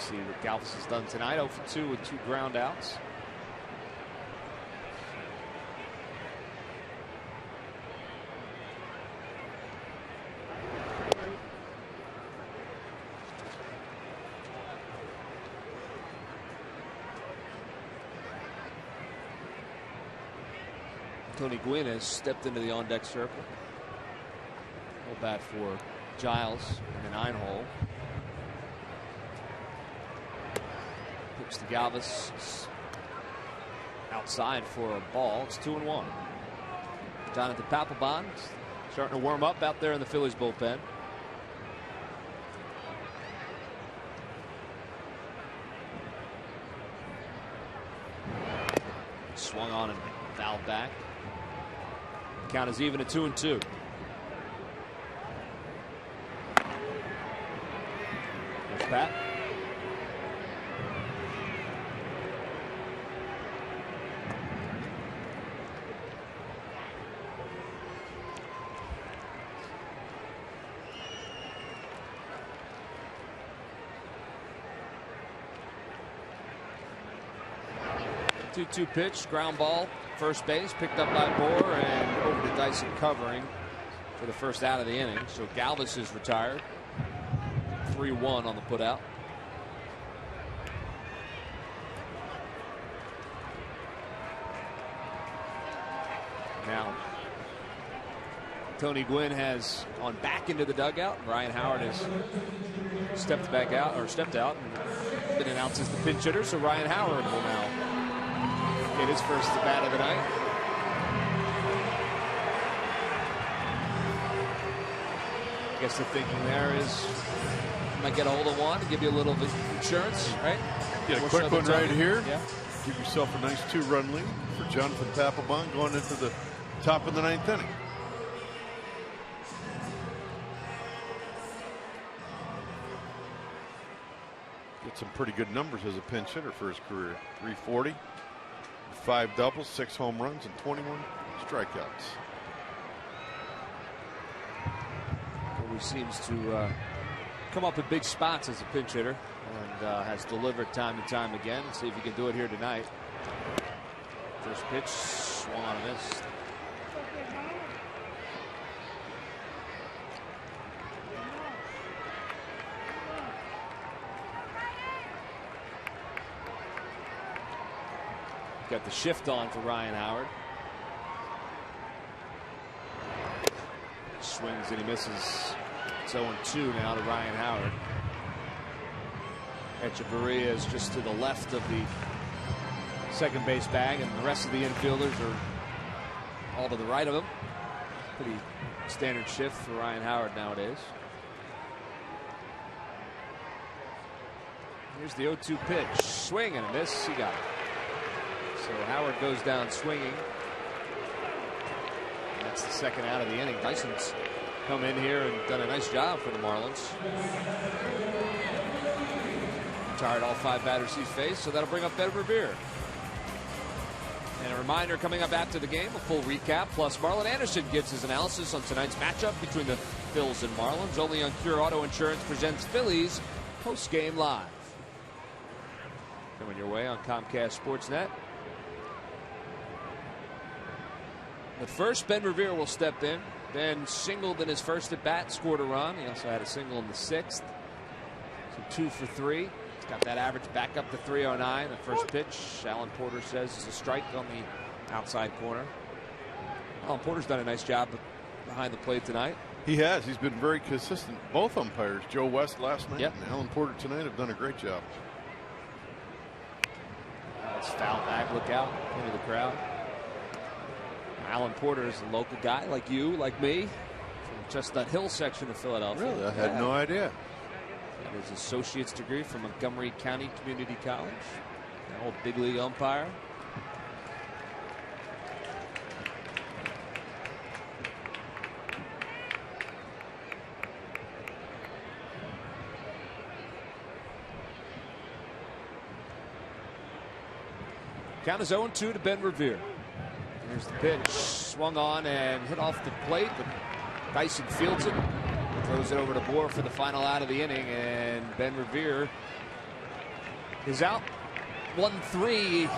See what Galvis has done tonight. 0 for 2 with 2 ground outs. Tony Gwynn has stepped into the on-deck circle. Full bat for Giles in the 9-hole. To Galvis outside for a ball. It's 2-1. Jonathan Papelbon starting to warm up out there in the Phillies bullpen. Swung on and fouled back. Count is even at 2-2. There's Pat. Two pitch, ground ball, first base, picked up by Bohr and over to Dyson covering for the first out of the inning. So Galvis is retired. 3-1 on the putout. Now Tony Gwynn has gone back into the dugout. Ryan Howard has stepped back out, or stepped out, and been announced as the pinch hitter. So Ryan Howard will now get his first at bat of the night. I guess the thinking there is you might get a hold of one to give you a little insurance, right? Get a quick one right here. Yeah. Give yourself a nice 2-run lead for Jonathan Papelbon going into the top of the 9th inning. Get some pretty good numbers as a pinch hitter for his career. 340. 5 doubles, 6 home runs, and 21 strikeouts. Always seems to come up in big spots as a pinch hitter and has delivered time and time again. Let's see if he can do it here tonight. First pitch, swung on and missed. Got the shift on for Ryan Howard. Swings and he misses. It's 0-2 now to Ryan Howard. Echeverria is just to the left of the second base bag, and the rest of the infielders are all to the right of him. Pretty standard shift for Ryan Howard nowadays. Here's the 0-2 pitch. Swing and a miss. He got it. So Howard goes down swinging. And that's the second out of the inning. Dyson's come in here and done a nice job for the Marlins. Retired all 5 batters he's faced, so that'll bring up Ben Revere. And a reminder coming up after the game, a full recap, plus Marlon Anderson gives his analysis on tonight's matchup between the Phils and Marlins. Only on Cure Auto Insurance presents Phillies Post-Game Live. Coming your way on Comcast Sportsnet. But first, Ben Revere will step in. Ben singled in his first at bat, scored a run. He also had a single in the 6th. So 2 for 3. got that average back up to 309. The first pitch, Alan Porter says, is a strike on the outside corner. Alan Porter's done a nice job behind the plate tonight. He has. He's been very consistent. Both umpires, Joe West last night and Alan Porter tonight, have done a great job. That's foul back. Look out into the crowd. Alan Porter is a local guy like you, like me, from Chestnut Hill section of Philadelphia. Really? I had no idea. Got his associate's degree from Montgomery County Community College. Now a big league umpire. Count is 0-2 to Ben Revere. Here's the pitch. Swung on and hit off the plate, but Dyson fields it. Throws it over to Bohr for the final out of the inning, and Ben Revere is out 1-3 in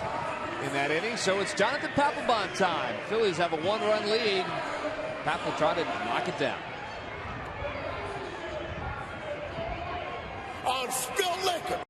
that inning. So it's Jonathan Papelbon time. Phillies have a 1-run lead. Pap will try to knock it down. On Phil Liquor.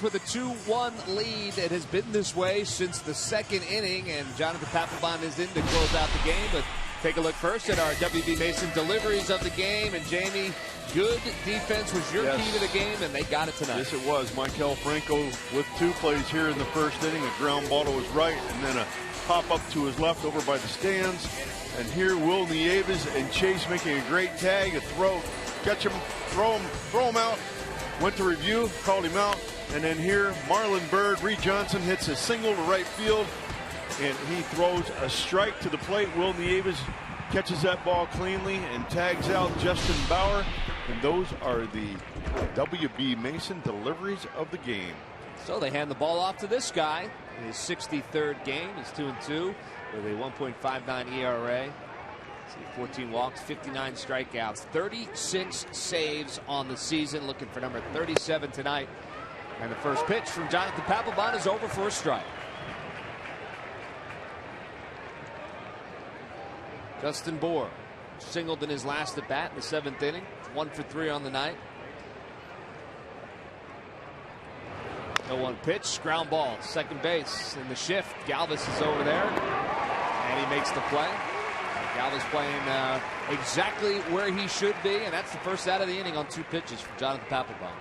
With a 2-1 lead. It has been this way since the second inning, and Jonathan Papelbon is in to close out the game. But take a look first at our WB Mason deliveries of the game. And Jamie, good defense was your key to the game, and they got it tonight. Yes, it was. Michael Franco with 2 plays here in the first inning. A ground ball to his right, and then a pop up to his left over by the stands. And here Will Nieves and Chase making a great tag, a throw, catch him, throw him out. Went to review, called him out. And then here, Marlon Byrd, Reed Johnson hits a single to right field, and he throws a strike to the plate. Will Nieves catches that ball cleanly and tags out Justin Bauer. And those are the WB Mason deliveries of the game. So they hand the ball off to this guy in his 63rd game. He's 2-2 with a 1.59 ERA. 14 walks, 59 strikeouts, 36 saves on the season. Looking for number 37 tonight. And the first pitch from Jonathan Papelbon is over for a strike. Justin Bohr singled in his last at bat in the 7th inning. 1 for 3 on the night. 0-1 pitch, ground ball, second base in the shift. Galvis is over there, and he makes the play. Galvis playing exactly where he should be, and that's the first out of the inning on 2 pitches from Jonathan Papelbon.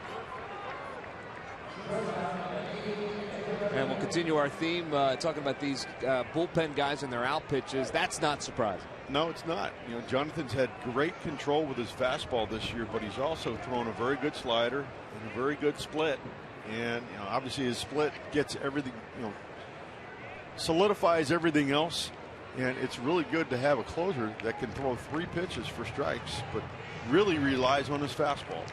And we'll continue our theme talking about these bullpen guys and their out pitches. That's not surprising. No, it's not. You know, Jonathan's had great control with his fastball this year, but he's also thrown a very good slider and a very good split. And you know, obviously his split gets everything, you know, solidifies everything else. And it's really good to have a closer that can throw 3 pitches for strikes, but really relies on his fastball.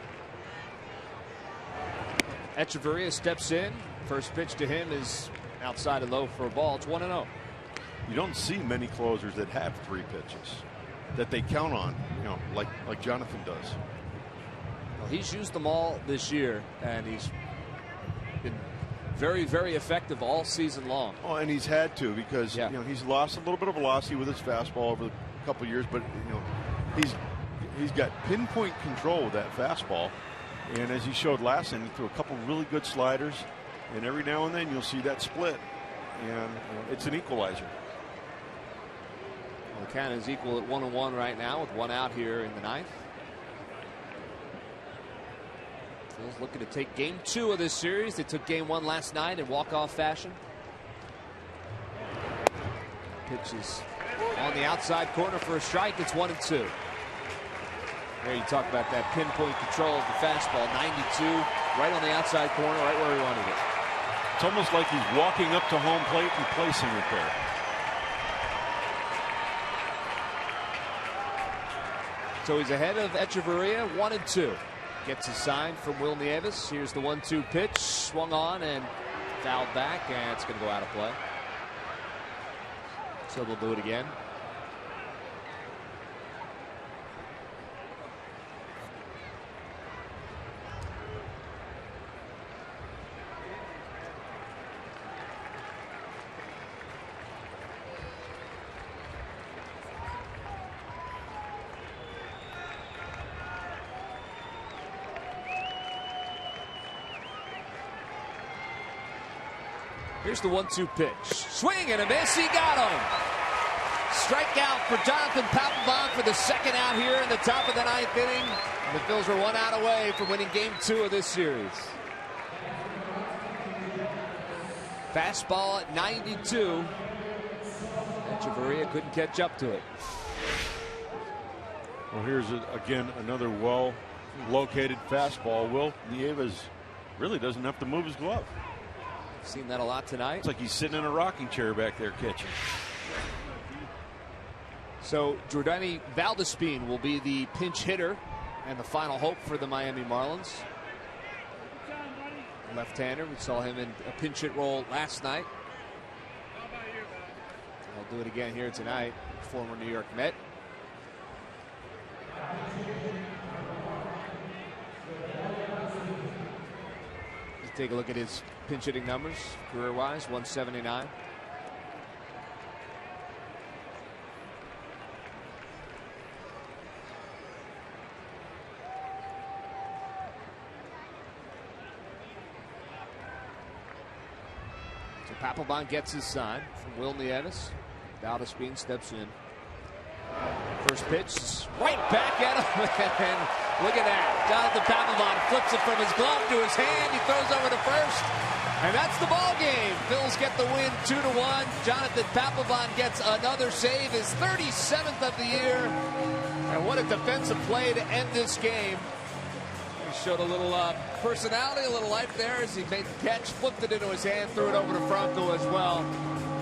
Echeverria steps in. First pitch to him is outside and low for a ball. It's 1-0. You don't see many closers that have 3 pitches that they count on, you know, like Jonathan does. Well, he's used them all this year, and he's been very, very effective all season long. Oh, and he's had to, because he's lost a little bit of velocity with his fastball over the couple of years, but he's got pinpoint control with that fastball. And as he showed last inning, he threw a couple really good sliders, and every now and then you'll see that split, and it's an equalizer. Well, the count is equal at 1-1 right now with one out here in the ninth. Phil's looking to take game 2 of this series. They took game 1 last night in walk-off fashion. Pitch is on the outside corner for a strike. It's 1-2. There you talk about that pinpoint control of the fastball. 92, right on the outside corner, right where he wanted it. It's almost like he's walking up to home plate and placing it there. So he's ahead of Echeverria, 1-2. Gets a sign from Will Nieves. Here's the 1-2 pitch. Swung on and fouled back, and it's going to go out of play. So they'll do it again. Here's the 1-2 pitch. Swing and a miss. He got him. Strikeout for Jonathan Papelbon for the second out here in the top of the ninth inning. The Phils are one out away from winning game 2 of this series. Fastball at 92. Echeverria couldn't catch up to it. Well, here's again another well-located fastball. Will Nieves really doesn't have to move his glove. Seen that a lot tonight. It's like he's sitting in a rocking chair back there catching. So Jordani Valdespin will be the pinch hitter and the final hope for the Miami Marlins. Left-hander. We saw him in a pinch hit role last night. He'll do it again here tonight. Former New York Met. Let's take a look at his pinch hitting numbers career-wise. 179. So Papelbon gets his sign from Will Nieves. Valdespin steps in. First pitch, right back at him. And look at that. Jonathan Papelbon flips it from his glove to his hand. He throws over to first. And that's the ball game. Phils get the win 2-1. Jonathan Papelbon gets another save, his 37th of the year. And what a defensive play to end this game. He showed a little personality, a little life there as he made the catch, flipped it into his hand, threw it over to Franco as well.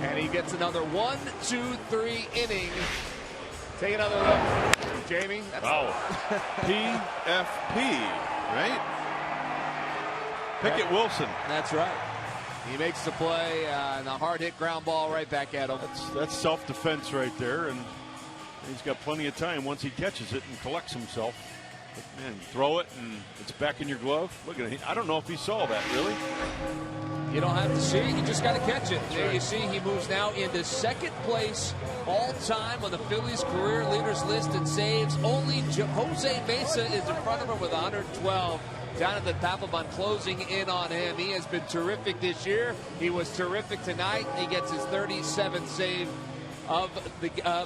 And he gets another 1, 2, 3 inning. Take another look, Jamie. That's PFP, right? Pickett Wilson. That's right. He makes the play, and a hard hit ground ball right back at him. That's self-defense right there, and he's got plenty of time once he catches it and collects himself. But man, throw it and it's back in your glove. Look at it. I don't know if he saw that, really. You don't have to see it. You just got to catch it. There you see he moves now into second place all-time on the Phillies career leaders list in saves. Only Jose Mesa is in front of him with 112. Jonathan Papelbon closing in on him. He has been terrific this year. He was terrific tonight. He gets his 37th save of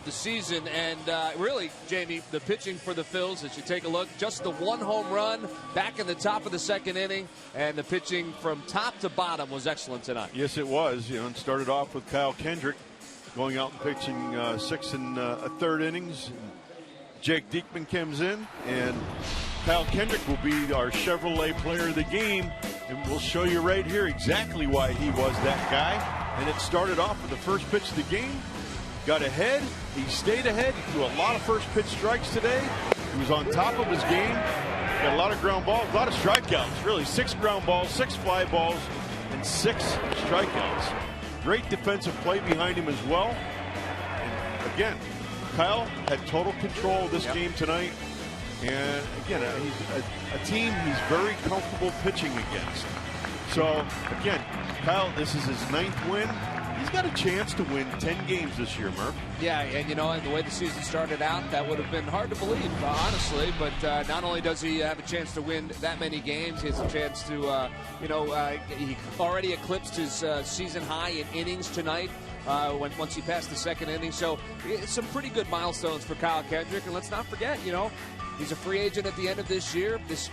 the season. And really, Jamie, the pitching for the Phils, as you take a look, just the one home run back in the top of the second inning, and the pitching from top to bottom was excellent tonight. Yes, it was. You know, it started off with Kyle Kendrick going out and pitching 6 1/3 innings. Jake Diekman comes in, and Kyle Kendrick will be our Chevrolet player of the game, and we'll show you right here exactly why he was that guy. And it started off with the first pitch of the game. Got ahead. He stayed ahead. He threw a lot of first pitch strikes today. He was on top of his game. Got a lot of ground balls, a lot of strikeouts, really. 6 ground balls, 6 fly balls, and 6 strikeouts. Great defensive play behind him as well. And again, Kyle had total control of this game tonight. And again, he's a team he's very comfortable pitching against. So again, Kyle, this is his 9th win. He's got a chance to win 10 games this year, Murph. Yeah, and and the way the season started out, that would have been hard to believe, honestly. But not only does he have a chance to win that many games, he has a chance to, he already eclipsed his season high in innings tonight. Once he passed the 2nd inning. So it's some pretty good milestones for Kyle Kendrick. And let's not forget, he's a free agent at the end of this year. This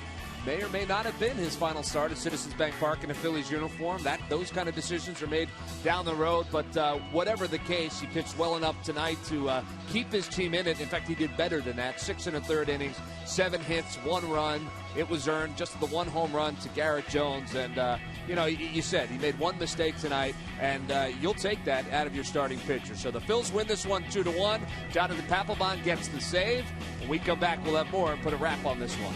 may or may not have been his final start at Citizens Bank Park in a Phillies uniform. Those kind of decisions are made down the road. But whatever the case, he pitched well enough tonight to keep his team in it. In fact, he did better than that. 6 1/3 innings, 7 hits, 1 run. It was earned, just the 1 home run to Garrett Jones. And, you said he made 1 mistake tonight, and you'll take that out of your starting pitcher. So the Phils win this one 2-1. Jonathan Papelbon gets the save. When we come back, we'll have more and put a wrap on this one.